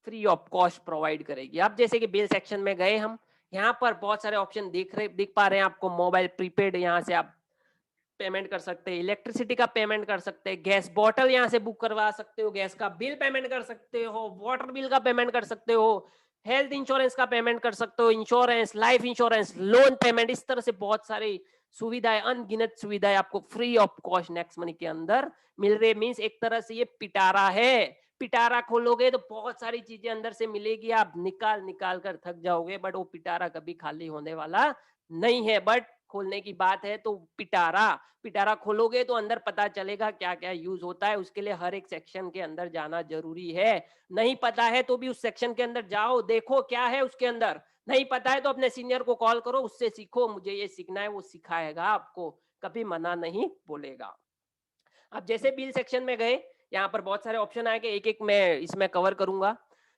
फ्री ऑफ कॉस्ट प्रोवाइड करेगी। अब जैसे कि बिल सेक्शन में गए हम, यहाँ पर बहुत सारे ऑप्शन दिख पा रहे हैं आपको। मोबाइल प्रीपेड, यहाँ से आप पेमेंट कर सकते हैं, इलेक्ट्रिसिटी का पेमेंट कर सकते हैं, गैस बॉटल यहाँ से बुक करवा सकते हो, गैस का बिल पेमेंट कर सकते हो, वाटर बिल का पेमेंट कर सकते हो, हेल्थ इंश्योरेंस का पेमेंट कर सकते हो, insurance, life insurance, loan payment, इस तरह से बहुत सारी सुविधाएं, अनगिनत सुविधाएं आपको free of cost next money के अंदर मिल रही है। मींस एक तरह से ये पिटारा है। पिटारा खोलोगे तो बहुत सारी चीजें अंदर से मिलेगी, आप निकाल निकाल कर थक जाओगे, बट वो पिटारा कभी खाली होने वाला नहीं है। बट खोलने की बात है तो पिटारा खोलोगे तो अंदर पता चलेगा क्या क्या यूज होता है। उसके लिए हर एक सेक्शन के अंदर जाना जरूरी है। नहीं पता है तो भी उस सेक्शन के अंदर जाओ, देखो क्या है उसके अंदर। नहीं पता है तो अपने सीनियर को कॉल करो, उससे सीखो, मुझे ये सीखना है, वो सिखाएगा आपको, कभी मना नहीं बोलेगा। अब जैसे बिल सेक्शन में गए, यहाँ पर बहुत सारे ऑप्शन आएंगे, एक एक मैं इसमें कवर करूंगा।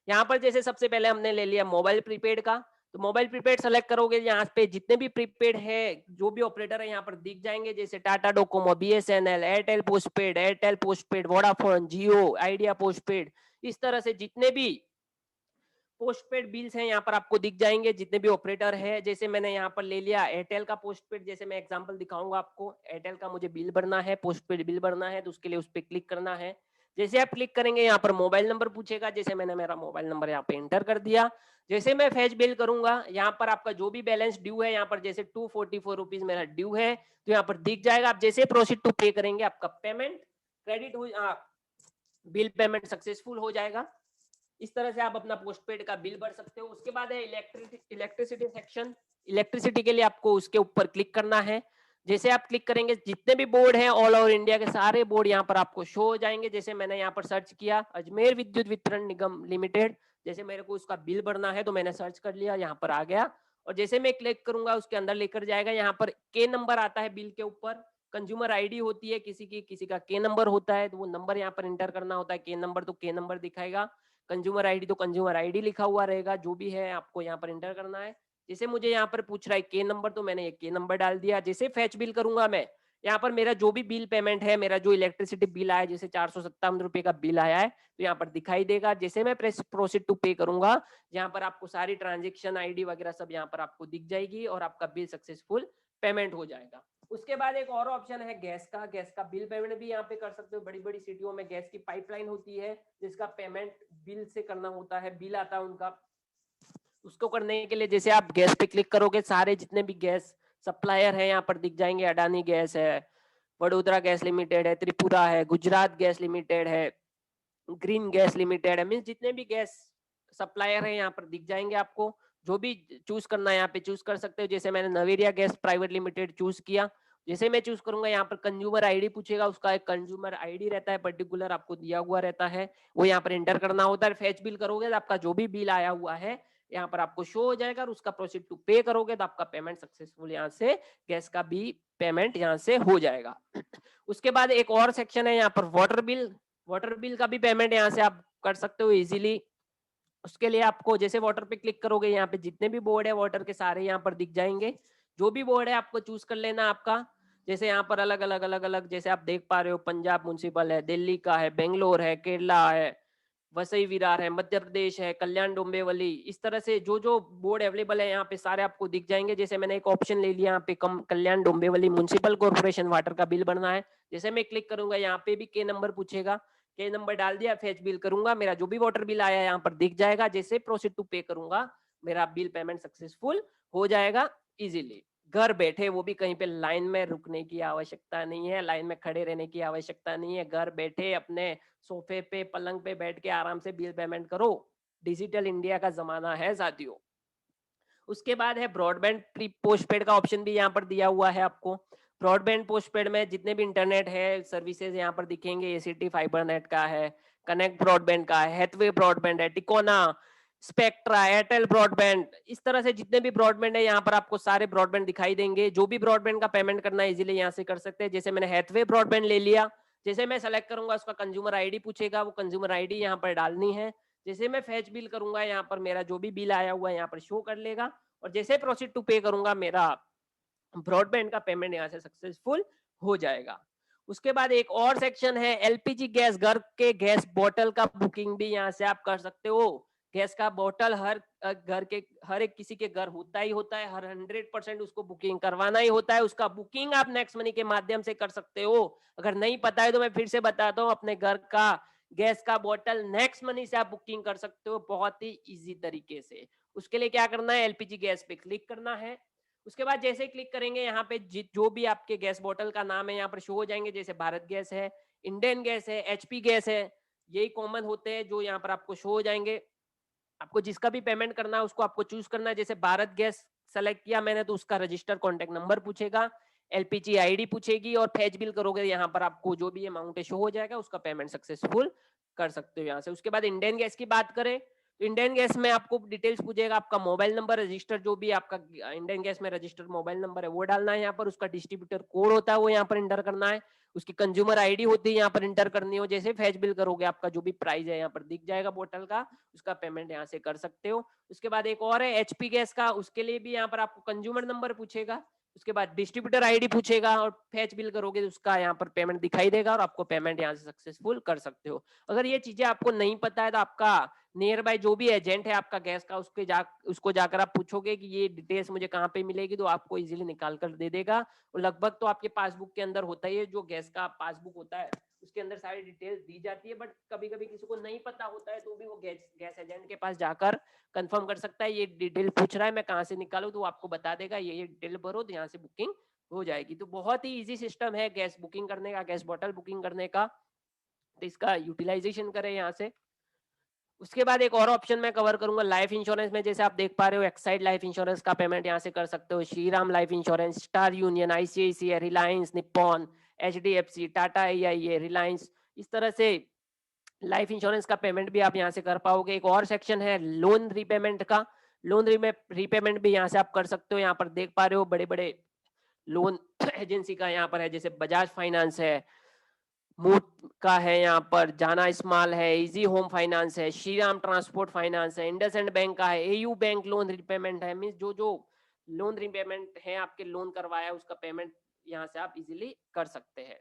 यहाँ पर जैसे सबसे पहले हमने ले लिया मोबाइल प्रीपेड का, तो मोबाइल प्रीपेड सेलेक्ट करोगे, यहाँ पे जितने भी प्रीपेड है जो भी ऑपरेटर है यहाँ पर दिख जाएंगे, जैसे Tata Docomo, BSNL, Airtel postpaid, Vodafone, Jio, Idea postpaid, इस तरह से जितने भी पोस्टपेड बिल्स हैं यहाँ पर आपको दिख जाएंगे, जितने भी ऑपरेटर है। जैसे मैंने यहाँ पर ले लिया एयरटेल का पोस्टपेड, जैसे मैं एग्जांपल दिखाऊंगा आपको, एयरटेल का मुझे बिल भरना है, पोस्टपेड बिल भरना है, तो उसके लिए उस पर क्लिक करना है। जैसे आप क्लिक करेंगे यहाँ पर मोबाइल नंबर पूछेगा, जैसे मैंने मेरा मोबाइल नंबर यहाँ पे एंटर कर दिया। जैसे मैं फैच बिल करूंगा, यहाँ पर आपका जो भी बैलेंस ड्यू है, यहाँ पर जैसे 244 रुपीज मेरा ड्यू है, तो यहाँ पर दिख जाएगा। आप जैसे प्रोसीड टू पे करेंगे, आपका पेमेंट क्रेडिट हो, बिल पेमेंट सक्सेसफुल हो जाएगा। इस तरह से आप अपना पोस्टपेड का बिल भर सकते हो। उसके बाद है इलेक्ट्रिसिटी सेक्शन। इलेक्ट्रिसिटी के लिए आपको उसके ऊपर क्लिक करना है। जैसे आप क्लिक करेंगे, जितने भी बोर्ड हैं ऑल ओवर इंडिया के सारे बोर्ड यहाँ पर आपको शो हो जाएंगे। जैसे मैंने यहाँ पर सर्च किया अजमेर विद्युत वितरण निगम लिमिटेड, जैसे मेरे को उसका बिल भरना है तो मैंने सर्च कर लिया, यहाँ पर आ गया। और जैसे मैं क्लिक करूंगा उसके अंदर लेकर जाएगा। यहाँ पर के नंबर आता है बिल के ऊपर, कंज्यूमर आईडी होती है किसी का के नंबर होता है, तो वो नंबर यहाँ पर एंटर करना होता है। के नंबर तो के नंबर दिखाएगा, कंज्यूमर आईडी तो कंज्यूमर आईडी लिखा हुआ रहेगा, जो भी है आपको यहाँ पर एंटर करना है। जैसे मुझे यहाँ पर पूछ रहा है के नंबर, तो मैंने के नंबर डाल दिया। जैसे फैच बिल करूंगा मैं, यहाँ पर मेरा जो भी बिल पेमेंट है, मेरा जो इलेक्ट्रिसिटी बिल आया, जैसे 457 रुपए का बिल आया है, तो यहाँ पर दिखाई देगा। जैसे मैं प्रोसीड टू पे करूंगा, यहाँ पर आपको सारी ट्रांजेक्शन आईडी वगैरह सब यहाँ पर आपको दिख जाएगी और आपका बिल सक्सेसफुल पेमेंट हो जाएगा। उसके बाद एक और ऑप्शन है गैस का बिल पेमेंट भी यहाँ पे कर सकते हो। बड़ी बड़ी सिटियों में गैस की पाइपलाइन होती है, जिसका पेमेंट बिल से करना होता है, बिल आता है उनका। उसको करने के लिए जैसे आप गैस पे क्लिक करोगे, सारे जितने भी गैस सप्लायर है यहाँ पर दिख जाएंगे। अडानी गैस है, वडोदरा गैस लिमिटेड है, त्रिपुरा है, गुजरात गैस लिमिटेड है, ग्रीन गैस लिमिटेड है, मीन्स जितने भी गैस सप्लायर है यहाँ पर दिख जाएंगे। आपको जो भी चूज करना है यहाँ पे चूज कर सकते हो। जैसे मैंने नवेरिया गैस प्राइवेट लिमिटेड चूज किया। जैसे मैं चूज करूंगा, यहाँ पर कंज्यूमर आईडी पूछेगा, उसका एक कंज्यूमर आईडी रहता है पर्टिकुलर, आपको दिया हुआ रहता है, वो यहाँ पर एंटर करना होता है। फैच बिल करोगे तो आपका जो भी बिल आया हुआ है यहाँ पर आपको शो हो जाएगा, और उसका प्रोसीड टू पे करोगे तो आपका पेमेंट सक्सेसफुल यहाँ से गैस का भी पेमेंट यहाँ से हो जाएगा। उसके बाद एक और सेक्शन है यहाँ पर वाटर बिल का भी पेमेंट यहाँ से आप कर सकते हो इजीली। उसके लिए आपको जैसे वाटर पे क्लिक करोगे, यहाँ पे जितने भी बोर्ड है वाटर के सारे यहाँ पर दिख जाएंगे। जो भी बोर्ड है आपको चूज कर लेना आपका। जैसे यहाँ पर अलग अलग जैसे आप देख पा रहे हो, पंजाब म्युनिसिपल है, दिल्ली का है, बेंगलोर है, केरला है, वसई विरार है, मध्य प्रदेश है, कल्याण डोंबिवली, इस तरह से जो जो बोर्ड अवेलेबल है यहाँ पे सारे आपको दिख जाएंगे। जैसे मैंने एक ऑप्शन ले लिया यहाँ पे Kalyan Dombivli municipal corporation water का बिल भरना है। जैसे मैं क्लिक करूंगा, यहाँ पे भी के नंबर पूछेगा, के नंबर डाल दिया, फैच बिल करूंगा, मेरा जो भी वाटर बिल आया यहाँ पर दिख जाएगा। जैसे प्रोसीड टू पे करूंगा, मेरा बिल पेमेंट सक्सेसफुल हो जाएगा इजीली, घर बैठे। वो भी कहीं पे लाइन में रुकने की आवश्यकता नहीं है, लाइन में खड़े रहने की आवश्यकता नहीं है। घर बैठे अपने सोफे पे पलंग पे बैठ के आराम से बिल पेमेंट करो। डिजिटल इंडिया का जमाना है साथियों। उसके बाद है ब्रॉडबैंड प्री पोस्टपेड का ऑप्शन भी यहाँ पर दिया हुआ है आपको। ब्रॉडबैंड पोस्टपेड में जितने भी इंटरनेट है सर्विसेज यहाँ पर दिखेंगे। एसीटी फाइबर नेट का है, कनेक्ट ब्रॉडबैंड का है, हैथवे ब्रॉडबैंड है, टिकोना, स्पेक्ट्रा, एयरटेल ब्रॉडबैंड, इस तरह से जितने भी ब्रॉडबैंड है यहाँ पर आपको सारे ब्रॉडबैंड दिखाई देंगे। जो भी ब्रॉडबैंड का पेमेंट करना है इजीली यहाँ से कर सकते हैं। जैसे मैंने हैथवे ब्रॉडबैंड ले लिया, जैसे मैं सेलेक्ट करूंगा उसका कंज्यूमर आईडी पूछेगा, वो कंज्यूमर आईडी यहाँ पर डालनी है। जैसे मैं फैच बिल करूंगा, यहाँ पर मेरा जो भी बिल आया हुआ है यहाँ पर शो कर लेगा, और जैसे प्रोसीड टू पे करूंगा मेरा ब्रॉडबैंड का पेमेंट यहाँ से सक्सेसफुल हो जाएगा। उसके बाद एक और सेक्शन है एलपीजी गैस, घर के गैस बोतल का बुकिंग भी यहाँ से आप कर सकते हो। गैस का बोतल हर घर के हर एक किसी के घर होता ही होता है, हर 100% उसको बुकिंग करवाना ही होता है। उसका बुकिंग आप नेक्स्ट मनी के माध्यम से कर सकते हो। अगर नहीं पता है तो मैं फिर से बताता हूँ, अपने घर का गैस का बोतल नेक्स्ट मनी से आप बुकिंग कर सकते हो बहुत ही इजी तरीके से। उसके लिए क्या करना है, एलपीजी गैस पे क्लिक करना है। उसके बाद जैसे क्लिक करेंगे, यहाँ पे जो भी आपके गैस बोतल का नाम है यहाँ पर शो हो जाएंगे। जैसे भारत गैस है, इंडियन गैस है, एचपी गैस है, यही कॉमन होते हैं जो यहाँ पर आपको शो हो जाएंगे। आपको जिसका भी पेमेंट करना है उसको आपको चूज करना है। जैसे भारत गैस सेलेक्ट किया मैंने, तो उसका रजिस्टर कॉन्टेक्ट नंबर पूछेगा, एलपीजी आईडी पूछेगी, और फैच बिल करोगे यहाँ पर आपको जो भी अमाउंट है शो हो जाएगा, उसका पेमेंट सक्सेसफुल कर सकते हो यहाँ से। उसके बाद इंडियन गैस की बात करें तो इंडियन गैस में आपको डिटेल्स पूछेगा, आपका मोबाइल नंबर रजिस्टर, जो भी आपका इंडियन गैस में रजिस्टर्ड मोबाइल नंबर है वो डालना है यहाँ पर, उसका डिस्ट्रीब्यूटर कोड होता है वो यहाँ पर इंटर करना है, उसकी कंज्यूमर आईडी होती है यहाँ पर इंटर करनी हो, जैसे फैच बिल करोगे आपका जो भी प्राइस है यहाँ पर दिख जाएगा बोतल का, उसका पेमेंट यहाँ से कर सकते हो। उसके बाद एक और है एचपी गैस का, उसके लिए भी यहाँ पर आपको कंज्यूमर नंबर पूछेगा, उसके बाद डिस्ट्रीब्यूटर आईडी पूछेगा और फैच बिल करोगे तो उसका यहाँ पर पेमेंट दिखाई देगा और आपको पेमेंट यहाँ से सक्सेसफुल कर सकते हो। अगर ये चीजें आपको नहीं पता है तो आपका नियर बाय जो भी एजेंट है आपका गैस का, उसको जाकर आप पूछोगे कि ये डिटेल्स मुझे कहाँ पे मिलेगी, तो आपको इजीली निकाल कर दे देगा। और लगभग तो आपके पासबुक के अंदर होता ही है, जो गैस का पासबुक होता है उसके अंदर सारी डिटेल्स दी जाती है। बट कभी कभी किसी को नहीं पता होता है तो भी वो गैस एजेंट के पास जाकर कंफर्म कर सकता है, ये डिटेल पूछ रहा है मैं कहाँ से निकालूं, तो वो आपको बता देगा ये डिटेल भरो तो यहाँ से बुकिंग हो जाएगी। तो बहुत ही इजी सिस्टम है गैस बुकिंग करने का, गैस बॉटल बुकिंग करने का, तो इसका यूटिलाइजेशन करें यहाँ से। उसके बाद एक और ऑप्शन मैं कवर करूंगा लाइफ इंश्योरेंस में, जैसे आप देख पा रहे हो एक्साइड लाइफ इंश्योरेंस का पेमेंट यहाँ से कर सकते हो, Shriram life insurance, star union, ICICI, Reliance, Nippon, HDFC, Tata IIA, Reliance, इस तरह से लाइफ इंश्योरेंस का पेमेंट भी आप यहाँ से कर पाओगे। एक और सेक्शन है लोन रीपेमेंट का, लोन रीपेमेंट भी यहाँ से आप कर सकते हो। यहाँ पर देख पा रहे हो बड़े बड़े लोन एजेंसी का यहाँ पर है, जैसे बजाज फाइनेंस है, मूट का है, यहाँ पर जाना स्मॉल है, इजी होम फाइनेंस है, श्रीराम ट्रांसपोर्ट फाइनेंस है, इंडसइंड बैंक का है, एयू बैंक लोन रीपेमेंट है। मींस जो जो लोन रीपेमेंट है आपके लोन करवाया उसका पेमेंट यहाँ से आप इजीली कर सकते हैं।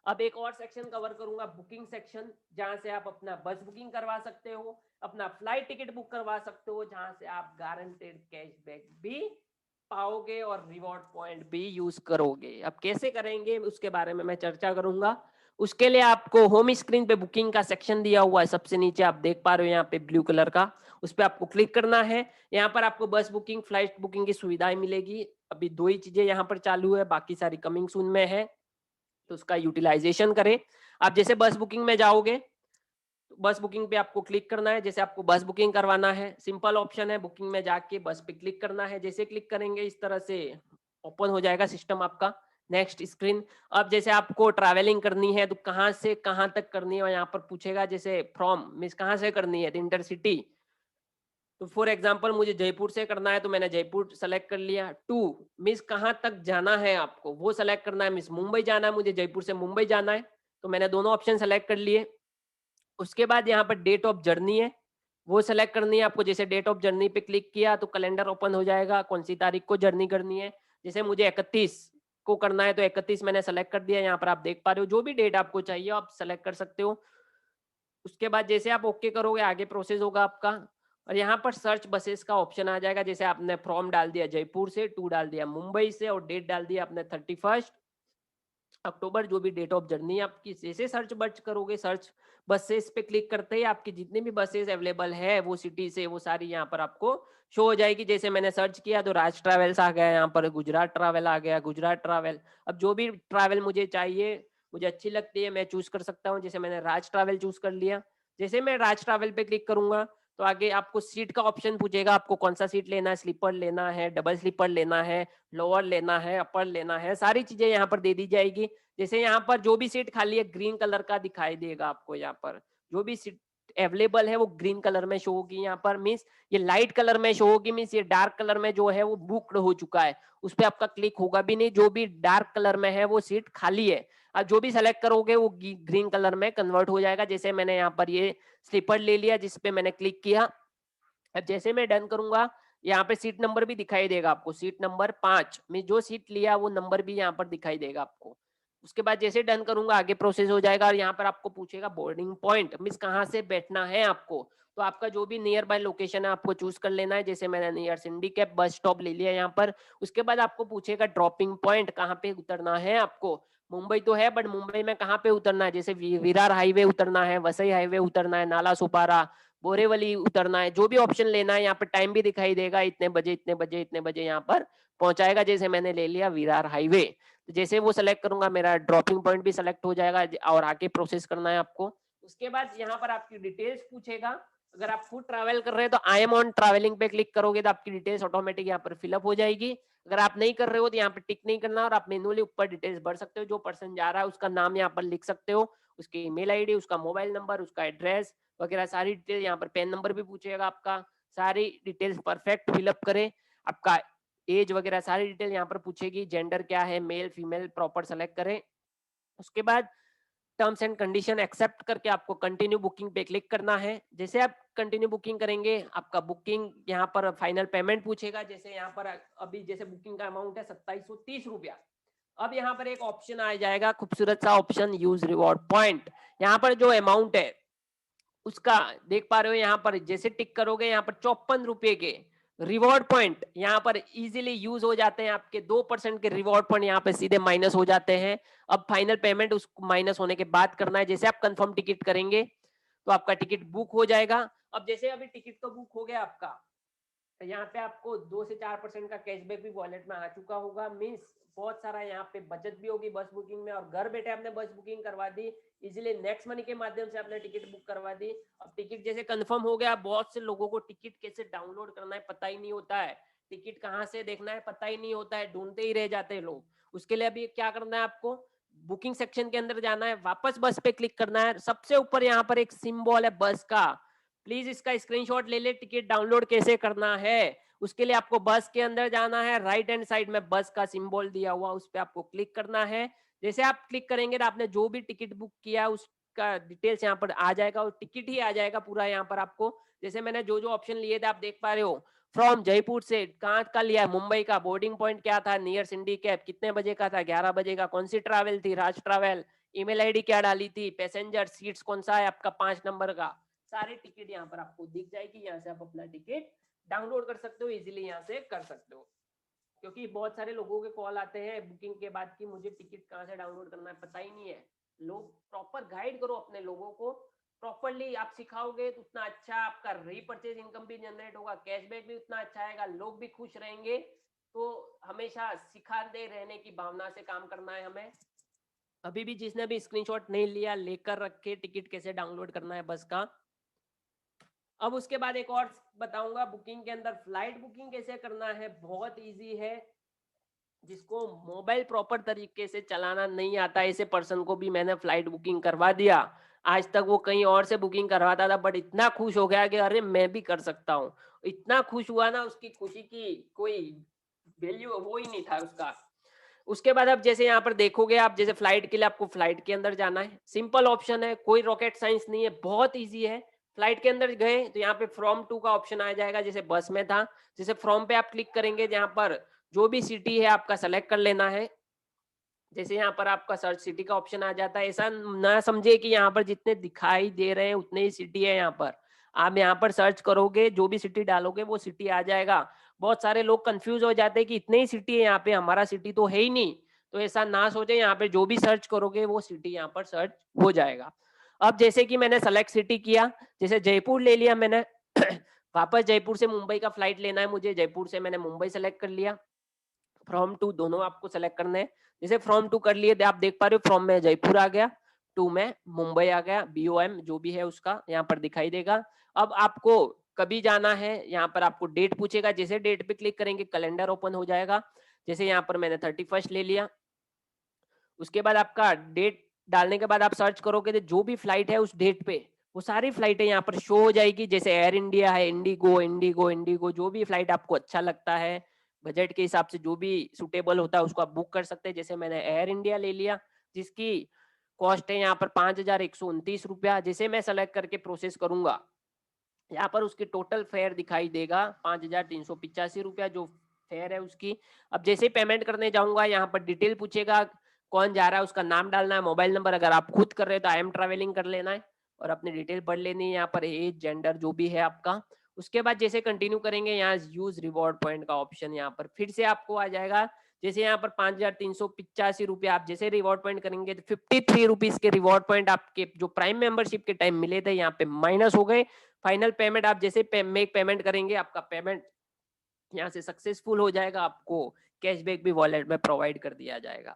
अब एक और सेक्शन कवर करूंगा बुकिंग सेक्शन, जहां से आप अपना बस बुकिंग करवा सकते हो, अपना फ्लाइट टिकट बुक करवा सकते हो, जहां से आप गारंटेड कैशबैक भी पाओगे और रिवॉर्ड पॉइंट भी यूज करोगे। अब कैसे करेंगे उसके बारे में मैं चर्चा करूंगा। उसके लिए आपको होम स्क्रीन पे बुकिंग का सेक्शन दिया हुआ है, सबसे नीचे आप देख पा रहे हो यहाँ पे ब्लू कलर का, उस पर आपको क्लिक करना है। यहाँ पर आपको बस बुकिंग फ्लाइट बुकिंग की सुविधाएं मिलेगी। अभी 2 ही चीजें यहाँ पर चालू है, बाकी सारी कमिंग सून में है, तो उसका यूटिलाइजेशन करें। आप जैसे बस बुकिंग में जाओगे, बस बुकिंग पे आपको क्लिक करना है, जैसे आपको बस बुकिंग करवाना है, सिंपल ऑप्शन है बुकिंग में जाके बस पे क्लिक करना है। जैसे क्लिक करेंगे इस तरह से ओपन हो जाएगा सिस्टम आपका, नेक्स्ट स्क्रीन। अब जैसे आपको ट्रैवलिंग करनी है तो कहाँ से कहाँ तक करनी है, और यहाँ पर पूछेगा जैसे फ्रॉम मीन्स कहाँ से करनी है, इंटरसिटी। तो फॉर एग्जांपल मुझे जयपुर से करना है तो मैंने जयपुर सेलेक्ट कर लिया। टू मीन्स कहाँ तक जाना है आपको वो सेलेक्ट करना है, मीन्स मुंबई जाना है, मुझे जयपुर से मुंबई जाना है, तो मैंने दोनों ऑप्शन सेलेक्ट कर लिए। उसके बाद यहाँ पर डेट ऑफ जर्नी है वो सेलेक्ट करनी है आपको, जैसे डेट ऑफ जर्नी पे क्लिक किया तो कैलेंडर ओपन हो जाएगा, कौन सी तारीख को जर्नी करनी है। जैसे मुझे 31 को करना है तो 31 मैंने सेलेक्ट कर दिया। यहाँ पर आप देख पा रहे हो जो भी डेट आपको चाहिए आप सेलेक्ट कर सकते हो। उसके बाद जैसे आप ओके करोगे आगे प्रोसेस होगा आपका, और यहाँ पर सर्च बसेस का ऑप्शन आ जाएगा। जैसे आपने फ्रॉम डाल दिया जयपुर से, टू डाल दिया मुंबई से, और डेट डाल दिया आपने 31 अक्टूबर, जो भी डेट ऑफ जर्नी आपकी। जैसे सर्च बच करोगे, सर्च बसेस पे क्लिक करते ही आपकी जितनी भी बसेस अवेलेबल है वो सिटी से, वो सारी यहाँ पर आपको शो हो जाएगी। जैसे मैंने सर्च किया तो राज ट्रैवल्स आ गया, यहाँ पर गुजरात ट्रैवल आ गया, गुजरात ट्रैवल। अब जो भी ट्रैवल मुझे चाहिए, मुझे अच्छी लगती है, मैं चूज कर सकता हूँ। जैसे मैंने राज ट्रैवल चूज कर लिया। जैसे मैं राज ट्रैवल पे क्लिक करूंगा तो आगे आपको सीट का ऑप्शन पूछेगा, आपको कौन सा सीट लेना है, स्लीपर लेना है, डबल स्लीपर लेना है, लोअर लेना है, अपर लेना है, सारी चीजें यहाँ पर दे दी जाएगी। जैसे यहाँ पर जो भी सीट खाली है ग्रीन कलर का दिखाई देगा आपको, यहाँ पर जो भी सीट अवेलेबल है वो ग्रीन कलर में शो होगी। यहाँ पर मीन्स ये लाइट कलर में शो होगी, मीन्स ये डार्क कलर में जो है वो बुक्ड हो चुका है, उस पर आपका क्लिक होगा भी नहीं। जो भी डार्क कलर में है वो सीट खाली है, आप जो भी सेलेक्ट करोगे वो ग्रीन कलर में कन्वर्ट हो जाएगा। जैसे मैंने यहाँ पर ये स्लीपर ले लिया जिसपे मैंने क्लिक किया। अब जैसे मैं डन करूंगा यहाँ पे सीट नंबर भी दिखाई देगा आपको, सीट नंबर 5 में जो सीट लिया वो नंबर भी यहाँ पर दिखाई देगा आपको। उसके बाद जैसे डन करूंगा आगे प्रोसेस हो जाएगा, और यहाँ पर आपको पूछेगा बोर्डिंग पॉइंट मीन्स कहाँ से बैठना है आपको। तो आपका जो भी नियर बाय लोकेशन है आपको चूज कर लेना है। जैसे मैंने नियर सिंडिकेट बस स्टॉप ले लिया यहाँ पर। उसके बाद आपको पूछेगा ड्रॉपिंग पॉइंट कहाँ पे उतरना है आपको। मुंबई तो है बट मुंबई में कहाँ पे उतरना है, जैसे विरार हाईवे उतरना है, वसई हाईवे उतरना है, नाला सुपारा, बोरेवली उतरना है, जो भी ऑप्शन लेना है। यहाँ पर टाइम भी दिखाई देगा, इतने बजे इतने बजे इतने बजे यहाँ पर पहुंचाएगा। जैसे मैंने ले लिया विरार हाईवे, तो जैसे वो सेलेक्ट करूंगा मेरा ड्रॉपिंग पॉइंट भी सेलेक्ट हो जाएगा, और आगे प्रोसेस करना है आपको। उसके बाद यहाँ पर आपकी डिटेल्स पूछेगा। अगर आप खुद ट्रैवल कर रहे हैं तो आई एम ऑन ट्रैवलिंग पे क्लिक करोगे तो आपकी डिटेल्स ऑटोमेटिक यहाँ पर फिलअप हो जाएगी। अगर आप नहीं कर रहे हो तो यहाँ पर टिक नहीं करना, और आप मैन्युअली ऊपर डिटेल्स भर सकते हो। जो पर्सन जा रहा है उसका नाम यहाँ पर लिख सकते हो, उसकी ईमेल आईडी, उसका मोबाइल नंबर, उसका एड्रेस, वगैरह सारी डिटेल यहाँ पर, पैन नंबर भी पूछेगा आपका, सारी डिटेल्स परफेक्ट फिलअप करें। आपका एज वगैरह सारी डिटेल यहाँ पर पूछेगी, जेंडर क्या है, मेल फीमेल प्रॉपर सेलेक्ट करें। उसके बाद टर्म्स एंड कंडीशन एक्सेप्ट करके आपको कंटिन्यू बुकिंग पे क्लिक करना है। जैसे आप कंटिन्यू बुकिंग करेंगे, आपका बुकिंग यहाँ पर फाइनल पेमेंट पूछेगा। जैसे यहाँ पर अभी जैसे बुकिंग का अमाउंट है 2730 रुपया। अब यहाँ पर एक ऑप्शन आ जाएगा, खूबसूरत सा ऑप्शन, यूज रिवॉर्ड पॉइंट। यहाँ पर जो अमाउंट है उसका देख पा रहे हो, यहाँ पर जैसे टिक करोगे, यहाँ पर 54 रुपए के रिवॉर्ड पॉइंट यहाँ पर इजीली यूज हो जाते हैं। आपके 2% के रिवॉर्ड पॉइंट यहाँ पे सीधे माइनस हो जाते हैं। अब फाइनल पेमेंट उस माइनस होने के बाद करना है। जैसे आप कंफर्म टिकट करेंगे तो आपका टिकट बुक हो जाएगा। अब जैसे अभी टिकट तो बुक हो गया आपका, तो यहाँ पे आपको 2 से 4% का कैशबैक भी वॉलेट में आ चुका होगा। मीन्स बहुत सारा यहाँ पे बचत भी होगी बस बुकिंग में, और घर बैठे आपने बस बुकिंग करवा दी इजीली, नेक्स्ट मनी के माध्यम से आपने टिकट बुक करवा दी। अब टिकट जैसे कंफर्म हो गया, बहुत से लोगों को टिकट कैसे डाउनलोड करना है पता ही नहीं होता है, टिकट कहाँ से देखना है पता ही नहीं होता है, ढूंढते ही रह जाते हैं लोग। उसके लिए अभी क्या करना है, आपको बुकिंग सेक्शन के अंदर जाना है, वापस बस पे क्लिक करना है। सबसे ऊपर यहाँ पर एक सिंबल है बस का, प्लीज इसका स्क्रीनशॉट ले ले। टिकट डाउनलोड कैसे करना है, उसके लिए आपको बस के अंदर जाना है, राइट हैंड साइड में बस का सिंबल दिया हुआ उस पर आपको क्लिक करना है। जैसे आप क्लिक करेंगे तो आपने जो भी टिकट बुक किया उसका डिटेल्स यहाँ पर आ जाएगा, और टिकट ही आ जाएगा पूरा यहाँ पर आपको। जैसे मैंने जो जो ऑप्शन लिए थे आप देख पा रहे हो, फ्रॉम जयपुर से, कहाँ का लिया है, मुंबई का, बोर्डिंग पॉइंट क्या था, नियर सिंडिकेट, कितने बजे का था, 11 बजे का, कौन सी ट्रैवल थी, राज ट्रैवल, ईमेल आईडी क्या डाली थी, पैसेंजर, सीट्स कौन सा है आपका 5 नंबर का, सारे टिकट यहाँ पर आपको दिख जाएगी। यहाँ से आप अपना टिकट डाउनलोड कर सकते हो, इजीली यहाँ से कर सकते हो। क्योंकि बहुत सारे लोगों के कॉल आते हैं बुकिंग के बाद कि मुझे टिकट कहाँ से डाउनलोड करना है पता ही नहीं है। लोग प्रॉपर गाइड करो अपने लोगों को, प्रॉपरली आप सिखाओगे तो उतना अच्छा आपका रीपरचेज इनकम भी जनरेट होगा, कैशबैक भी उतना अच्छा आएगा, लोग भी खुश रहेंगे। तो हमेशा सिखाते रहने की भावना से काम करना है हमें। अभी भी जिसने भी स्क्रीनशॉट नहीं लिया, लेकर रखे टिकट कैसे डाउनलोड करना है बस का। अब उसके बाद एक और बताऊंगा बुकिंग के अंदर, फ्लाइट बुकिंग कैसे करना है, बहुत इजी है। जिसको मोबाइल प्रॉपर तरीके से चलाना नहीं आता, ऐसे पर्सन को भी मैंने फ्लाइट बुकिंग करवा दिया। आज तक वो कहीं और से बुकिंग करवाता था, बट इतना खुश हो गया कि अरे मैं भी कर सकता हूँ। इतना खुश हुआ ना, उसकी खुशी की कोई वैल्यू वो ही नहीं था उसका। उसके बाद अब जैसे यहाँ पर देखोगे आप, जैसे फ्लाइट के लिए आपको फ्लाइट के अंदर जाना है, सिंपल ऑप्शन है, कोई रॉकेट साइंस नहीं है, बहुत इजी है। फ्लाइट के अंदर गए तो यहाँ पे फ्रॉम टू का ऑप्शन आ जाएगा, जैसे बस में था। जैसे फ्रॉम पे आप क्लिक करेंगे, जहाँ पर जो भी सिटी है आपका सेलेक्ट कर लेना है। जैसे यहाँ पर आपका सर्च सिटी का ऑप्शन आ जाता है, ऐसा ना समझे कि यहाँ पर जितने दिखाई दे रहे हैं उतने ही सिटी है। यहाँ पर आप यहाँ पर सर्च करोगे, जो भी सिटी डालोगे वो सिटी आ जाएगा। बहुत सारे लोग कंफ्यूज हो जाते हैं कि इतने ही सिटी है यहाँ पे, हमारा सिटी तो है ही नहीं। तो ऐसा ना सोचे, यहाँ पे जो भी सर्च करोगे वो सिटी यहाँ पर सर्च हो जाएगा। अब जैसे कि मैंने सेलेक्ट सिटी किया, जैसे जयपुर ले लिया मैंने वापस जयपुर से मुंबई का फ्लाइट लेना है मुझे, जयपुर से मैंने मुंबई सेलेक्ट कर लिया। फ्रॉम टू दोनों आपको सेलेक्ट करने हैं। जैसे फ्रॉम टू कर लिए, आप देख पा रहे हो, फ्रॉम में जयपुर आ गया, टू में मुंबई आ गया, BOM जो भी है उसका यहाँ पर दिखाई देगा। अब आपको कभी जाना है, यहाँ पर आपको डेट पूछेगा, जैसे डेट पे क्लिक करेंगे कैलेंडर ओपन हो जाएगा। जैसे यहाँ पर मैंने 31 ले लिया। उसके बाद आपका डेट डालने के बाद आप सर्च करोगे तो जो भी फ्लाइट है उस डेट पे वो सारी फ्लाइटें यहाँ पर शो हो जाएगी। जैसे एयर इंडिया है, इंडिगो, जो भी फ्लाइट आपको अच्छा लगता है, बजट के हिसाब से जो भी सुटेबल होता है उसको आप बुक कर सकते हैं। जैसे मैंने एयर इंडिया ले लिया, जिसकी कॉस्ट है यहाँ पर 5,129 रुपया। जैसे मैं सेलेक्ट करके प्रोसेस करूंगा, यहाँ पर उसकी टोटल फेयर दिखाई देगा 5,385 रुपया जो फेयर है उसकी। अब जैसे पेमेंट करने जाऊंगा, यहाँ पर डिटेल पूछेगा, कौन जा रहा है उसका नाम डालना है, मोबाइल नंबर, अगर आप खुद कर रहे हो तो आई एम ट्रैवलिंग कर लेना है और अपनी डिटेल भर लेनी है, यहाँ पर एज जेंडर जो भी है आपका। उसके बाद जैसे कंटिन्यू करेंगे, यहाँ यूज रिवॉर्ड पॉइंट का ऑप्शन यहाँ पर फिर से आपको आ जाएगा। जैसे यहाँ पर 5,385 रुपया आप जैसे रिवॉर्ड पॉइंट करेंगे तो 53 रुपीज के रिवॉर्ड पॉइंट आपके जो प्राइम मेंबरशिप के टाइम मिले थे यहाँ पे माइनस हो गए। फाइनल पेमेंट आप जैसे मेक पेमेंट करेंगे, आपका पेमेंट यहाँ से सक्सेसफुल हो जाएगा, आपको कैशबैक भी वॉलेट में प्रोवाइड कर दिया जाएगा।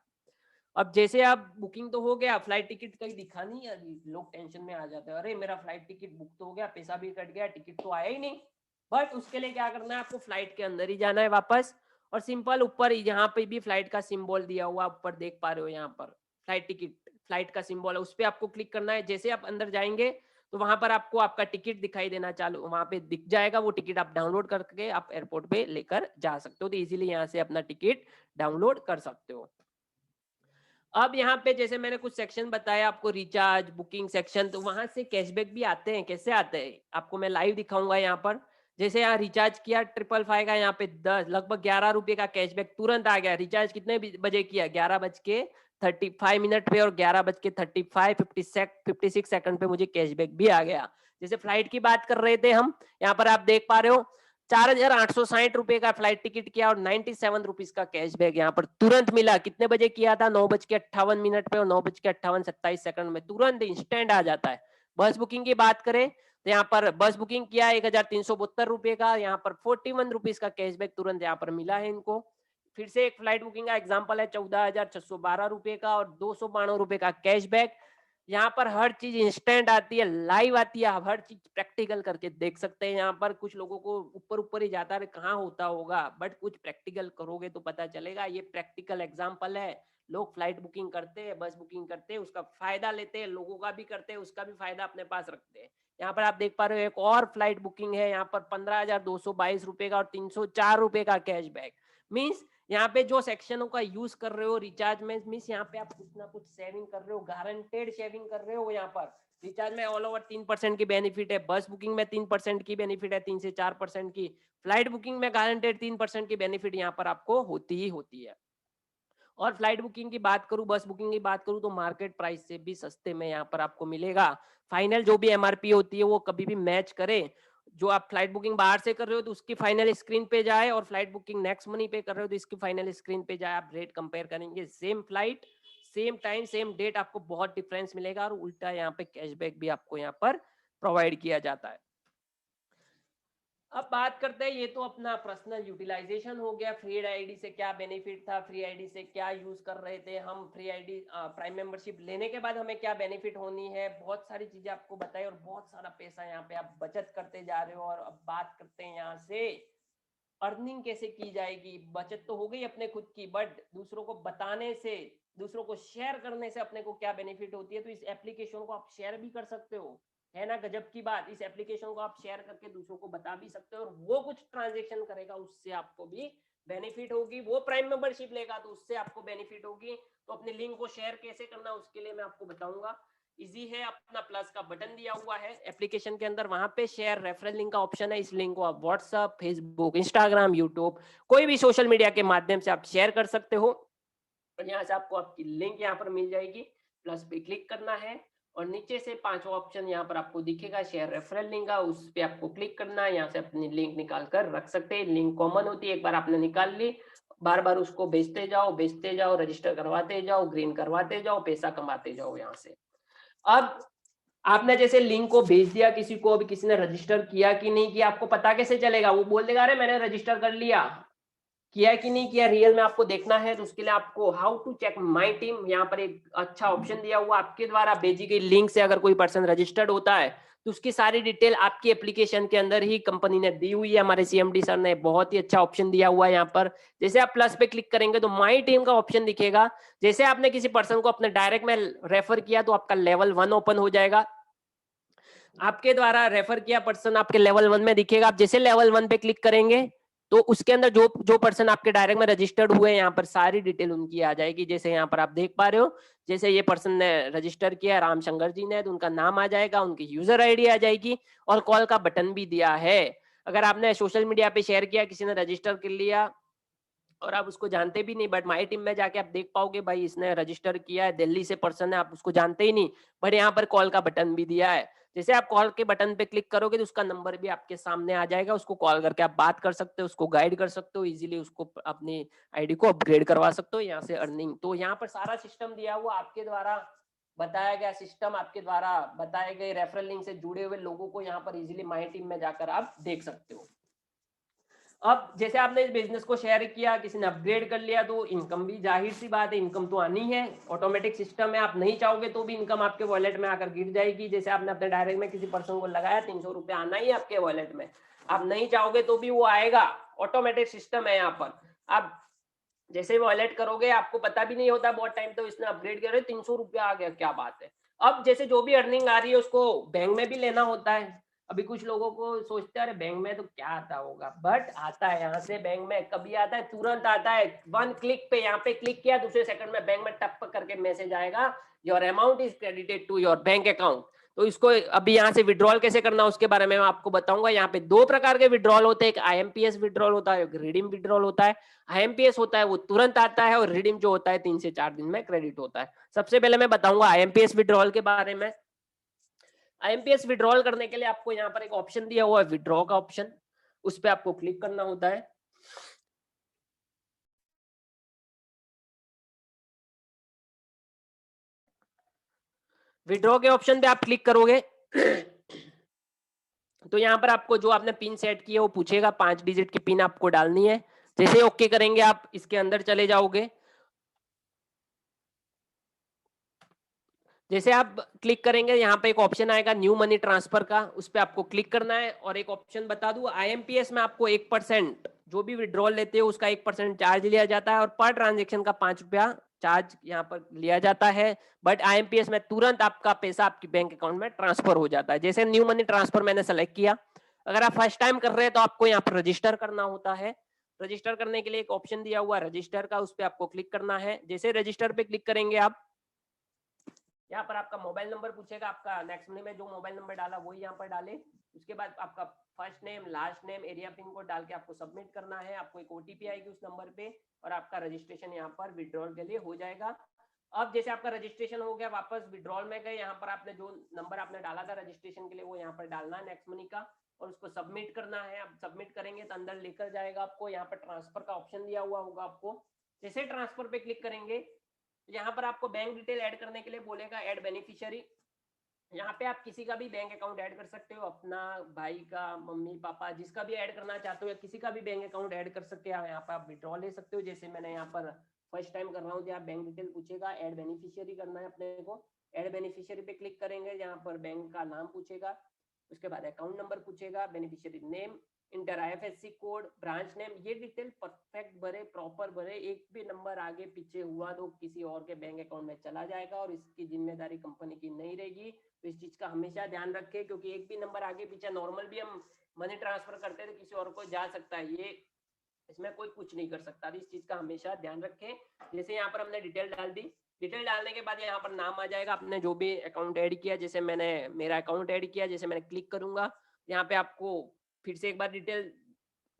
अब जैसे आप बुकिंग तो हो गया, फ्लाइट टिकट कहीं दिखा नहीं, लोग टेंशन में आ जाते हैं, अरे मेरा फ्लाइट टिकट बुक तो हो गया, पैसा भी कट गया, टिकट तो आया ही नहीं। बट उसके लिए क्या करना है, आपको फ्लाइट के अंदर ही जाना है वापस, और सिंपल ऊपर यहाँ पे भी फ्लाइट का सिंबल दिया हुआ ऊपर देख पा रहे हो, यहाँ पर फ्लाइट टिकट फ्लाइट का सिंबल है, उस पर आपको क्लिक करना है। जैसे आप अंदर जाएंगे तो वहां पर आपको आपका टिकट दिखाई देना चालू वहां पे दिख जाएगा, वो टिकट आप डाउनलोड करके आप एयरपोर्ट पे लेकर जा सकते हो। तो इजीली यहाँ से अपना टिकट डाउनलोड कर सकते हो। अब यहाँ पे जैसे मैंने कुछ सेक्शन बताया आपको, रिचार्ज, बुकिंग सेक्शन, तो वहां से कैशबैक भी आते हैं। कैसे आते हैं आपको मैं लाइव दिखाऊंगा यहाँ पर। जैसे यहाँ रिचार्ज किया 555 का, यहाँ पे 10 लगभग 11 रुपए का कैशबैक तुरंत आ गया। रिचार्ज कितने बजे किया? 11:35 पे, और 11:56 सेकंड पे मुझे कैशबैक भी आ गया। जैसे फ्लाइट की बात कर रहे थे हम, यहाँ पर आप देख पा रहे हो 4,860 रुपए का फ्लाइट टिकट किया और 97 रुपीज का कैशबैक यहाँ पर तुरंत मिला। कितने बजे किया था? 9:58 पे और 9:57 में तुरंत इंस्टेंट आ जाता है। बस बुकिंग की बात करें तो यहाँ पर बस बुकिंग किया 1,372 रुपए का, यहाँ पर 41 रुपीज का कैशबैक तुरंत यहाँ पर मिला है इनको। फिर से एक फ्लाइट बुकिंग का एग्जाम्पल है 14,612 रुपए का और 292 रुपए का कैशबैक। यहाँ पर हर चीज इंस्टेंट आती है, लाइव आती है, आप हर चीज प्रैक्टिकल करके देख सकते हैं। यहाँ पर कुछ लोगों को ऊपर ऊपर ही जाता है कहाँ होता होगा, बट कुछ प्रैक्टिकल करोगे तो पता चलेगा। ये प्रैक्टिकल एग्जांपल है। लोग फ्लाइट बुकिंग करते हैं, बस बुकिंग करते हैं, उसका फायदा लेते हैं, लोगों का भी करते हैं, उसका भी फायदा अपने पास रखते हैं। यहाँ पर आप देख पा रहे हो एक और फ्लाइट बुकिंग है, यहाँ पर 15,222 रुपए का और 304 रुपए का कैशबैक। मीन्स यहाँ पे जो सेक्शनों का यूज कर रहे हो रिचार्ज में, मीन्स यहाँ पे आप कुछ ना कुछ सेविंग कर रहे हो, गारंटेड सेविंग कर रहे हो। यहाँ पर रिचार्ज में ऑल ओवर 3% की बेनिफिट है, बस बुकिंग में 3% की बेनिफिट है, 3 से 4% की, फ्लाइट बुकिंग में गारंटेड 3% की बेनिफिट यहाँ पर आपको होती ही होती है। और फ्लाइट बुकिंग की बात करूं, बस बुकिंग की बात करूं तो मार्केट प्राइस से भी सस्ते में यहाँ पर आपको मिलेगा। फाइनल जो भी एमआरपी होती है वो कभी भी मैच करे। जो आप फ्लाइट बुकिंग बाहर से कर रहे हो तो उसकी फाइनल स्क्रीन पे जाए, और फ्लाइट बुकिंग नेक्स्ट मनी पे कर रहे हो तो इसकी फाइनल स्क्रीन पे जाए, आप रेट कंपेयर करेंगे, same flight same time same date, आपको बहुत डिफरेंस मिलेगा। और उल्टा यहाँ पे कैशबैक भी आपको यहाँ पर प्रोवाइड किया जाता है। अब बात करते हैं, ये तो अपना पर्सनल यूटिलाइजेशन हो गया। फ्री आईडी से क्या बेनिफिट था, फ्री आईडी से क्या यूज कर रहे थे हम, फ्री आईडी प्राइम मेंबरशिप लेने के बाद हमें क्या बेनिफिट होनी है, बहुत सारी चीजें आपको बताई और बहुत सारा पैसा यहाँ पे आप बचत करते जा रहे हो। और अब बात करते हैं यहाँ से अर्निंग कैसे की जाएगी। बचत तो हो गई अपने खुद की, बट दूसरों को बताने से, दूसरों को शेयर करने से अपने को क्या बेनिफिट होती है। तो इस एप्लीकेशन को आप शेयर भी कर सकते हो, है ना गजब की बात। इस एप्लीकेशन को आप शेयर करके दूसरों को बता भी सकते हो, और वो कुछ ट्रांजेक्शन करेगा उससे आपको भी बेनिफिट होगी। वो प्राइम मेंबरशिप लेगा तो उससे आपको बेनिफिट होगी। तो अपने लिंक को शेयर कैसे करना उसके लिए मैं आपको बताऊंगा। इजी है, अपना प्लस का बटन दिया हुआ है एप्लीकेशन के अंदर, वहां पे शेयर रेफरल लिंक का ऑप्शन है। इस लिंक को आप व्हाट्सएप, फेसबुक, इंस्टाग्राम, यूट्यूब, कोई भी सोशल मीडिया के माध्यम से आप शेयर कर सकते हो। और यहाँ से आपको आपकी लिंक यहाँ पर मिल जाएगी, प्लस पे क्लिक करना है और नीचे से 5वां ऑप्शन यहाँ पर आपको दिखेगा शेयर रेफरल लिंक का, उस पे आपको क्लिक करना है। यहाँ से अपनी लिंक निकाल कर रख सकते हैं। लिंक कॉमन होती है, एक बार आपने निकाल ली, बार बार उसको भेजते जाओ, रजिस्टर करवाते जाओ, ग्रीन करवाते जाओ, पैसा कमाते जाओ यहाँ से। अब आपने जैसे लिंक को भेज दिया किसी को, अभी किसी ने रजिस्टर किया कि नहीं किया आपको पता कैसे चलेगा? वो बोल देगा अरे मैंने रजिस्टर कर लिया, किया कि नहीं किया रियल में आपको देखना है। तो उसके लिए आपको how to check my team, यहाँ पर एक अच्छा ऑप्शन दिया हुआ, आपके द्वारा भेजी गई लिंक से अगर कोई पर्सन रजिस्टर्ड होता है तो उसकी सारी डिटेल आपकी एप्लीकेशन के अंदर ही कंपनी ने दी हुई है। हमारे सीएमडी सर ने बहुत ही अच्छा ऑप्शन दिया हुआ है। यहाँ पर जैसे आप प्लस पे क्लिक करेंगे तो माय टीम का ऑप्शन दिखेगा। जैसे आपने किसी पर्सन को अपने डायरेक्ट में रेफर किया तो आपका लेवल 1 ओपन हो जाएगा। आपके द्वारा रेफर किया पर्सन आपके लेवल 1 में दिखेगा। आप जैसे लेवल 1 पे क्लिक करेंगे तो उसके अंदर जो पर्सन आपके डायरेक्ट में रजिस्टर्ड हुए यहाँ पर सारी डिटेल उनकी आ जाएगी। जैसे यहाँ पर आप देख पा रहे हो, जैसे ये पर्सन ने रजिस्टर किया रामशंकर जी ने, तो उनका नाम आ जाएगा, उनकी यूजर आईडी आ जाएगी और कॉल का बटन भी दिया है। अगर आपने सोशल मीडिया पे शेयर किया, किसी ने रजिस्टर कर लिया और आप उसको जानते भी नहीं, बट माई टीम में जाके आप देख पाओगे भाई इसने रजिस्टर किया है, दिल्ली से पर्सन है, आप उसको जानते ही नहीं, बट यहाँ पर कॉल का बटन भी दिया है। जैसे आप कॉल के बटन पे क्लिक करोगे तो उसका नंबर भी आपके सामने आ जाएगा, उसको कॉल करके आप बात कर सकते हो, उसको गाइड कर सकते हो, इजीली उसको अपनी आईडी को अपग्रेड करवा सकते हो। यहाँ से अर्निंग, तो यहाँ पर सारा सिस्टम दिया हुआ, आपके द्वारा बताया गया सिस्टम, आपके द्वारा बताए गए रेफरल लिंक से जुड़े हुए लोगों को यहाँ पर इजीली माई टीम में जाकर आप देख सकते हो। अब जैसे आपने इस बिजनेस को शेयर किया, किसी ने अपग्रेड कर लिया, तो इनकम भी जाहिर सी बात है, इनकम तो आनी है, ऑटोमेटिक सिस्टम है। आप नहीं चाहोगे तो भी इनकम आपके वॉलेट में आकर गिर जाएगी। जैसे आपने अपने डायरेक्ट में किसी पर्सन को लगाया, 300 रुपये आना ही है आपके वॉलेट में, आप नहीं चाहोगे तो भी वो आएगा, ऑटोमेटिक सिस्टम है यहाँ पर। आप जैसे वॉलेट करोगे आपको पता भी नहीं होता बहुत टाइम, तो इसने अपग्रेड किया 300 रुपया आ गया, क्या बात है। अब जैसे जो भी अर्निंग आ रही है उसको बैंक में भी लेना होता है। अभी कुछ लोगों को सोचते हैं अरे बैंक में तो क्या आता होगा, बट आता है यहाँ से बैंक में, कभी आता है तुरंत आता है, 1 क्लिक पे यहाँ पे क्लिक किया दूसरे सेकंड में बैंक में टप करके मैसेज आएगा, your amount is credited to your bank account. तो इसको अभी यहाँ से विड्रॉल कैसे करना उसके बारे में मैं आपको बताऊंगा। यहाँ पे 2 प्रकार के विड्रॉल होते हैं, एक IMPS विड्रॉल होता है, एक रिडीम विड्रॉल होता है। IMPS होता है वो तुरंत आता है और रिडीम जो होता है 3 से 4 दिन में क्रेडिट होता है। सबसे पहले मैं बताऊंगा IMPS विड्रॉल के बारे में। IMPS विड्रॉल करने के लिए आपको यहाँ पर एक ऑप्शन दिया हुआ है विड्रॉ का ऑप्शन, उस पर आपको क्लिक करना होता है। विड्रॉ के ऑप्शन पे आप क्लिक करोगे तो यहाँ पर आपको जो आपने पिन सेट की है वो पूछेगा, 5 डिजिट की पिन आपको डालनी है। जैसे ओके करेंगे आप इसके अंदर चले जाओगे। जैसे आप क्लिक करेंगे यहाँ पे एक ऑप्शन आएगा न्यू मनी ट्रांसफर का, उस पर आपको क्लिक करना है। और एक ऑप्शन बता दूं, IMPS में आपको 1% जो भी विड्रॉल लेते हो उसका 1% चार्ज लिया जाता है और पर ट्रांजेक्शन का 5 रुपया चार्ज यहाँ पर लिया जाता है। बट IMPS में तुरंत आपका पैसा आपकी बैंक अकाउंट में ट्रांसफर हो जाता है। जैसे न्यू मनी ट्रांसफर मैंने सेलेक्ट किया। अगर आप फर्स्ट टाइम कर रहे हैं तो आपको यहाँ पर रजिस्टर करना होता है। रजिस्टर करने के लिए एक ऑप्शन दिया हुआ है रजिस्टर का, उस पर आपको क्लिक करना है। जैसे रजिस्टर पे क्लिक करेंगे आप, यहाँ पर आपका मोबाइल नंबर पूछेगा, आपका नेक्स्ट में जो मोबाइल नंबर डाला वही यहाँ पर डाले। उसके बाद आपका first name, last name, area pin code डाल के आपको सबमिट करना है। आपको एक OTP आएगी उस नंबर पे और आपका रजिस्ट्रेशन यहाँ पर विड्रॉल के लिए हो जाएगा। अब जैसे आपका रजिस्ट्रेशन हो गया, वापस विड्रॉल में गए, यहाँ पर आपने जो नंबर आपने डाला था रजिस्ट्रेशन के लिए वो यहाँ पर डालना है नेक्स्ट मनी का और उसको सबमिट करना है। आप सबमिट करेंगे तो अंदर लेकर जाएगा आपको, यहाँ पर ट्रांसफर का ऑप्शन दिया हुआ होगा आपको। जैसे ट्रांसफर पे क्लिक करेंगे यहाँ पर आपको बैंक डिटेल ऐड करने के लिए बोलेगा ऐड बेनिफिशियरी। यहाँ पे आप किसी का भी बैंक अकाउंट ऐड कर सकते हो, अपना, भाई का, मम्मी पापा, जिसका भी ऐड करना चाहते हो या किसी का भी बैंक अकाउंट ऐड कर सकते हो। यहाँ पर आप विड्रॉ ले सकते हो। जैसे मैंने यहाँ पर फर्स्ट टाइम कर रहा हूँ, यहाँ बैंक डिटेल पूछेगा, ऐड बेनिफिशियरी करना है अपने को। ऐड बेनिफिशियरी पे क्लिक करेंगे, यहाँ पर बैंक का नाम पूछेगा, उसके बाद अकाउंट नंबर पूछेगा, beneficiary name, inter IFSC code, branch name, ये डिटेल परफेक्ट भरे, प्रॉपर भरे। एक भी नंबर आगे पीछे हुआ तो किसी और के बैंक अकाउंट में चला जाएगा और इसकी जिम्मेदारी कंपनी की नहीं रहेगी। तो इस चीज का हमेशा ध्यान रखें, क्योंकि एक भी नंबर आगे पीछे, नॉर्मल भी हम मनी ट्रांसफर करते हैं तो किसी और को जा सकता है, ये इसमें कोई कुछ नहीं कर सकता। तो इस चीज का हमेशा ध्यान रखें। जैसे यहाँ पर हमने डिटेल डाल दी, डिटेल डालने के बाद यहाँ पर नाम आ जाएगा आपने जो भी अकाउंट ऐड किया। जैसे मैंने मेरा अकाउंट ऐड किया, जैसे मैंने क्लिक करूंगा यहाँ पे आपको फिर से एक बार डिटेल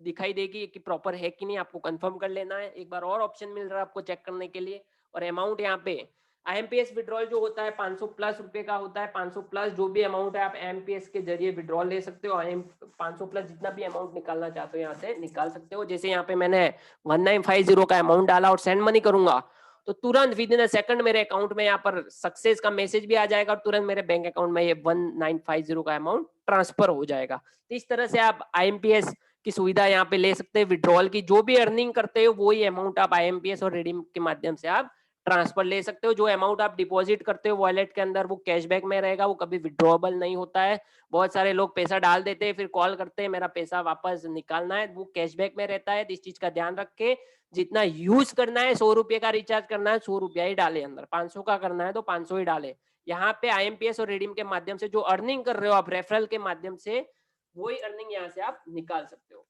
दिखाई देगी कि प्रॉपर है कि नहीं, आपको कंफर्म कर लेना है। एक बार और ऑप्शन मिल रहा है आपको चेक करने के लिए। और अमाउंट यहाँ पे IMPS विड्रॉल जो होता है 500 प्लस रुपए का होता है। 500 प्लस जो भी अमाउंट है आप IMPS के जरिए विड्रॉल ले सकते हो। 500 प्लस जितना भी अमाउंट निकालना चाहते हो यहाँ से निकाल सकते हो। जैसे यहाँ पे मैंने 1950 का अमाउंट डाला और सेंड मनी करूंगा तो तुरंत विद इन अ सेकंड मेरे अकाउंट में यहाँ पर सक्सेस का मैसेज भी आ जाएगा और तुरंत मेरे बैंक अकाउंट में ये 1950 का अमाउंट ट्रांसफर हो जाएगा। तो इस तरह से आप IMPS की सुविधा यहाँ पे ले सकते हैं। विड्रॉल की जो भी अर्निंग करते हो वही अमाउंट आप IMPS और रिडीम के माध्यम से आप ट्रांसफर ले सकते हो। जो अमाउंट आप डिपॉजिट करते हो वॉलेट के अंदर वो कैशबैक में रहेगा, वो कभी विड्रॉबल नहीं होता है। बहुत सारे लोग पैसा डाल देते हैं फिर कॉल करते हैं मेरा पैसा वापस निकालना है, वो कैशबैक में रहता है। तो इस चीज का ध्यान रख के जितना यूज करना है, 100 रुपए का रिचार्ज करना है 100 रुपया ही डाले अंदर, 500 का करना है तो 500 ही डाले। यहाँ पे IMPS और रिडीम के माध्यम से जो अर्निंग कर रहे हो आप रेफरल के माध्यम से, वही अर्निंग यहाँ से आप निकाल सकते हो।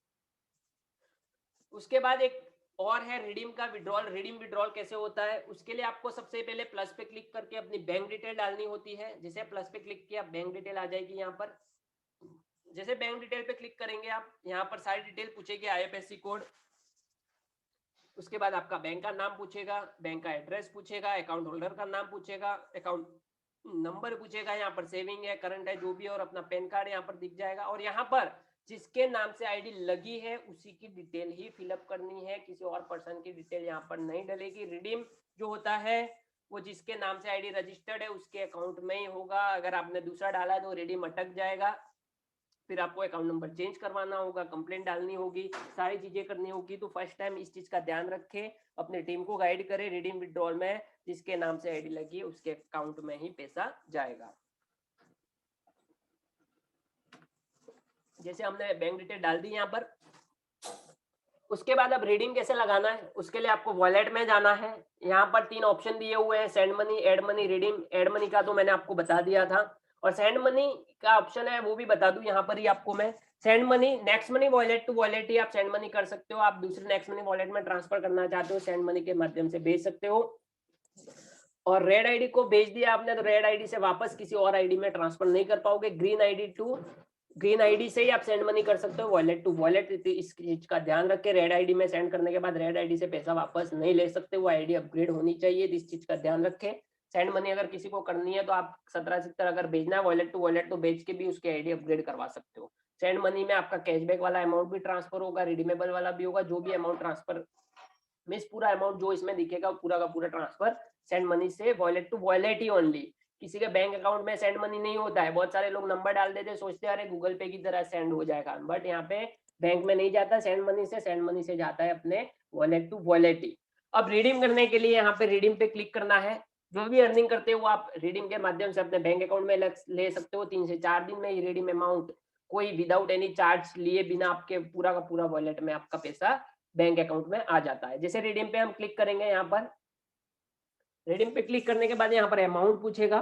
उसके बाद एक और है रिडीम का विड्रॉल। रिडीम विड्रॉल कैसे होता है, उसके लिए आपको सबसे पहले प्लस पे क्लिक करके अपनी बैंक डिटेल डालनी होती है। जैसे प्लस पे क्लिक किया बैंक डिटेल आ जाएगी यहाँ पर। जैसे बैंक डिटेल पे क्लिक करेंगे आप, यहाँ पर सारी डिटेल पूछेगी, IFSC कोड, उसके बाद आपका बैंक का नाम पूछेगा, बैंक का एड्रेस पूछेगा, अकाउंट होल्डर का नाम पूछेगा, अकाउंट नंबर पूछेगा, यहाँ पर सेविंग है, करंट है, जो भी, और अपना पैन कार्ड यहाँ पर दिख जाएगा। और यहाँ पर जिसके नाम से आईडी लगी है उसी की डिटेल ही फिलअप करनी है, किसी और पर्सन की डिटेल यहाँ पर नहीं डलेगी। रिडीम जो होता है वो जिसके नाम से आईडी रजिस्टर्ड है उसके अकाउंट में ही होगा। अगर आपने दूसरा डाला है तो रिडीम अटक जाएगा, फिर आपको अकाउंट नंबर चेंज करवाना होगा, कंप्लेंट डालनी होगी, सारी चीजें करनी होगी। तो फर्स्ट टाइम इस चीज का ध्यान रखें, अपनी टीम को गाइड करें। रिडीम विड्रॉल में जिसके नाम से आईडी लगी है उसके अकाउंट में ही पैसा जाएगा। जैसे हमने बैंक डिटेल डाल दी यहाँ पर, उसके बाद अब रिडीम कैसे लगाना है, उसके लिए आपको वॉलेट में जाना है। यहाँ पर 3 ऑप्शन दिए हुए हैं, send money, add money, redeem. Add money का तो मैंने आपको बता दिया था, और सेंड मनी का ऑप्शन है वो भी बता दूं यहाँ पर ही आपको मैं। Send money, next money wallet to wallet ही आप सेंड मनी कर सकते हो। आप दूसरे नेक्स्ट मनी वॉलेट में ट्रांसफर करना चाहते हो, सेंड मनी के माध्यम से भेज सकते हो। और रेड आईडी को भेज दिया आपने तो रेड आईडी से वापस किसी और आईडी में ट्रांसफर नहीं कर पाओगे। ग्रीन आईडी से ही आप सेंड मनी कर सकते हो वॉलेट टू वॉलेट। इस चीज का ध्यान रखें, रेड आईडी में सेंड करने के बाद रेड आईडी से पैसा वापस नहीं ले सकते, वो आईडी अपग्रेड होनी चाहिए। इस चीज का ध्यान रखें। सेंड मनी अगर किसी को करनी है तो आप 1770 अगर भेजना है वॉलेट टू वॉलेट तो भेज के भी उसकी आईडी अपग्रेड करवा सकते हो। सेंड मनी में आपका कैशबैक वाला अमाउंट भी ट्रांसफर होगा, रिडीमेबल वाला भी होगा। जो भी अमाउंट ट्रांसफर मीन्स पूरा अमाउंट जो इसमें दिखेगा पूरा का पूरा ट्रांसफर सेंड मनी से वॉलेट टू वॉलेट ही ओनली। किसी के बैंक अकाउंट में सेंड मनी नहीं होता है। बहुत सारे लोग नंबर डाल देते, सोचते हैं अरे गूगल पे की तरह सेंड हो जाएगा, बट यहाँ पे बैंक में नहीं जाता सेंड मनी से जाता है अपने वॉलेट टू वॉलेट ही। अब रिडीम करने के लिए यहाँ पे रिडीम पे क्लिक करना है। जो भी अर्निंग करते हो वो आप रिडीम के माध्यम से अपने बैंक अकाउंट में ले सकते हो। 3 से 4 दिन में ये रिडीम अमाउंट कोई विदाउट एनी चार्ज लिए बिना आपके पूरा का पूरा वॉलेट में आपका पैसा बैंक अकाउंट में आ जाता है। जैसे रिडीम पे हम क्लिक करेंगे, यहाँ पर रिडीम पे क्लिक करने के बाद यहाँ पर अमाउंट पूछेगा।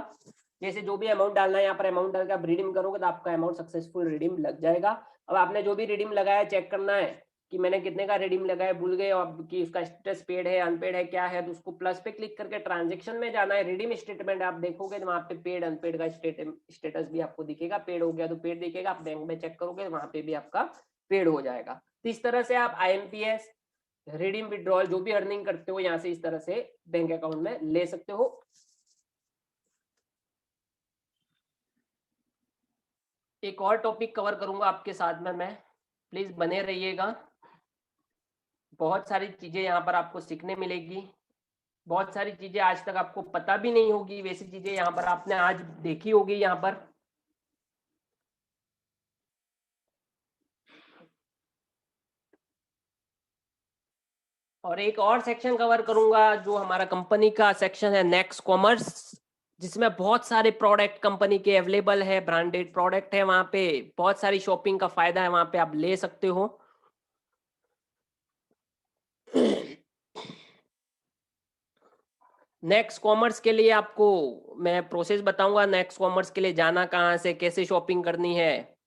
जैसे जो भी अमाउंट डालना है यहाँ पर अमाउंट डाल के आप रिडीम करोगे तो आपका अमाउंट सक्सेसफुल रिडीम लग जाएगा। अब आपने जो भी रिडीम लगाया चेक करना है कि मैंने कितने का रिडीम लगाया, भूल गए अब कि उसका स्टेटस पेड है अनपेड है क्या है, तो उसको प्लस पे क्लिक करके ट्रांजेक्शन में जाना है। रिडीम स्टेटमेंट आप देखोगे तो वहाँ पे पेड अनपेड का स्टेटस भी आपको दिखेगा। पेड हो गया तो पेड दिखेगा, आप बैंक में चेक करोगे वहाँ पे भी आपका पेड हो जाएगा। तो इस तरह से आप IMPS रिडीम विड्रॉल जो भी अर्निंग करते हो यहाँ से इस तरह से बैंक अकाउंट में ले सकते हो। एक और टॉपिक कवर करूंगा आपके साथ में मैं, प्लीज बने रहिएगा। बहुत सारी चीजें यहाँ पर आपको सीखने मिलेगी। बहुत सारी चीजें आज तक आपको पता भी नहीं होगी, वैसी चीजें यहाँ पर आपने आज देखी होगी यहाँ पर। और एक और सेक्शन कवर करूंगा जो हमारा कंपनी का सेक्शन है नेक्स्ट कॉमर्स, जिसमें बहुत सारे प्रोडक्ट कंपनी के अवेलेबल है, ब्रांडेड प्रोडक्ट है। वहां पे बहुत सारी शॉपिंग का फायदा है, वहां पे आप ले सकते हो। नेक्स्ट कॉमर्स के लिए आपको मैं प्रोसेस बताऊंगा, नेक्स्ट कॉमर्स के लिए जाना कहाँ से, कैसे शॉपिंग करनी है।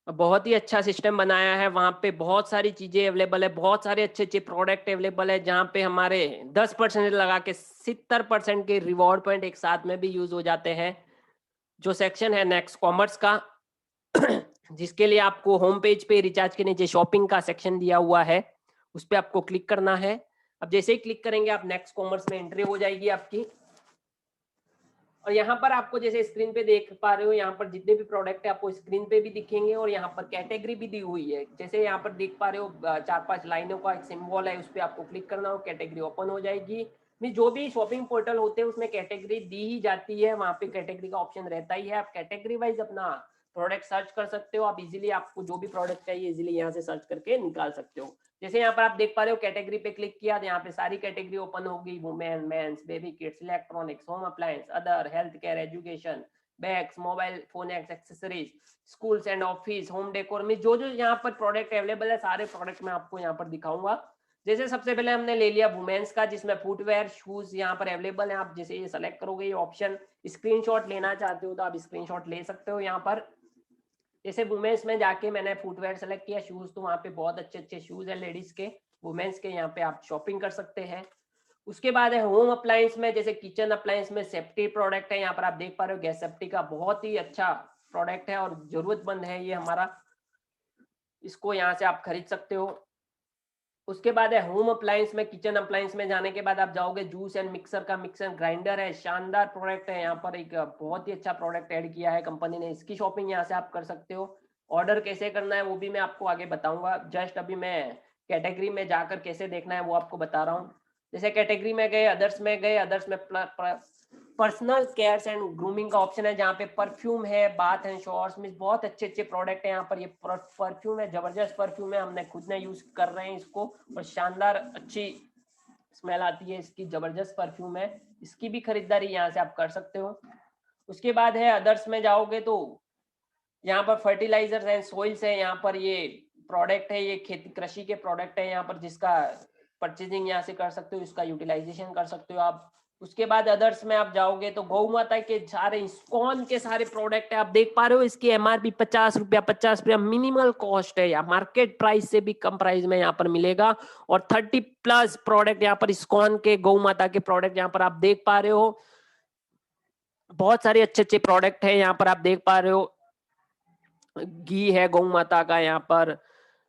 बहुत ही अच्छा सिस्टम बनाया है, वहां पे बहुत सारी चीजें अवेलेबल है, बहुत सारे अच्छे अच्छे प्रोडक्ट अवेलेबल है, जहाँ पे हमारे 10% लगा के 70% के रिवॉर्ड पॉइंट एक साथ में भी यूज हो जाते हैं। जो सेक्शन है नेक्स्ट कॉमर्स का जिसके लिए आपको होम पेज पे रिचार्ज के नीचे शॉपिंग का सेक्शन दिया हुआ है, उस पर आपको क्लिक करना है। अब जैसे ही क्लिक करेंगे आप नेक्स्ट कॉमर्स में एंट्री हो जाएगी आपकी। और यहाँ पर आपको जैसे स्क्रीन पे देख पा रहे हो, यहाँ पर जितने भी प्रोडक्ट है आपको स्क्रीन पे भी दिखेंगे और यहाँ पर कैटेगरी भी दी हुई है। जैसे यहाँ पर देख पा रहे हो 4-5 लाइनों का एक सिंबल है, उस पर आपको क्लिक करना हो, कैटेगरी ओपन हो जाएगी। जो भी शॉपिंग पोर्टल होते हैं उसमें कैटेगरी दी ही जाती है, वहाँ पे कैटेगरी का ऑप्शन रहता ही है। आप कैटेगरी वाइज अपना प्रोडक्ट सर्च कर सकते हो। आप इजीली आपको जो भी प्रोडक्ट चाहिए इजीली यहाँ से सर्च करके निकाल सकते हो। जैसे यहाँ पर आप देख पा रहे हो कैटेगरी पे क्लिक किया तो यहाँ पे सारी कैटेगरी ओपन होगी, women, men's, baby kids, electronics, home appliance, other, health care, education, bags, mobile phone accessories, schools and office, home decor में जो जो यहाँ पर प्रोडक्ट अवेलेबल है सारे प्रोडक्ट मैं आपको यहाँ पर दिखाऊंगा। जैसे सबसे पहले हमने ले लिया वुमेन्स का, जिसमें फुटवेयर, शूज यहाँ पर अवेलेबल है। आप जैसे ये सेलेक्ट करोगे ये ऑप्शन, स्क्रीनशॉट लेना चाहते हो तो आप स्क्रीनशॉट ले सकते हो। यहाँ पर जैसे वुमेन्स में जाके मैंने फुटवेयर सेलेक्ट किया, शूज तो वहाँ पे बहुत अच्छे अच्छे शूज है लेडीज के, वुमेन्स के, यहाँ पे आप शॉपिंग कर सकते हैं। उसके बाद है होम अप्लायंस में, जैसे किचन अप्लायंस में सेफ्टी प्रोडक्ट है। यहाँ पर आप देख पा रहे हो गैस सेफ्टी का बहुत ही अच्छा प्रोडक्ट है और जरूरतमंद है ये हमारा, इसको यहाँ से आप खरीद सकते हो। उसके बाद है होम अप्लायंस में, किचन अप्लायंस में जाने के बाद आप जाओगे जूस एंड मिक्सर का, मिक्सर ग्राइंडर है, शानदार प्रोडक्ट है। यहाँ पर एक बहुत ही अच्छा प्रोडक्ट ऐड किया है कंपनी ने, इसकी शॉपिंग यहाँ से आप कर सकते हो। ऑर्डर कैसे करना है वो भी मैं आपको आगे बताऊंगा, जस्ट अभी मैं कैटेगरी में जाकर कैसे देखना है वो आपको बता रहा हूँ। जैसे कैटेगरी में गए, अदर्स में गए, अदर्स में पर्सनल केयर एंड ग्रूमिंग का ऑप्शन है, जहाँ पे परफ्यूम है, बाथ एंड शॉवर्स में बहुत अच्छे अच्छे प्रोडक्ट है। यहाँ पर ये परफ्यूम है, जबरदस्त परफ्यूम है, हमने खुद ने यूज कर रहे हैं इसको और शानदार अच्छी स्मेल आती है इसकी, जबरदस्त परफ्यूम है, इसकी भी खरीदारी यहाँ से आप कर सकते हो। उसके बाद है अदर्स में जाओगे तो यहाँ पर फर्टिलाइजर्स एंड सोइल्स है, यहाँ पर ये प्रोडक्ट है, ये खेती कृषि के प्रोडक्ट है यहाँ पर, जिसका परचेजिंग यहाँ से कर सकते हो, इसका यूटिलाइजेशन कर सकते हो आप। उसके बाद अदर्स में आप जाओगे तो गौ माता के सारे इस्कॉन के सारे प्रोडक्ट है, आप देख पा रहे हो। इसकी एमआरपी 50 रुपया मिनिमल कॉस्ट है, या मार्केट प्राइस से भी कम प्राइस में यहाँ पर मिलेगा। और 30+ प्रोडक्ट यहाँ पर इस्कॉन के गौ माता के प्रोडक्ट यहाँ पर आप देख पा रहे हो। बहुत सारे अच्छे अच्छे प्रोडक्ट है यहाँ पर आप देख पा रहे हो। घी है गौ माता का यहाँ पर,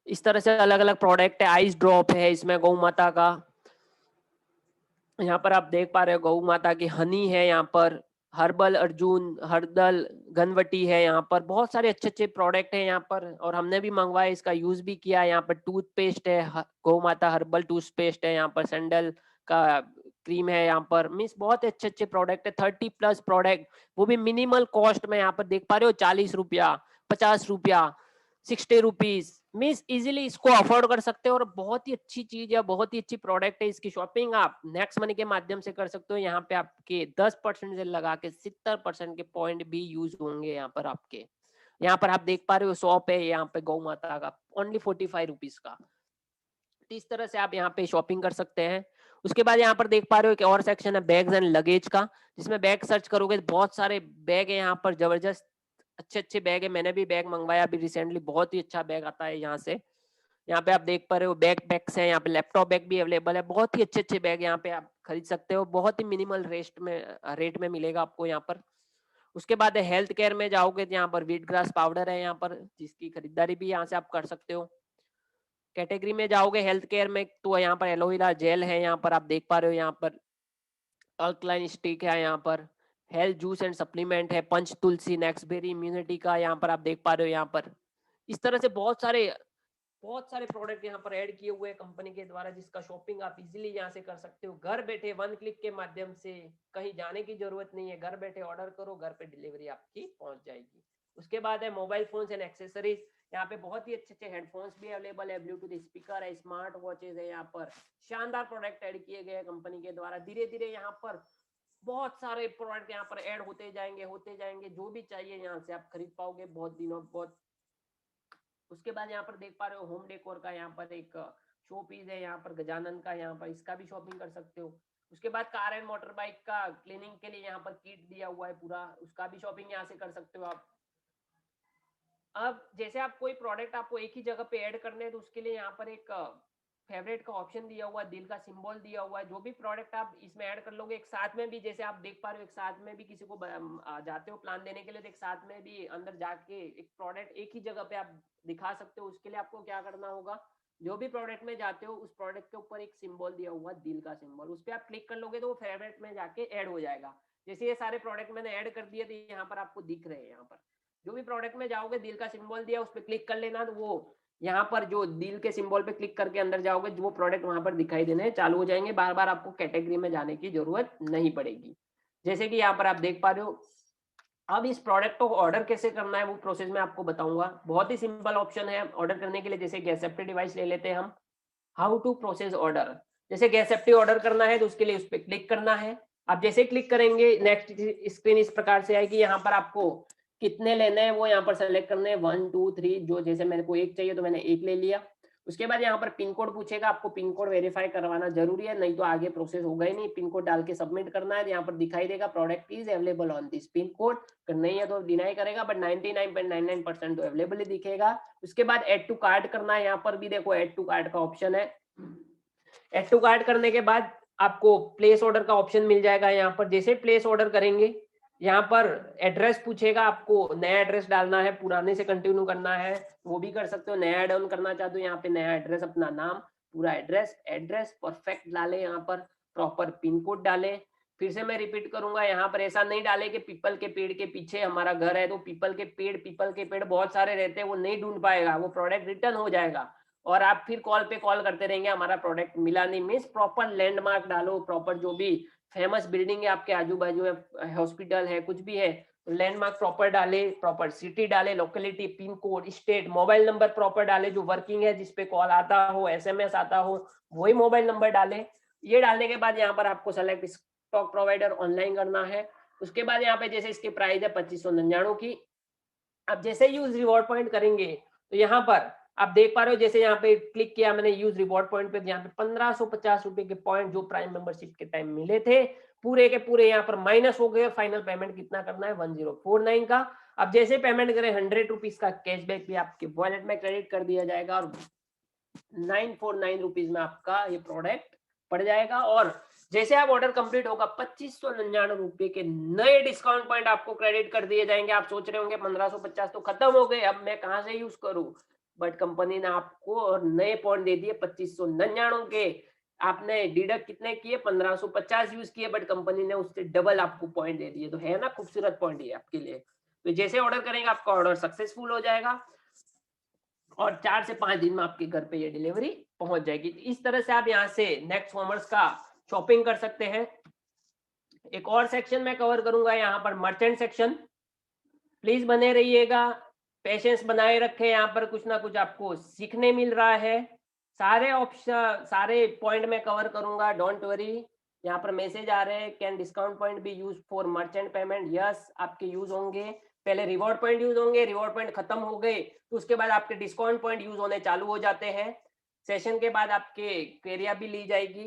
इस तरह से अलग अलग प्रोडक्ट है। आइस ड्रॉप है इसमें गौ माता का, यहाँ पर आप देख पा रहे हो। गौ माता की हनी है यहाँ पर, हर्बल अर्जुन, हरदल, घनवटी है यहाँ पर। बहुत सारे अच्छे अच्छे प्रोडक्ट है यहाँ पर, और हमने भी मंगवाया, इसका यूज भी किया। यहाँ पर टूथपेस्ट है, गौ माता हर्बल टूथपेस्ट है यहाँ पर। सैंडल का क्रीम है यहाँ पर। मीन्स बहुत अच्छे अच्छे प्रोडक्ट है, 30+ प्रोडक्ट, वो भी मिनिमल कॉस्ट में यहाँ पर देख पा रहे हो। 40 रुपया, 50 रुपया, 60 रुपीज। मीन्स इजिली इसको अफोर्ड कर सकते हो, और बहुत ही अच्छी चीज है, बहुत ही अच्छी प्रोडक्ट है। इसकी शॉपिंग आप नेक्स्ट मनी के माध्यम से कर सकते हो। यहाँ पे आपके 10% से लगा के 70% के पॉइंट भी यूज होंगे यहाँ पर आपके। यहाँ पर आप देख पा रहे हो शॉप है यहाँ पे गौ माता का, ओनली 45 रुपीज का। इस तरह से आप यहाँ पे शॉपिंग कर सकते हैं। उसके बाद यहाँ पर देख पा रहे हो कि और सेक्शन है बैग्स एंड लगेज का, जिसमें बैग सर्च करोगे बहुत सारे बैग है यहाँ पर, जबरदस्त अच्छे अच्छे बैग है। मैंने भी बैग मंगवाया अभी रिसेंटली, बहुत ही अच्छा बैग आता है यहाँ से। यहाँ पे आप देख पा रहे हो बैग पैक्स है यहाँ पे, लैपटॉप बैग भी अवेलेबल है। बहुत ही अच्छे अच्छे बैग यहाँ पे आप खरीद सकते हो, बहुत ही मिनिमल रेट में मिलेगा आपको यहाँ पर। उसके बाद हेल्थ केयर में जाओगे तो यहाँ पर व्हीट ग्रास पाउडर है यहाँ पर, जिसकी खरीदारी भी यहाँ से आप कर सकते हो। कैटेगरी में जाओगे हेल्थ केयर में तो यहाँ पर एलोवेरा जेल है यहाँ पर, आप देख पा रहे हो। यहाँ पर अल्कलाइन स्टिक है यहाँ पर, हेल्थ जूस एंड सप्लीमेंट है, पंच तुलसी, नेक्सबेरी इम्यूनिटी का यहाँ पर आप देख पा रहे हो। यहाँ पर इस तरह से बहुत सारे प्रोडक्ट यहाँ पर ऐड किए हुए हैं कंपनी के द्वारा, जिसका शॉपिंग आप इजीली यहाँ से कर सकते हो घर बैठे, 1 क्लिक के माध्यम से। कहीं जाने की जरूरत नहीं है, घर बैठे ऑर्डर करो, घर पे डिलीवरी आपकी पहुंच जाएगी। उसके बाद है मोबाइल फोन्स एंड एक्सेसरीज। यहाँ पे बहुत ही अच्छे अच्छे हेडफोन्स भी अवेलेबल है, ब्लूटूथ स्पीकर है, स्मार्ट वॉचेज है। यहाँ पर शानदार प्रोडक्ट ऐड किए गए कंपनी के द्वारा। धीरे धीरे यहाँ पर बहुत सारे प्रोडक्ट यहाँ पर ऐड होते जाएंगे। जो भी चाहिए यहाँ से आप खरीद पाओगे बहुत दिनों बहुत। उसके बाद यहाँ पर देख पा रहे हो होम डेकोर का यहाँ पर एक शो पीस है यहाँ पर गजानन का, यहाँ पर इसका भी शॉपिंग कर सकते हो। उसके बाद कार एंड मोटर बाइक का क्लीनिंग के लिए यहाँ पर किट दिया हुआ है पूरा, उसका भी शॉपिंग यहाँ से कर सकते हो आप। अब जैसे आप कोई प्रोडक्ट आपको एक ही जगह पे ऐड करने हैं, तो उसके लिए यहाँ पर एक फेवरेट का ऑप्शन दिया हुआ है, दिल का सिंबल दिया हुआ है। जो भी प्रोडक्ट आप इसमें ऐड कर लोगे एक साथ में भी, जैसे आप देख पा रहे हो एक साथ में भी किसी को जाते हो प्लान देने के लिए, तो एक साथ में भी अंदर जाके एक प्रोडक्ट एक ही जगह पे आप दिखा सकते हो। उसके लिए आपको क्या करना होगा, जो भी प्रोडक्ट में जाते हो उस प्रोडक्ट के ऊपर एक सिंबल दिया हुआ दिल का सिंबल, उस पर आप क्लिक कर लोगे तो वो फेवरेट में जाके ऐड हो जाएगा। जैसे ये सारे प्रोडक्ट मैंने ऐड कर दिए, तो यहाँ पर आपको दिख रहे हैं। यहाँ पर जो भी प्रोडक्ट में जाओगे दिल का सिंबल दिया, उस पर क्लिक कर लेना, तो वो यहाँ पर जो दिल के सिंबल पे क्लिक करके अंदर जाओगे, जो प्रोडक्ट वहां पर दिखाई देने चालू हो जाएंगे। बार बार आपको कैटेगरी में जाने की जरूरत नहीं पड़ेगी। जैसे कि यहाँ पर आप देख पा रहे हो। अब इस प्रोडक्ट को ऑर्डर कैसे करना है वो प्रोसेस में आपको बताऊंगा। बहुत ही सिंपल ऑप्शन है ऑर्डर करने के लिए। जैसे गैस सेफ्टी डिवाइस ले लेते हैं हम, हाउ टू प्रोसेस ऑर्डर। जैसे गैस सेफ्टी ऑर्डर करना है तो उसके लिए उस पर क्लिक करना है। आप जैसे क्लिक करेंगे नेक्स्ट स्क्रीन इस प्रकार से आएगी। यहाँ पर आपको कितने लेने हैं वो यहाँ पर सेलेक्ट करने हैं, 1 2 3। जो जैसे मेरे को एक चाहिए तो मैंने एक ले लिया। उसके बाद यहाँ पर पिन कोड पूछेगा, आपको पिन कोड वेरीफाई करवाना जरूरी है, नहीं तो आगे प्रोसेस होगा ही नहीं। पिन कोड डाल के सबमिट करना है। यहाँ पर दिखाई देगा product is available on this pin code, नहीं है तो डिनाई करेगा, बट 99.99% तो अवेलेबल ही दिखेगा। उसके बाद एड टू कार्ट करना है। यहाँ पर भी देखो एड टू कार्ट का ऑप्शन है। एड टू कार्ट करने के बाद आपको प्लेस ऑर्डर का ऑप्शन मिल जाएगा। यहाँ पर जैसे प्लेस ऑर्डर करेंगे, यहाँ पर एड्रेस पूछेगा, आपको नया एड्रेस डालना है, पुराने से कंटिन्यू करना है वो भी कर सकते हो। नया ऐड ऑन करना चाहते हो, यहाँ पे नया एड्रेस, अपना नाम, पूरा एड्रेस परफेक्ट डाले, यहाँ पर प्रॉपर पिन कोड डाले। फिर से मैं रिपीट करूंगा, यहाँ पर ऐसा नहीं डाले कि पीपल के पेड़ के पीछे हमारा घर है, तो पीपल के पेड़ बहुत सारे रहते हैं, वो नहीं ढूंढ पाएगा, वो प्रोडक्ट रिटर्न हो जाएगा और आप फिर कॉल पे कॉल करते रहेंगे, हमारा प्रोडक्ट मिला नहीं। मीन्स प्रॉपर लैंडमार्क डालो, प्रॉपर जो भी फेमस बिल्डिंग है आपके आजू बाजू है, हॉस्पिटल है, कुछ भी है, लैंडमार्क प्रॉपर डाले, प्रॉपर सिटी डाले, locality, pin code, state, mobile number proper डाले, जो वर्किंग है, जिसपे कॉल आता हो, एसएमएस आता हो, वही मोबाइल नंबर डाले। ये डालने के बाद यहाँ पर आपको सेलेक्ट स्टॉक प्रोवाइडर ऑनलाइन करना है। उसके बाद यहाँ पे जैसे इसकी प्राइस है 2599 की, अब जैसे यूज रिवॉर्ड पॉइंट करेंगे तो यहाँ पर आप देख पा रहे हो, जैसे यहाँ पे क्लिक किया मैंने यूज रिवॉर्ड पॉइंट पे, यहाँ पे 1550 रुपए के पॉइंट जो प्राइम मेंबरशिप के टाइम मिले थे पूरे के पूरे यहाँ पर माइनस हो गए। फाइनल पेमेंट कितना करना है 1049 का। अब जैसे पेमेंट करें 100 रुपीज का कैशबैक भी आपके वॉलेट में क्रेडिट कर दिया जाएगा और 949 रुपीज में आपका ये प्रोडक्ट पड़ जाएगा। और जैसे आप ऑर्डर कंप्लीट होगा 2599 रुपए के नए डिस्काउंट पॉइंट आपको क्रेडिट कर दिए जाएंगे। आप सोच रहे होंगे 1550 तो खत्म हो गए, अब मैं कहां से यूज करूं, बट कंपनी ने आपको और नए पॉइंट दे दिए 2599 के। आपने डिडक्ट कितने किए 1550 यूज किए, बट कंपनी ने उससे डबल आपको पॉइंट दे दिए। तो है ना खूबसूरत पॉइंट ये आपके लिए। तो जैसे ऑर्डर करेंगे आपका ऑर्डर सक्सेसफुल हो जाएगा और 4 से 5 दिन में आपके घर पे ये डिलीवरी पहुंच जाएगी। इस तरह से आप यहाँ से नेक्स्ट कॉमर्स का शॉपिंग कर सकते हैं। एक और सेक्शन मैं कवर करूंगा यहाँ पर, मर्चेंट सेक्शन। प्लीज बने रहिएगा, पेशेंस बनाए रखें, यहाँ पर कुछ ना कुछ आपको सीखने मिल रहा है। सारे ऑप्शन सारे पॉइंट में कवर करूंगा, डोंट वरी। यहाँ पर मैसेज आ रहे हैं, can discount point B use for merchant payment. Yes, आपके यूज होंगे। पहले रिवॉर्ड पॉइंट यूज होंगे, रिवॉर्ड पॉइंट खत्म हो गए तो उसके बाद आपके डिस्काउंट पॉइंट यूज होने चालू हो जाते हैं। सेशन के बाद आपके क्वेरिया भी ली जाएगी।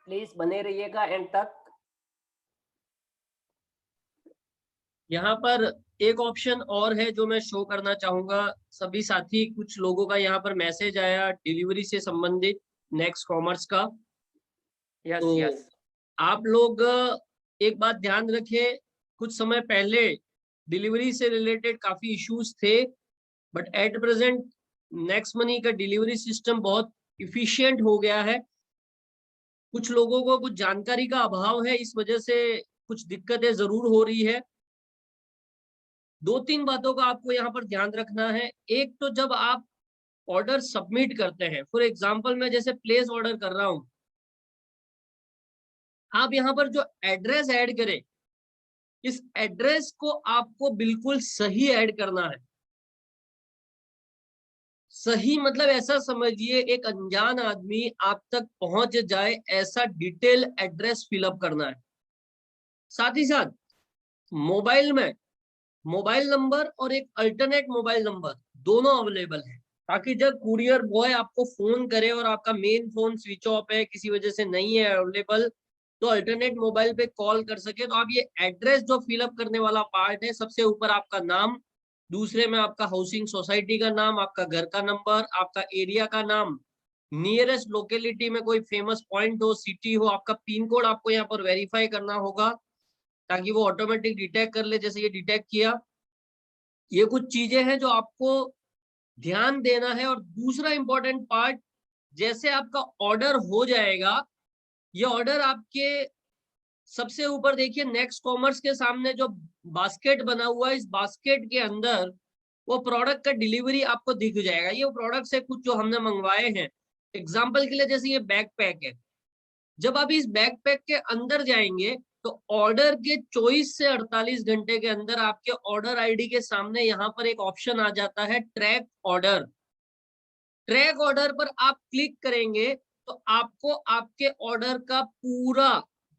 प्लीज बने रहिएगा एंड तक। यहाँ पर एक ऑप्शन और है जो मैं शो करना चाहूंगा सभी साथी। कुछ लोगों का यहाँ पर मैसेज आया डिलीवरी से संबंधित नेक्स्ट कॉमर्स का। यस तो यस, आप लोग एक बात ध्यान रखें, कुछ समय पहले डिलीवरी से रिलेटेड काफी इश्यूज थे, but at present next money का डिलीवरी सिस्टम बहुत इफिशिएंट हो गया है। कुछ लोगों को कुछ जानकारी का अभाव है, इस वजह से कुछ दिक्कतें जरूर हो रही है। 2-3 बातों का आपको यहाँ पर ध्यान रखना है। एक तो जब आप ऑर्डर सबमिट करते हैं, फॉर एग्जांपल मैं जैसे प्लेस ऑर्डर कर रहा हूं, आप यहाँ पर जो एड्रेस ऐड करें, इस एड्रेस को आपको बिल्कुल सही ऐड करना है। सही मतलब ऐसा समझिए, एक अनजान आदमी आप तक पहुंच जाए ऐसा डिटेल एड्रेस फिलअप करना है। साथ ही साथ मोबाइल में मोबाइल नंबर और एक अल्टरनेट मोबाइल नंबर दोनों अवेलेबल है, ताकि जब कुरियर बॉय आपको फोन करे और आपका मेन फोन स्विच ऑफ है, किसी वजह से नहीं है अवेलेबल, तो अल्टरनेट मोबाइल पे कॉल कर सके। तो आप ये एड्रेस जो फिलअप करने वाला पार्ट है, सबसे ऊपर आपका नाम, दूसरे में आपका हाउसिंग सोसाइटी का नाम, आपका घर का नंबर, आपका एरिया का नाम, नियरेस्ट लोकेलिटी में कोई फेमस पॉइंट हो, सिटी हो, आपका पिन कोड आपको यहाँ पर वेरीफाई करना होगा ताकि वो ऑटोमेटिक डिटेक्ट कर ले, जैसे ये डिटेक्ट किया। ये कुछ चीजें हैं जो आपको ध्यान देना है। और दूसरा इंपॉर्टेंट पार्ट, जैसे आपका ऑर्डर हो जाएगा, ये ऑर्डर आपके सबसे ऊपर देखिए नेक्स्ट कॉमर्स के सामने जो बास्केट बना हुआ है, इस बास्केट के अंदर वो प्रोडक्ट का डिलीवरी आपको दिख जाएगा। ये प्रोडक्ट्स है कुछ जो हमने मंगवाए हैं। एग्जाम्पल के लिए जैसे ये बैकपैक है, जब आप इस बैकपैक के अंदर जाएंगे तो ऑर्डर के 24 से 48 घंटे के अंदर आपके ऑर्डर आईडी के सामने यहाँ पर एक ऑप्शन आ जाता है ट्रैक ऑर्डर। ट्रैक ऑर्डर पर आप क्लिक करेंगे तो आपको आपके ऑर्डर का पूरा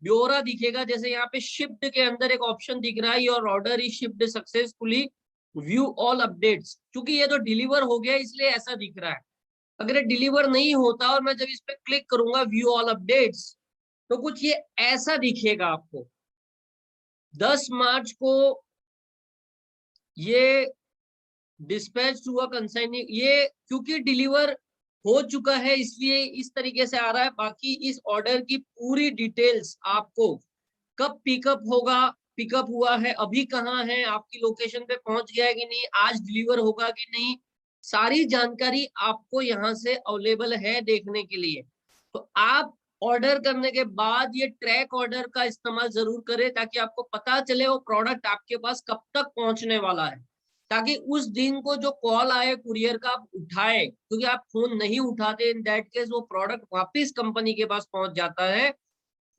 ब्यौरा दिखेगा। जैसे यहाँ पे शिफ्ट के अंदर एक ऑप्शन दिख रहा है, your order is shift successfully, view all updates. क्योंकि ये तो डिलीवर हो गया इसलिए ऐसा दिख रहा है। अगर ये डिलीवर नहीं होता और मैं जब इस पे क्लिक करूंगा व्यू ऑल अपडेट्स, तो कुछ ये ऐसा दिखेगा आपको। 10 मार्च को ये डिस्पैच हुआ कंसाइनिंग, ये क्योंकि डिलीवर हो चुका है इसलिए इस तरीके से आ रहा है। बाकी इस ऑर्डर की पूरी डिटेल्स आपको, कब पिकअप होगा, पिकअप हुआ है, अभी कहाँ है, आपकी लोकेशन पे पहुंच गया है कि नहीं, आज डिलीवर होगा कि नहीं, सारी जानकारी आपको यहाँ से अवेलेबल है देखने के लिए। तो आप ऑर्डर करने के बाद ये ट्रैक ऑर्डर का इस्तेमाल जरूर करें ताकि आपको पता चले वो प्रोडक्ट आपके पास कब तक पहुंचने वाला है, ताकि उस दिन को जो कॉल आए कुरियर का आप उठाए। क्योंकि आप फोन नहीं उठाते, इन दैट केस वो प्रोडक्ट वापस कंपनी के पास पहुंच जाता है,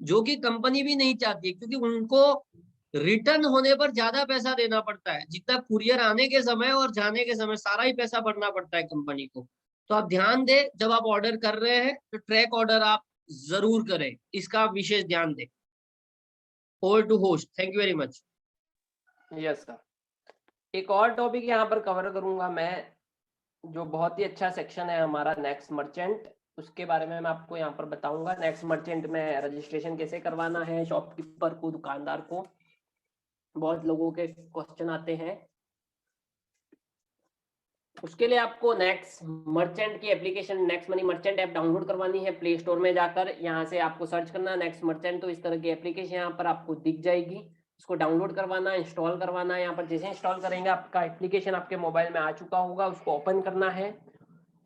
जो कि कंपनी भी नहीं चाहती, क्योंकि उनको रिटर्न होने पर ज्यादा पैसा देना पड़ता है। जितना कुरियर आने के समय और जाने के समय सारा ही पैसा भरना पड़ता है कंपनी को। तो आप ध्यान दें, जब आप ऑर्डर कर रहे हैं तो ट्रैक ऑर्डर आप जरूर करें, इसका आप विशेष ध्यान दें। Over to host, thank you very much. Yes sir. एक और टॉपिक यहाँ पर कवर करूंगा मैं, जो बहुत ही अच्छा सेक्शन है हमारा नेक्स्ट मर्चेंट, उसके बारे में मैं आपको यहाँ पर बताऊंगा। नेक्स्ट मर्चेंट में रजिस्ट्रेशन कैसे करवाना है शॉपकीपर को, दुकानदार को, बहुत लोगों के क्वेश्चन आते हैं। उसके लिए आपको नेक्स्ट मर्चेंट की application next Money merchant app download करवानी है प्ले स्टोर में जाकर। यहाँ से आपको सर्च करना नेक्स्ट मर्चेंट, तो इस तरह की एप्लीकेशन यहाँ पर आपको दिख जाएगी। इसको डाउनलोड करवाना, इंस्टॉल करवाना है। यहाँ पर जैसे इंस्टॉल करेंगे आपका एप्लीकेशन आपके मोबाइल में आ चुका होगा, उसको ओपन करना है।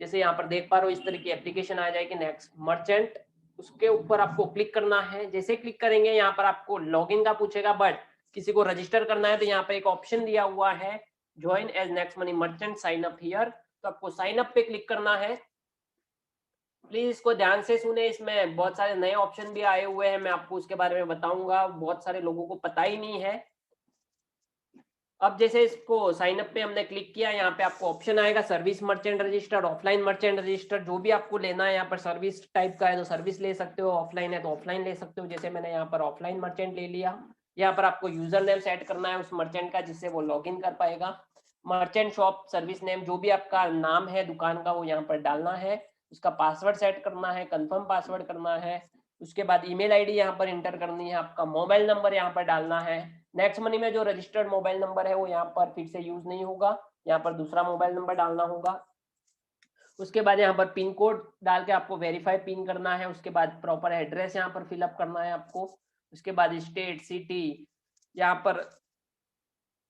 जैसे यहाँ पर देख पा रहे हो इस तरह की एप्लीकेशन आ जाएगी नेक्स्ट मर्चेंट। उसके ऊपर आपको क्लिक करना है। जैसे क्लिक करेंगे यहाँ पर आपको लॉगिन का पूछेगा, बट किसी को रजिस्टर करना है तो यहाँ पर एक ऑप्शन दिया हुआ है join as Next Money merchant sign up here, तो आपको साइन अप पे क्लिक करना है। प्लीज इसको ध्यान से सुने, इसमें बहुत सारे नए ऑप्शन भी आए हुए हैं, मैं आपको उसके बारे में बताऊंगा, बहुत सारे लोगों को पता ही नहीं है। अब जैसे इसको साइन अप पे हमने क्लिक किया, यहाँ पे आपको ऑप्शन आएगा service merchant register, offline merchant register, जो भी आपको लेना है। यहाँ पर सर्विस टाइप का है तो सर्विस ले सकते हो, ऑफलाइन है तो ऑफलाइन ले सकते हो। जैसे मैंने यहाँ पर ऑफलाइन मर्चेंट ले लिया। यहाँ पर आपको यूजर नेम सेट करना है उस मर्चेंट का, जिससे वो लॉग इन कर पाएगा। मर्चेंट शॉप सर्विस नेम, जो भी आपका नाम है दुकान का, वो यहाँ पर डालना है। उसका पासवर्ड सेट करना है, कंफर्म पासवर्ड करना है। उसके बाद ईमेल आईडी यहाँ पर इंटर करनी है, आपका मोबाइल नंबर यहाँ पर डालना है। नेक्स्ट मनी में जो रजिस्टर्ड मोबाइल नंबर है वो यहाँ पर फिर से यूज नहीं होगा, यहाँ पर दूसरा मोबाइल नंबर डालना होगा। उसके बाद यहाँ पर पिन कोड डाल के आपको वेरीफाई पिन करना है। उसके बाद प्रॉपर एड्रेस यहाँ पर फिलअप करना है आपको। उसके बाद स्टेट, सिटी, यहाँ पर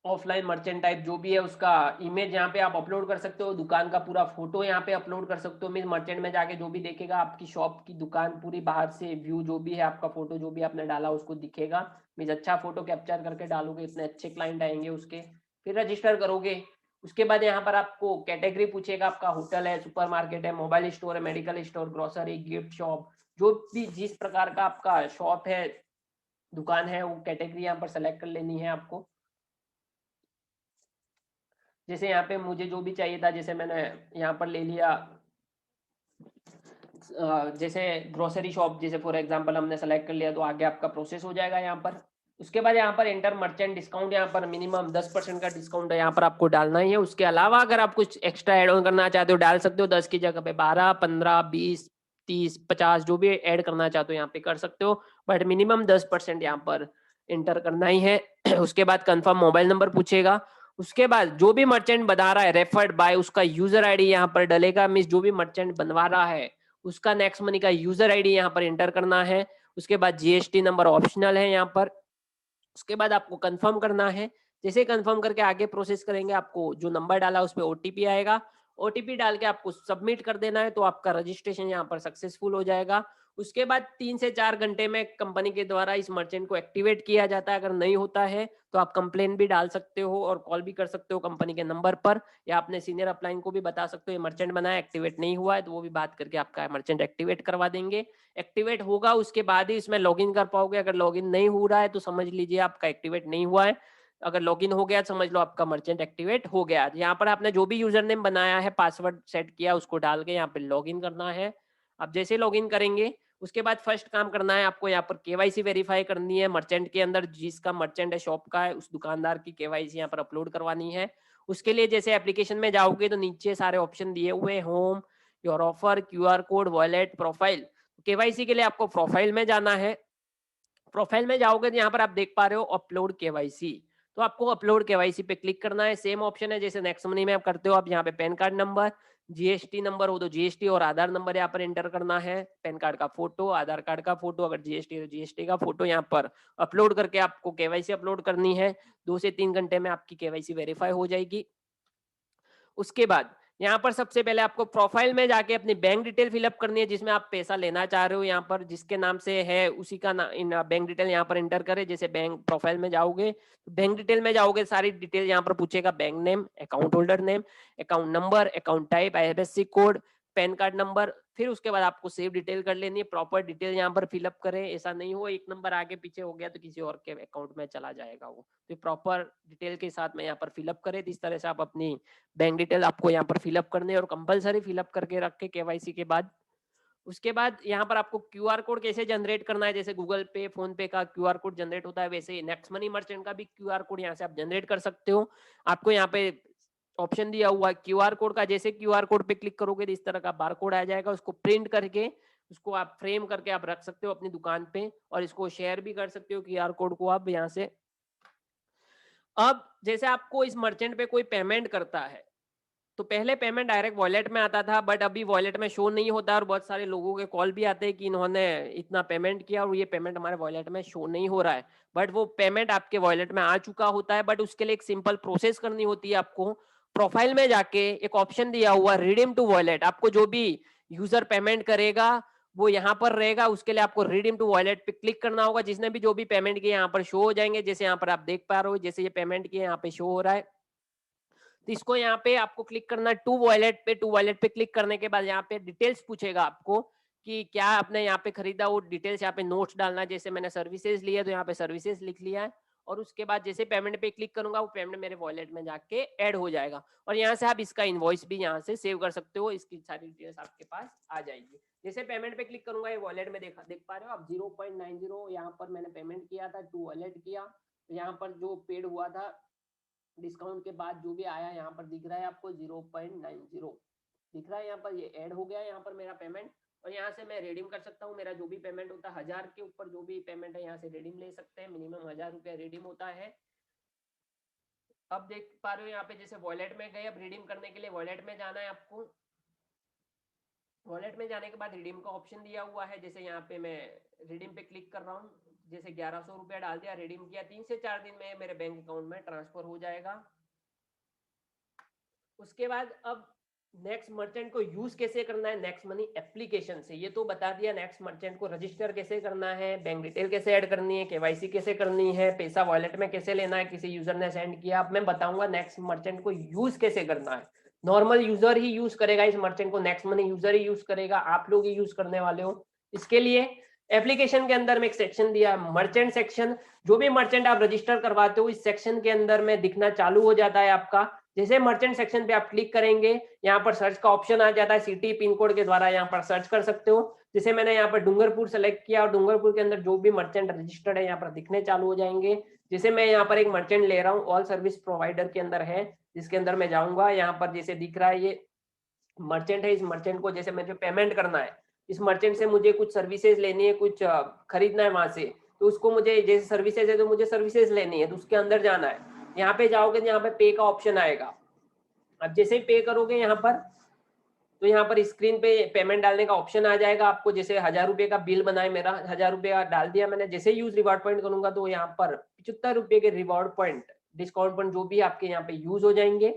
ऑफलाइन मर्चेंट टाइप जो भी है उसका इमेज यहाँ पे आप अपलोड कर सकते हो। दुकान का पूरा फोटो यहाँ पे अपलोड कर सकते हो। मीन मर्चेंट में जाके जो भी देखेगा आपकी शॉप की दुकान पूरी बाहर से व्यू, जो भी है आपका फोटो जो भी आपने डाला उसको दिखेगा। मीन अच्छा फोटो कैप्चर करके डालोगे, इतने अच्छे क्लाइंट आएंगे उसके। फिर रजिस्टर करोगे। उसके बाद यहाँ पर आपको कैटेगरी पूछेगा, आपका होटल है, सुपरमार्केट है, मोबाइल स्टोर है, medical store, grocery, gift shop, जो भी जिस प्रकार का आपका शॉप है, दुकान है, वो कैटेगरी यहाँ पर सेलेक्ट कर लेनी है आपको। जैसे यहाँ पे मुझे जो भी चाहिए था, जैसे मैंने यहाँ पर ले लिया जैसे ग्रोसरी शॉप, जैसे फॉर एग्जांपल हमने सेलेक्ट कर लिया, तो आगे आपका प्रोसेस हो जाएगा यहाँ पर। उसके बाद यहाँ पर एंटर मर्चेंट डिस्काउंट, यहाँ पर मिनिमम 10% का डिस्काउंट है, यहाँ पर आपको डालना ही है। उसके अलावा अगर आप कुछ एक्स्ट्रा एड ऑन करना चाहते हो डाल सकते हो, 10 की जगह पे 12, 15, 20, 30, 50 जो भी ऐड करना चाहते हो यहाँ पे कर सकते हो, बट मिनिमम 10% यहाँ पर एंटर करना ही है। उसके बाद कंफर्म मोबाइल नंबर पूछेगा। उसके बाद जो भी मर्चेंट बना रहा है रेफर्ड बाय, उसका यूजर आईडी यहाँ पर डलेगा। मींस जो भी मर्चेंट बनवा रहा है उसका नेक्स्ट मनी का यूजर आईडी यहाँ पर एंटर करना है। उसके बाद जीएसटी नंबर ऑप्शनल है यहाँ पर। उसके बाद आपको कंफर्म करना है। जैसे कंफर्म करके आगे प्रोसेस करेंगे, आपको जो नंबर डाला उस पर ओटीपी आएगा। ओटीपी डाल के आपको सबमिट कर देना है, तो आपका रजिस्ट्रेशन यहाँ पर सक्सेसफुल हो जाएगा। उसके बाद 3 से 4 घंटे में कंपनी के द्वारा इस मर्चेंट को एक्टिवेट किया जाता है। अगर नहीं होता है तो आप कंप्लेन भी डाल सकते हो और कॉल भी कर सकते हो कंपनी के नंबर पर, या अपने सीनियर अपलाइन को भी बता सकते हो ये मर्चेंट बनाया, एक्टिवेट नहीं हुआ है, तो वो भी बात करके आपका मर्चेंट एक्टिवेट करवा देंगे। एक्टिवेट होगा उसके बाद ही इसमें लॉगिन कर पाओगे। अगर लॉगिन नहीं हो रहा है तो समझ लीजिए आपका एक्टिवेट नहीं हुआ है। अगर लॉगिन हो गया समझ लो आपका मर्चेंट एक्टिवेट हो गया। यहाँ पर आपने जो भी यूजर नेम बनाया है, पासवर्ड सेट किया, उसको डाल के यहाँ पे लॉगिन करना है। अब जैसे लॉगिन करेंगे उसके बाद फर्स्ट काम करना है आपको, यहाँ पर केवाईसी वेरीफाई करनी है। मर्चेंट के अंदर जिसका मर्चेंट है शॉप का है, उस दुकानदार की केवाईसी यहाँ पर अपलोड करवानी है। उसके लिए जैसे एप्लीकेशन में जाओगे तो नीचे सारे ऑप्शन दिए हुए, home, your offer, QR code, wallet, profile. KYC के लिए आपको प्रोफाइल में जाना है। प्रोफाइल में जाओगे तो यहाँ पर आप देख पा रहे हो अपलोड केवाईसी, तो आपको अपलोड केवाईसी पे क्लिक करना है। सेम ऑप्शन है जैसे नेक्स्ट मनी में आप करते हो। आप यहाँ पे pan card number, GST number हो तो जीएसटी और आधार नंबर यहाँ पर एंटर करना है। पैन कार्ड का फोटो, आधार कार्ड का फोटो, अगर जीएसटी तो जीएसटी का फोटो यहाँ पर अपलोड करके आपको केवाईसी अपलोड करनी है। 2 से 3 घंटे में आपकी केवाईसी वेरीफाई हो जाएगी। उसके बाद यहाँ पर सबसे पहले आपको प्रोफाइल में जाके अपनी बैंक डिटेल फिलअप करनी है, जिसमें आप पैसा लेना चाह रहे हो। यहाँ पर जिसके नाम से है उसी का बैंक डिटेल यहाँ पर एंटर करें। जैसे बैंक प्रोफाइल में जाओगे तो बैंक डिटेल में जाओगे, सारी डिटेल यहाँ पर पूछेगा, bank name, account holder name, account number, account type, IFSC code, pan card number. फिर उसके बाद आपको सेव डिटेल कर लेनी है, प्रॉपर डिटेल यहाँ पर फिलअप करें। ऐसा नहीं हो एक नंबर आगे पीछे हो गया तो किसी और के अकाउंट में चला जाएगा वो, तो प्रॉपर डिटेल के साथ में यहाँ पर फिलअप करें। इस तरह से आप अपनी बैंक डिटेल आपको यहाँ पर फिलअप करने और कंपलसरी फिलअप करके रख के केवाईसी के बाद उसके बाद यहाँ पर आपको क्यूआर कोड कैसे जनरेट करना है, जैसे गूगल पे, फोन पे का क्यूआर कोड जनरेट होता है, वैसे ही नेक्स्ट मनी मर्चेंट का भी क्यूआर कोड यहाँ से आप जनरेट कर सकते हो। आपको यहाँ पे ऑप्शन दिया हुआ है क्यूआर कोड का, जैसे क्यूआर कोड पे क्लिक करोगे तो इस तरह का बार कोड आ जाएगा, उसको प्रिंट करके उसको आप फ्रेम करके आप रख सकते हो अपनी दुकान पे, और इसको शेयर भी कर सकते हो क्यूआर कोड को आप यहाँ से। अब जैसे आपको इस मर्चेंट पे कोई पेमेंट करता है, तो पहले पेमेंट डायरेक्ट वॉलेट में आता था, बट अभी वॉलेट में शो नहीं होता, और बहुत सारे लोगों के कॉल भी आते हैं कि इन्होंने इतना पेमेंट किया और ये पेमेंट हमारे वॉलेट में शो नहीं हो रहा है। बट वो पेमेंट आपके वॉलेट में आ चुका होता है, बट उसके लिए एक सिंपल प्रोसेस करनी होती है। आपको प्रोफाइल में जाके एक ऑप्शन दिया हुआ रिडीम टू वॉलेट, आपको जो भी यूजर पेमेंट करेगा वो यहाँ पर रहेगा, उसके लिए आपको रिडीम टू वॉलेट पे क्लिक करना होगा। जिसने भी जो भी पेमेंट किया यहाँ पर शो हो जाएंगे, जैसे यहाँ पर आप देख पा रहे हो, जैसे ये पेमेंट किया यहाँ पे शो हो रहा है। तो इसको यहाँ पे आपको क्लिक करना है टू वॉलेट पे। टू वॉलेट पे क्लिक करने के बाद यहाँ पे डिटेल्स पूछेगा आपको कि क्या आपने यहाँ पे खरीदा, वो डिटेल्स यहाँ पे नोट्स डालना है। जैसे मैंने सर्विसेज लिया तो यहाँ पे सर्विसेज लिख लिया है, और उसके बाद जैसे पेमेंट पे क्लिक करूंगा वो पेमेंट मेरे वॉलेट में जाके ऐड हो जाएगा, और यहाँ से आप इसका इनवॉइस भी यहाँ से सेव कर सकते हो, इसकी सारी डिटेल्स आपके पास आ जाएगी। जैसे पेमेंट पे क्लिक करूंगा ये वॉलेट में देख पा रहे हो आप 0.90 यहाँ पर मैंने पेमेंट किया था, टू वॉलेट किया, तो यहाँ पर जो पेड हुआ था डिस्काउंट के बाद जो भी आया यहाँ पर दिख रहा है आपको 0.90 दिख रहा है, यहाँ पर ये ऐड हो गया यहाँ पर मेरा पेमेंट, और यहाँ से मैं रिडीम कर सकता हूँ। मेरा जो भी पेमेंट होता है 1000 के ऊपर जो भी पेमेंट है यहाँ से रिडीम ले सकते हैं, मिनिमम 1000 रुपया रिडीम होता है। अब देख पा रहे हो यहाँ पे जैसे वॉलेट में गए, अब रिडीम करने के लिए वॉलेट में जाना है आपको। वॉलेट में जाने के बाद रिडीम का ऑप्शन दिया हुआ है, जैसे यहाँ पे मैं रिडीम पे क्लिक कर रहा हूँ, जैसे 1100 रुपया डाल दिया, रिडीम किया, 3 से 4 दिन में मेरे बैंक अकाउंट में ट्रांसफर हो जाएगा। उसके बाद अब नेक्स्ट मर्चेंट को यूज कैसे करना है नेक्स्ट मनी एप्लीकेशन से, ये तो बता दिया। नेक्स्ट मर्चेंट को रजिस्टर कैसे करना है, बैंक डिटेल कैसे ऐड करनी है, केवाईसी कैसे करनी है, पैसा वॉलेट में कैसे लेना है, किसी यूजर ने सेंड किया। अब मैं बताऊंगा नेक्स्ट मर्चेंट को यूज कैसे करना है। नॉर्मल यूजर ही यूज करेगा इस मर्चेंट को, नेक्स्ट मनी यूजर ही यूज करेगा, आप लोग ही यूज करने वाले हो। इसके लिए एप्लीकेशन के अंदर में एक सेक्शन दिया है मर्चेंट सेक्शन, जो भी मर्चेंट आप रजिस्टर करवाते हो इस सेक्शन के अंदर में दिखना चालू हो जाता है आपका। जैसे मर्चेंट सेक्शन पे आप क्लिक करेंगे यहाँ पर सर्च का ऑप्शन आ जाता है, सिटी पिन कोड के द्वारा यहाँ पर सर्च कर सकते हो। जैसे मैंने यहाँ पर डूंगरपुर सेलेक्ट किया और डूंगरपुर के अंदर जो भी मर्चेंट रजिस्टर्ड है यहाँ पर दिखने चालू हो जाएंगे। जैसे मैं यहाँ पर एक मर्चेंट ले रहा हूँ, ऑल सर्विस प्रोवाइडर के अंदर है, जिसके अंदर मैं जाऊंगा, यहाँ पर जैसे दिख रहा है ये मर्चेंट है। इस मर्चेंट को जैसे मुझे पेमेंट करना है, इस मर्चेंट से मुझे कुछ सर्विसेज लेनी है, कुछ खरीदना है वहां से, तो उसको मुझे जैसे सर्विसेज है तो मुझे सर्विसेज लेनी है, तो उसके अंदर जाना है। यहाँ पे जाओगे तो यहाँ पे पे का ऑप्शन आएगा। अब जैसे ही पे करोगे यहाँ पर, तो यहाँ पर स्क्रीन पे पेमेंट डालने का ऑप्शन आ जाएगा आपको। जैसे 1000 रुपये का बिल बनाए, मेरा 1000 रुपया डाल दिया मैंने। जैसे यूज रिवॉर्ड पॉइंट करूंगा तो यहाँ पर 75 रुपये के रिवॉर्ड पॉइंट, डिस्काउंट पॉइंट जो भी आपके यहाँ पे यूज हो जाएंगे।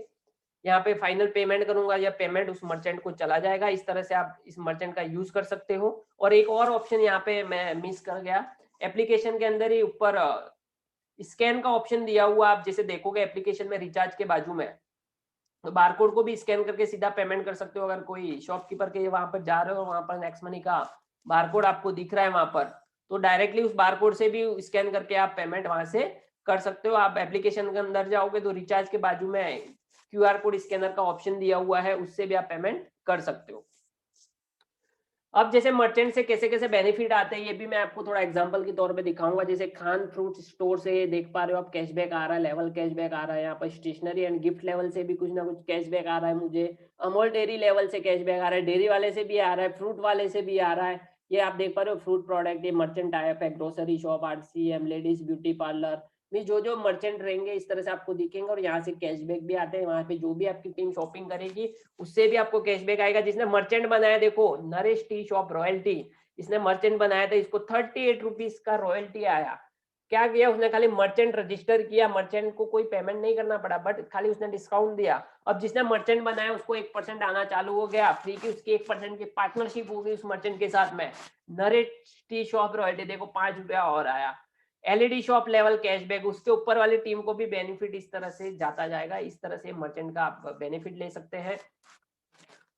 यहाँ पे फाइनल पेमेंट करूंगा या पेमेंट उस मर्चेंट को चला जाएगा। इस तरह से आप इस मर्चेंट का यूज कर सकते हो। और एक और ऑप्शन यहाँ पे मैं मिस कर गया, एप्लीकेशन के अंदर ही ऊपर स्कैन का ऑप्शन दिया हुआ, आप जैसे देखोगे एप्लीकेशन में रिचार्ज के बाजू में, तो बारकोड को भी स्कैन करके सीधा पेमेंट कर सकते हो। अगर कोई शॉपकीपर के वहां पर जा रहे हो, वहां पर नेक्स्ट मनी का बारकोड आपको दिख रहा है वहां पर, तो डायरेक्टली उस बारकोड से भी स्कैन करके आप पेमेंट वहां से कर सकते हो। आप एप्लीकेशन के अंदर जाओगे तो रिचार्ज के बाजू में क्यूआर कोड स्कैनर का ऑप्शन दिया हुआ है, उससे भी आप पेमेंट कर सकते हो। अब जैसे मर्चेंट से कैसे कैसे बेनिफिट आते हैं ये भी मैं आपको थोड़ा एग्जांपल के तौर पे दिखाऊंगा। जैसे खान फ्रूट स्टोर से देख पा रहे हो आप कैशबैक आ रहा है, लेवल कैशबैक आ रहा है। यहाँ पर स्टेशनरी एंड गिफ्ट लेवल से भी कुछ ना कुछ कैशबैक आ रहा है मुझे। अमूल डेयरी लेवल से कैशबैक आ रहा है, डेयरी वाले से भी आ रहा है, फ्रूट वाले से भी आ रहा है। ये आप देख पा रहे हो फ्रूट प्रोडक्ट, ये मर्चेंट टाइप है, grocery shop, RCM, ladies beauty parlour में जो जो मर्चेंट रहेंगे इस तरह से आपको दिखेंगे। और यहाँ से कैशबैक भी आते हैं, वहां पे जो भी आपकी टीम शॉपिंग करेगी उससे भी आपको कैशबैक आएगा। जिसने मर्चेंट बनाया, देखो नरेश टी शॉप रॉयल्टी, इसने मर्चेंट बनाया था, इसको 38 रुपीज का रॉयल्टी आया। क्या किया उसने, खाली मर्चेंट रजिस्टर किया, मर्चेंट को कोई पेमेंट नहीं करना पड़ा, बट खाली उसने डिस्काउंट दिया। अब जिसने मर्चेंट बनाया उसको 1% आना चालू हो गया, फ्री की उसकी 1% की पार्टनरशिप हो गई उस मर्चेंट के साथ में। नरेश टी शॉप रॉयल्टी देखो 5 रुपया और आया। LED शॉप लेवल कैशबैक, उसके ऊपर वाली टीम को भी बेनिफिट इस तरह से जाता जाएगा। इस तरह से मर्चेंट का आप बेनिफिट ले सकते हैं।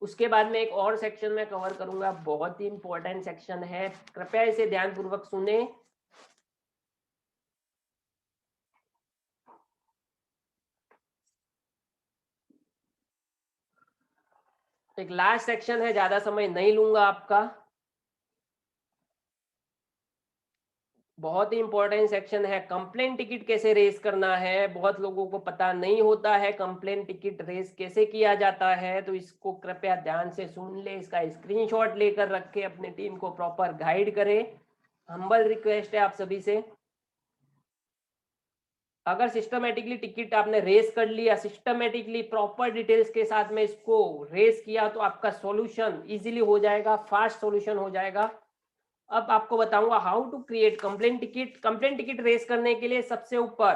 उसके बाद में एक और सेक्शन में कवर करूंगा, बहुत ही इंपॉर्टेंट सेक्शन है, कृपया इसे ध्यानपूर्वक सुने। एक लास्ट सेक्शन है, ज्यादा समय नहीं लूंगा आपका। बहुत ही इंपॉर्टेंट सेक्शन है। कंप्लेंट टिकट कैसे रेस करना है, बहुत लोगों को पता नहीं होता है कंप्लेंट टिकट रेस कैसे किया जाता है, तो इसको कृपया ध्यान से सुन ले, इसका स्क्रीनशॉट लेकर रखे, अपने टीम को प्रॉपर गाइड करे। हम्बल रिक्वेस्ट है आप सभी से, अगर सिस्टमेटिकली टिकट आपने रेस कर लिया, सिस्टमेटिकली प्रॉपर डिटेल्स के साथ में इसको रेस किया, तो आपका सॉल्यूशन इजीली हो जाएगा, फास्ट सॉल्यूशन हो जाएगा। अब आपको बताऊंगा how to create complaint ticket. Complaint ticket raise करने के लिए सबसे ऊपर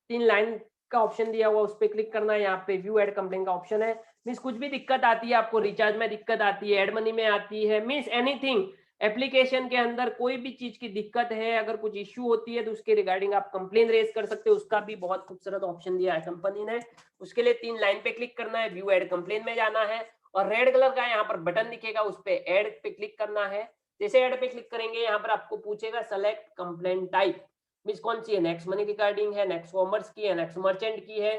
3 लाइन का ऑप्शन दिया हुआ, उस पर क्लिक करना है। यहाँ पे व्यू एड कंप्लेंट का ऑप्शन है। मीन्स कुछ भी दिक्कत आती है आपको, रिचार्ज में दिक्कत आती है, एड मनी में आती है, मीन्स एनीथिंग, एप्लीकेशन के अंदर कोई भी चीज की दिक्कत है, अगर कुछ इश्यू होती है तो उसके रिगार्डिंग आप कंप्लेन रेज कर सकते हो। उसका भी बहुत खूबसूरत ऑप्शन दिया है कंपनी ने। उसके लिए 3 लाइन पे क्लिक करना है, व्यू एड कंप्लेन में जाना है, और रेड कलर का यहाँ पर बटन दिखेगा, उस पर एड पे क्लिक करना है। जैसे ऐड पे क्लिक करेंगे, यहाँ पर आपको पूछेगा सेलेक्ट कंप्लेंट टाइप, मींस कौन सी है, नेक्स्ट मनी रिगार्डिंग है, नेक्स्ट कॉमर्स की है, नेक्स्ट मर्चेंट की है,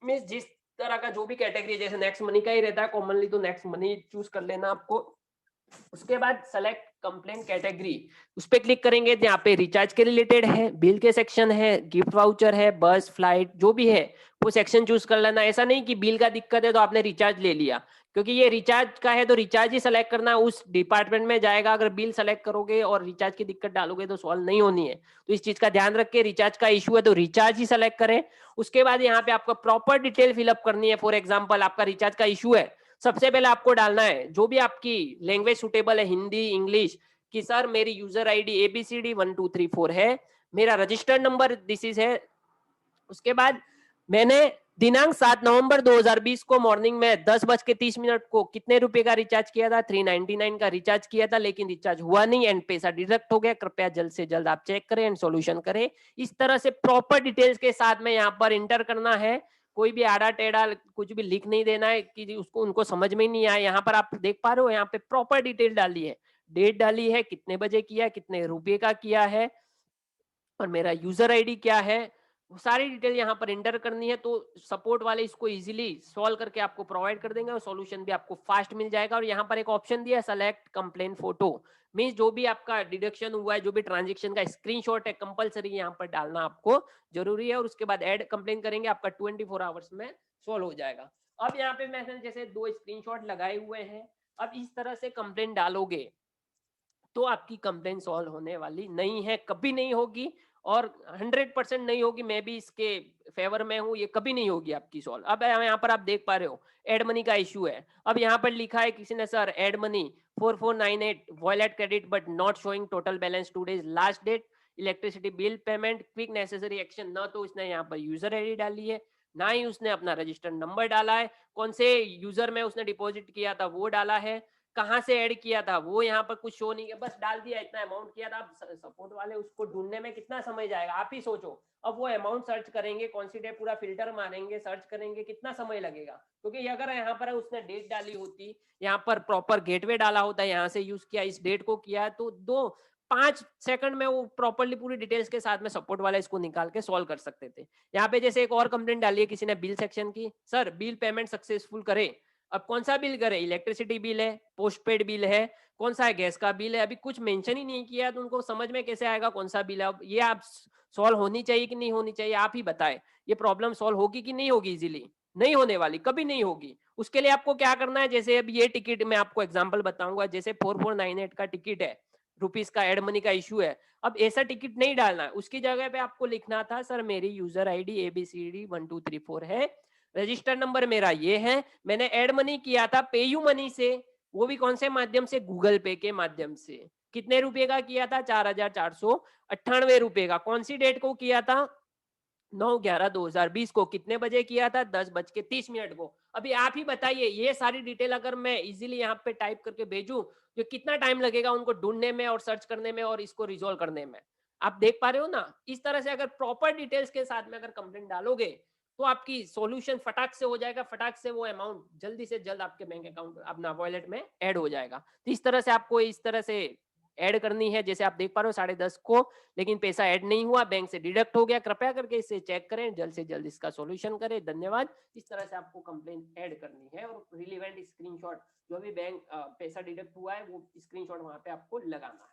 मींस जिस तरह का जो भी कैटेगरी, जैसे नेक्स्ट मनी का ही रहता है कॉमनली, तो नेक्स्ट मनी चूज कर लेना आपको। उसके बाद सेलेक्ट कंप्लेंट कैटेगरी, उस पर क्लिक करेंगे, यहाँ पे रिचार्ज के रिलेटेड है, बिल के सेक्शन है, गिफ्ट वाउचर है, बस फ्लाइट जो भी है वो सेक्शन चूज कर लेना। ऐसा नहीं कि बिल का दिक्कत है तो आपने रिचार्ज ले लिया, क्योंकि ये रिचार्ज का है तो रिचार्ज ही सेलेक्ट करना, उस डिपार्टमेंट में जाएगा। अगर बिल सेलेक्ट करोगे और रिचार्ज की दिक्कत डालोगे तो सॉल्व नहीं होनी है, तो इस चीज का ध्यान रख के, रिचार्ज का इशू है तो रिचार्ज ही सेलेक्ट करें। उसके बाद यहाँ पे आपका प्रॉपर डिटेल फिलअप करनी है। फॉर एग्जाम्पल आपका रिचार्ज का इशू है, सबसे पहले आपको डालना है जो भी आपकी लैंग्वेज सुटेबल है, हिंदी इंग्लिश, कि सर मेरी यूजर आईडी ABCD 1234 है, मेरा रजिस्टर्ड नंबर दिस इज है। उसके बाद मैंने दिनांक 7 नवंबर 2020 को मॉर्निंग में 10:30 को कितने रुपए का रिचार्ज किया था, 399 का रिचार्ज किया था, लेकिन रिचार्ज हुआ नहीं एंड पैसा डिडक्ट हो गया। कृपया जल्द से जल्द आप चेक करें एंड सॉल्यूशन करें। इस तरह से प्रॉपर डिटेल्स के साथ में यहाँ पर इंटर करना है, कोई भी आड़ा टेढ़ा कुछ भी लिख नहीं देना है कि उसको उनको समझ में नहीं आया। यहाँ पर आप देख पा रहे हो, यहाँ पे प्रॉपर डिटेल डाली है, डेट डाली है, कितने बजे किया, कितने रुपए का किया है, और मेरा यूजर आईडी क्या है, वो सारी डिटेल यहाँ पर एंटर करनी है। तो सपोर्ट वाले इसको इजीली सॉल्व करके आपको प्रोवाइड कर देंगे और सॉल्यूशन भी आपको फास्ट मिल जाएगा। और यहाँ पर एक ऑप्शन दिया है सेलेक्ट कंप्लेन फोटो, मींस जो भी आपका डिडक्शन हुआ है, जो भी ट्रांजेक्शन का स्क्रीनशॉट है, कंपलसरी यहाँ पर डालना आपको जरूरी है। और उसके बाद ऐड कंप्लेन करेंगे, आपका 24 आवर्स में सॉल्व हो जाएगा। अब यहाँ पे मैंने जैसे 2 स्क्रीनशॉट लगाए हुए हैं, अब इस तरह से कंप्लेन डालोगे तो आपकी कंप्लेन सॉल्व होने वाली नहीं है, कभी नहीं होगी, और 100% नहीं होगी। मैं भी इसके फेवर में हूं, ये कभी नहीं होगी आपकी सॉल्व। अब यहाँ पर आप देख पा रहे हो एड मनी का इशू है। अब यहाँ पर लिखा है किसी ने, sir add money 4498 wallet credit but not showing total balance, 2 days last date, electricity bill payment, quick necessary action. ना तो उसने यहाँ पर यूजर आईडी डाली है, ना ही उसने अपना रजिस्टर्ड नंबर डाला है, कौन से यूजर में उसने डिपॉजिट किया था वो डाला है, कहाँ से ऐड किया था वो यहाँ पर कुछ शो नहीं किया, बस डाल दिया इतना अमाउंट किया था। अब सपोर्ट वाले उसको ढूंढने में कितना समय जाएगा, आप ही सोचो। अब वो अमाउंट सर्च करेंगे, कॉन्सिडर पूरा फिल्टर मारेंगे, सर्च करेंगे, कितना समय लगेगा। क्योंकि अगर यहाँ पर उसने डेट डाली होती, यहाँ पर प्रॉपर गेटवे डाला होता, यहाँ से यूज किया, इस डेट को किया, तो 5 सेकंड में वो प्रॉपरली पूरी डिटेल्स के साथ में सपोर्ट वाला इसको निकाल के सॉल्व कर सकते थे। यहाँ पे जैसे एक और कंप्लेंट डाली है किसी ने बिल सेक्शन की, सर बिल पेमेंट सक्सेसफुल करे। अब कौन सा बिल करे, इलेक्ट्रिसिटी बिल है, पोस्टपेड बिल है, कौन सा है, गैस का बिल है, अभी कुछ मेंशन ही नहीं किया, तो उनको समझ में कैसे आएगा कौन सा बिल है। अब ये आप सॉल्व होनी चाहिए कि नहीं होनी चाहिए, आप ही बताएं। ये प्रॉब्लम सॉल्व होगी कि नहीं होगी, इजीली नहीं होने वाली, कभी नहीं होगी। उसके लिए आपको क्या करना है, जैसे अब ये टिकट मैं आपको एग्जांपल बताऊंगा, जैसे 4498 का टिकट है, रुपीस का एड मनी का इशू है। अब ऐसा टिकट नहीं डालना है, उसकी जगह पे आपको लिखना था, सर मेरी यूजर आईडी ABCD 1234 है, रजिस्टर नंबर मेरा ये है, मैंने एड मनी किया था पेयू मनी से, वो भी कौन से माध्यम से, गूगल पे के माध्यम से। कितने रुपए का किया था, 4498 रुपए का। कौन सी डेट को किया था, 9/11/2020 को। कितने बजे किया था, 10:30 को। अभी आप ही बताइए, ये सारी डिटेल अगर मैं इजीली यहाँ पे टाइप करके भेजूं तो कितना टाइम लगेगा उनको ढूंढने में और सर्च करने में और इसको रिजोल्व करने में। आप देख पा रहे हो ना, इस तरह से अगर प्रॉपर डिटेल्स के साथ में अगर कंप्लेंट डालोगे तो आपकी सॉल्यूशन फटाक से हो जाएगा, फटाक से वो अमाउंट जल्दी से जल्द आपके बैंक अकाउंट अपना वॉलेट में ऐड हो जाएगा। तो इस तरह से आपको इस तरह से ऐड करनी है, जैसे आप देख पा रहे हो 10:30 को, लेकिन पैसा ऐड नहीं हुआ, बैंक से डिडक्ट हो गया। कृपया करके इसे चेक करें, जल्द से जल्द इसका सॉल्यूशन करें। धन्यवाद। इस तरह से आपको कंप्लेन ऐड करनी है और रिलेवेंट स्क्रीनशॉट, जो भी बैंक पैसा डिडक्ट हुआ है वो स्क्रीनशॉट वहां पे आपको लगाना है।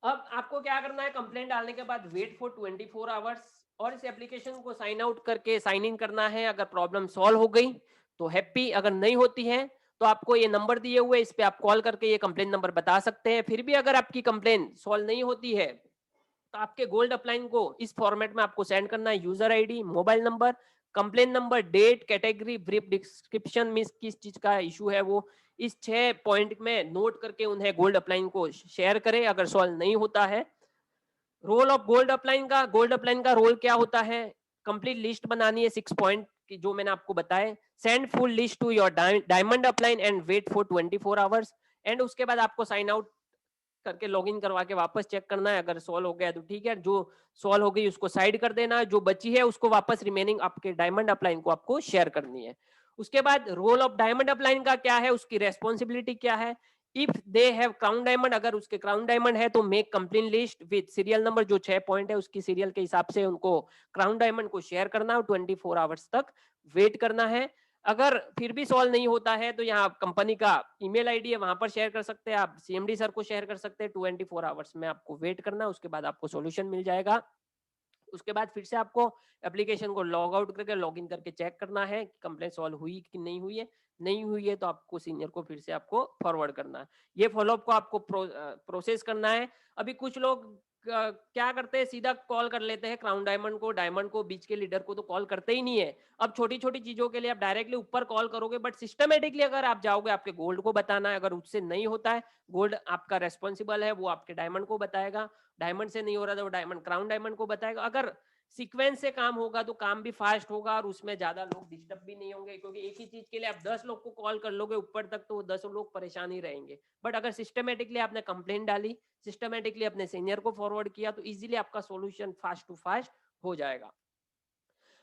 अब आपको क्या करना है, कंप्लेंट डालने के बाद वेट फॉर 24 आवर्स और इस एप्लीकेशन को साइन आउट करके साइन इन करना है। अगर प्रॉब्लम सॉल्व हो गई तो हैप्पी, अगर नहीं होती है तो आपको ये नंबर दिए हुए, इस पे आप कॉल करके ये कंप्लेन नंबर बता सकते हैं। फिर भी अगर आपकी कंप्लेन सॉल्व नहीं होती है तो आपके गोल्ड अपलाइन को इस फॉर्मेट में आपको सेंड करना है, user ID, mobile number, complain number, date, category, brief description में किस चीज का इशू है वो इस 6 पॉइंट में नोट करके उन्हें गोल्ड अपलाइन को शेयर करें अगर सॉल्व नहीं होता है। रोल ऑफ गोल्ड अपलाइन का रोल क्या होता है, कंप्लीट लिस्ट बनानी है 6 पॉइंट की जो मैंने आपको बताए। Send full list to your diamond upline and wait for 24 hours and उसके बाद आपको साइन आउट करके लॉगिन करवा के वापस चेक करना है। अगर सॉल्व हो गया तो ठीक है, जो सॉल्व हो गई उसको साइड कर देना है, जो बची है उसको वापस रिमेनिंग आपके डायमंड अपलाइन को आपको शेयर करनी है। उसके बाद रोल ऑफ डायमंड अपलाइन का क्या है, उसकी रेस्पॉन्सिबिलिटी क्या है। If they have crown diamond, अगर उसके क्राउन डायमंड है तो make complain list with serial number, जो 6 पॉइंट है उसकी सीरियल के हिसाब से उनको क्राउन डायमंड को शेयर करना है, 24 आवर्स तक वेट करना है। अगर फिर भी सॉल्व नहीं होता है तो यहाँ कंपनी का ईमेल आईडी है, वहां पर शेयर कर सकते हैं आप, सीएमडी सर को शेयर कर सकते हैं। 24 आवर्स में आपको वेट करना है, उसके बाद आपको सॉल्यूशन मिल जाएगा। उसके बाद फिर से आपको एप्लीकेशन को लॉग आउट करके लॉगिन करके चेक करना है कि कंप्लेंट सॉल्व हुई कि नहीं हुई है। नहीं हुई है तो आपको सीनियर को फिर से आपको फॉरवर्ड करना है। ये फॉलोअप को आपको प्रोसेस करना है। अभी कुछ लोग क्या करते हैं, सीधा कॉल कर लेते हैं क्राउन डायमंड को बीच के लीडर को तो कॉल करते ही नहीं है। अब छोटी छोटी चीजों के लिए आप डायरेक्टली ऊपर कॉल करोगे, बट सिस्टमेटिकली अगर आप जाओगे आपके गोल्ड को बताना है। अगर उससे नहीं होता है, गोल्ड आपका रेस्पॉन्सिबल है, वो आपके डायमंड को बताएगा। डायमंड से नहीं हो रहा था वो डायमंड क्राउन डायमंड को बताएगा। अगर सीक्वेंस से काम होगा तो काम भी फास्ट होगा और उसमें ज्यादा लोग डिस्टर्ब भी नहीं होंगे, क्योंकि एक ही चीज के लिए आप 10 लोग को कॉल कर लोगे ऊपर तक तो 10 लोग परेशान ही रहेंगे। बट अगर सिस्टमेटिकली आपने कंप्लेंट डाली, सिस्टमेटिकली अपने सीनियर को फॉरवर्ड किया तो इजीली आपका सॉल्यूशन फास्ट टू फास्ट हो जाएगा।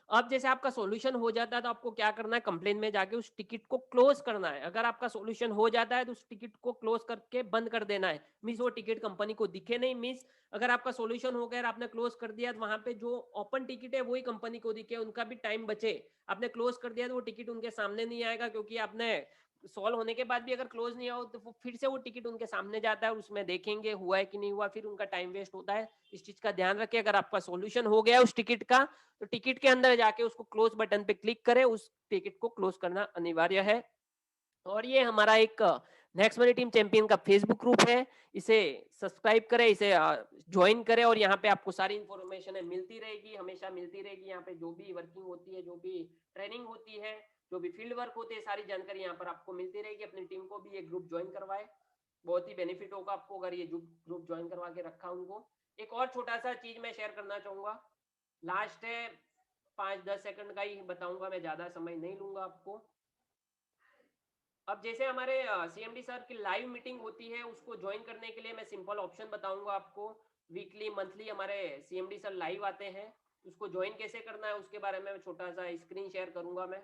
अब जैसे आपका सॉल्यूशन हो जाता है तो आपको क्या करना है, कंप्लेन में जाके उस टिकट को क्लोज करना है। अगर आपका सॉल्यूशन हो जाता है तो उस टिकट को क्लोज करके बंद कर देना है, मींस वो टिकट कंपनी को दिखे नहीं। मींस अगर आपका सॉल्यूशन हो गया और आपने क्लोज कर दिया तो वहां पे जो ओपन टिकट है वही कंपनी को दिखे, उनका भी टाइम बचे। आपने क्लोज कर दिया तो वो टिकट उनके सामने नहीं आएगा, क्योंकि आपने सॉल्व होने के बाद भी अगर क्लोज नहीं हो तो फिर से वो टिकट उनके सामने जाता है, उसमें देखेंगे हुआ है कि नहीं हुआ, फिर उनका टाइम वेस्ट होता है। इस चीज का ध्यान रखिए। अगर आपका सॉल्यूशन हो गया उस टिकट का तो टिकट के अंदर जाके उसको क्लोज बटन पे क्लिक करें, उस टिकट को क्लोज करना अनिवार्य है। और ये हमारा एक नेक्स्ट मनी टीम चैंपियन का फेसबुक ग्रुप है, इसे सब्सक्राइब करें, इसे ज्वाइन करें और यहाँ पे आपको सारी इंफॉर्मेशन है मिलती रहेगी, हमेशा मिलती रहेगी। यहाँ पे जो भी वर्किंग होती है, जो भी ट्रेनिंग होती है, जो भी फील्ड वर्क होते हैं, सारी जानकारी यहाँ पर आपको मिलती रहेगी। अपनी टीम को भी ये ग्रुप ज्वाइन करवाए, बहुत ही बेनिफिट होगा आपको अगर ये ग्रुप ज्वाइन करवा के रखा उनको। एक और छोटा सा चीज मैं शेयर करना चाहूंगा, लास्ट है 5-10 सेकंड का ही बताऊंगा, मैं ज्यादा समय नहीं लूंगा आपको। अब जैसे हमारे सीएमडी सर की लाइव मीटिंग होती है, उसको ज्वाइन करने के लिए मैं सिंपल ऑप्शन बताऊंगा आपको। वीकली मंथली हमारे सीएमडी सर लाइव आते हैं, उसको ज्वाइन कैसे करना है उसके बारे में छोटा सा स्क्रीन शेयर करूंगा मैं।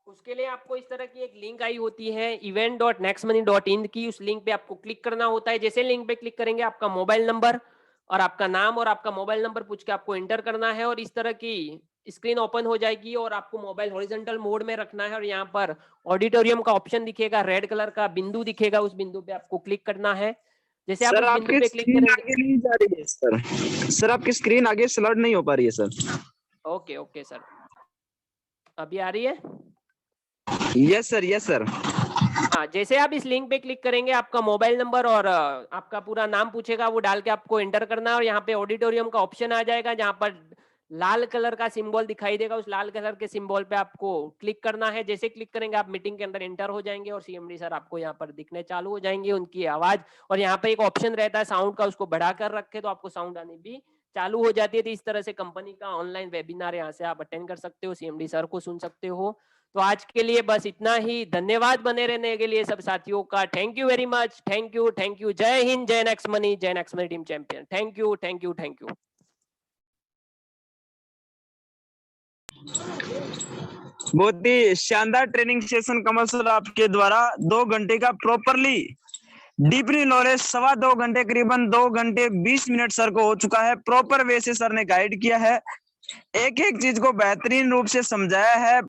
उसके लिए आपको इस तरह की एक लिंक आई होती है event.nextmoney.in की, उस लिंक पे आपको क्लिक करना होता है। जैसे लिंक पे क्लिक करेंगे आपका मोबाइल नंबर और आपका नाम और आपका मोबाइल नंबर पूछ के आपको एंटर करना है और इस तरह की स्क्रीन ओपन हो जाएगी और आपको मोबाइल हॉरिजॉन्टल मोड में रखना है और यहाँ पर ऑडिटोरियम का ऑप्शन दिखेगा, रेड कलर का बिंदु दिखेगा, उस बिंदु पे आपको क्लिक करना है। जैसे आप उस बिंदु पे क्लिक करेंगे, आगे नहीं जा रही है सर आपकी स्क्रीन आगे स्लाइड नहीं हो पा रही है सर। ओके सर, अभी आ रही है? Yes sir. हाँ, जैसे आप इस लिंक पे क्लिक करेंगे आपका मोबाइल नंबर और आपका पूरा नाम पूछेगा, वो डाल के आपको एंटर करना है और यहाँ पे ऑडिटोरियम का ऑप्शन आ जाएगा जहाँ पर लाल कलर का सिंबल दिखाई देगा, उस लाल कलर के सिंबल पे आपको क्लिक करना है। जैसे क्लिक करेंगे आप मीटिंग के अंदर एंटर हो जाएंगे और सीएमडी सर आपको यहाँ पर दिखने चालू हो जाएंगे, उनकी आवाज। और यहाँ पे एक ऑप्शन रहता है साउंड का, उसको बढ़ाकर रखे तो आपको साउंड आने भी चालू हो जाती है। तो इस तरह से कंपनी का ऑनलाइन वेबिनार यहाँ से आप अटेंड कर सकते हो, सीएमडी सर को सुन सकते हो। तो आज के लिए बस इतना ही। धन्यवाद बने रहने के लिए सब साथियों का। Thank you very much. Thank you. जय हिंद, जय next money team champion. Thank you. बहुत ही शानदार ट्रेनिंग सेशन कमल सर आपके द्वारा 2 घंटे का प्रॉपरली डीपली नॉलेज, 2.25 घंटे करीबन 2 घंटे 20 मिनट सर को हो चुका है। प्रॉपर वे से सर ने गाइड किया है, एक एक चीज को बेहतरीन रूप से समझाया है।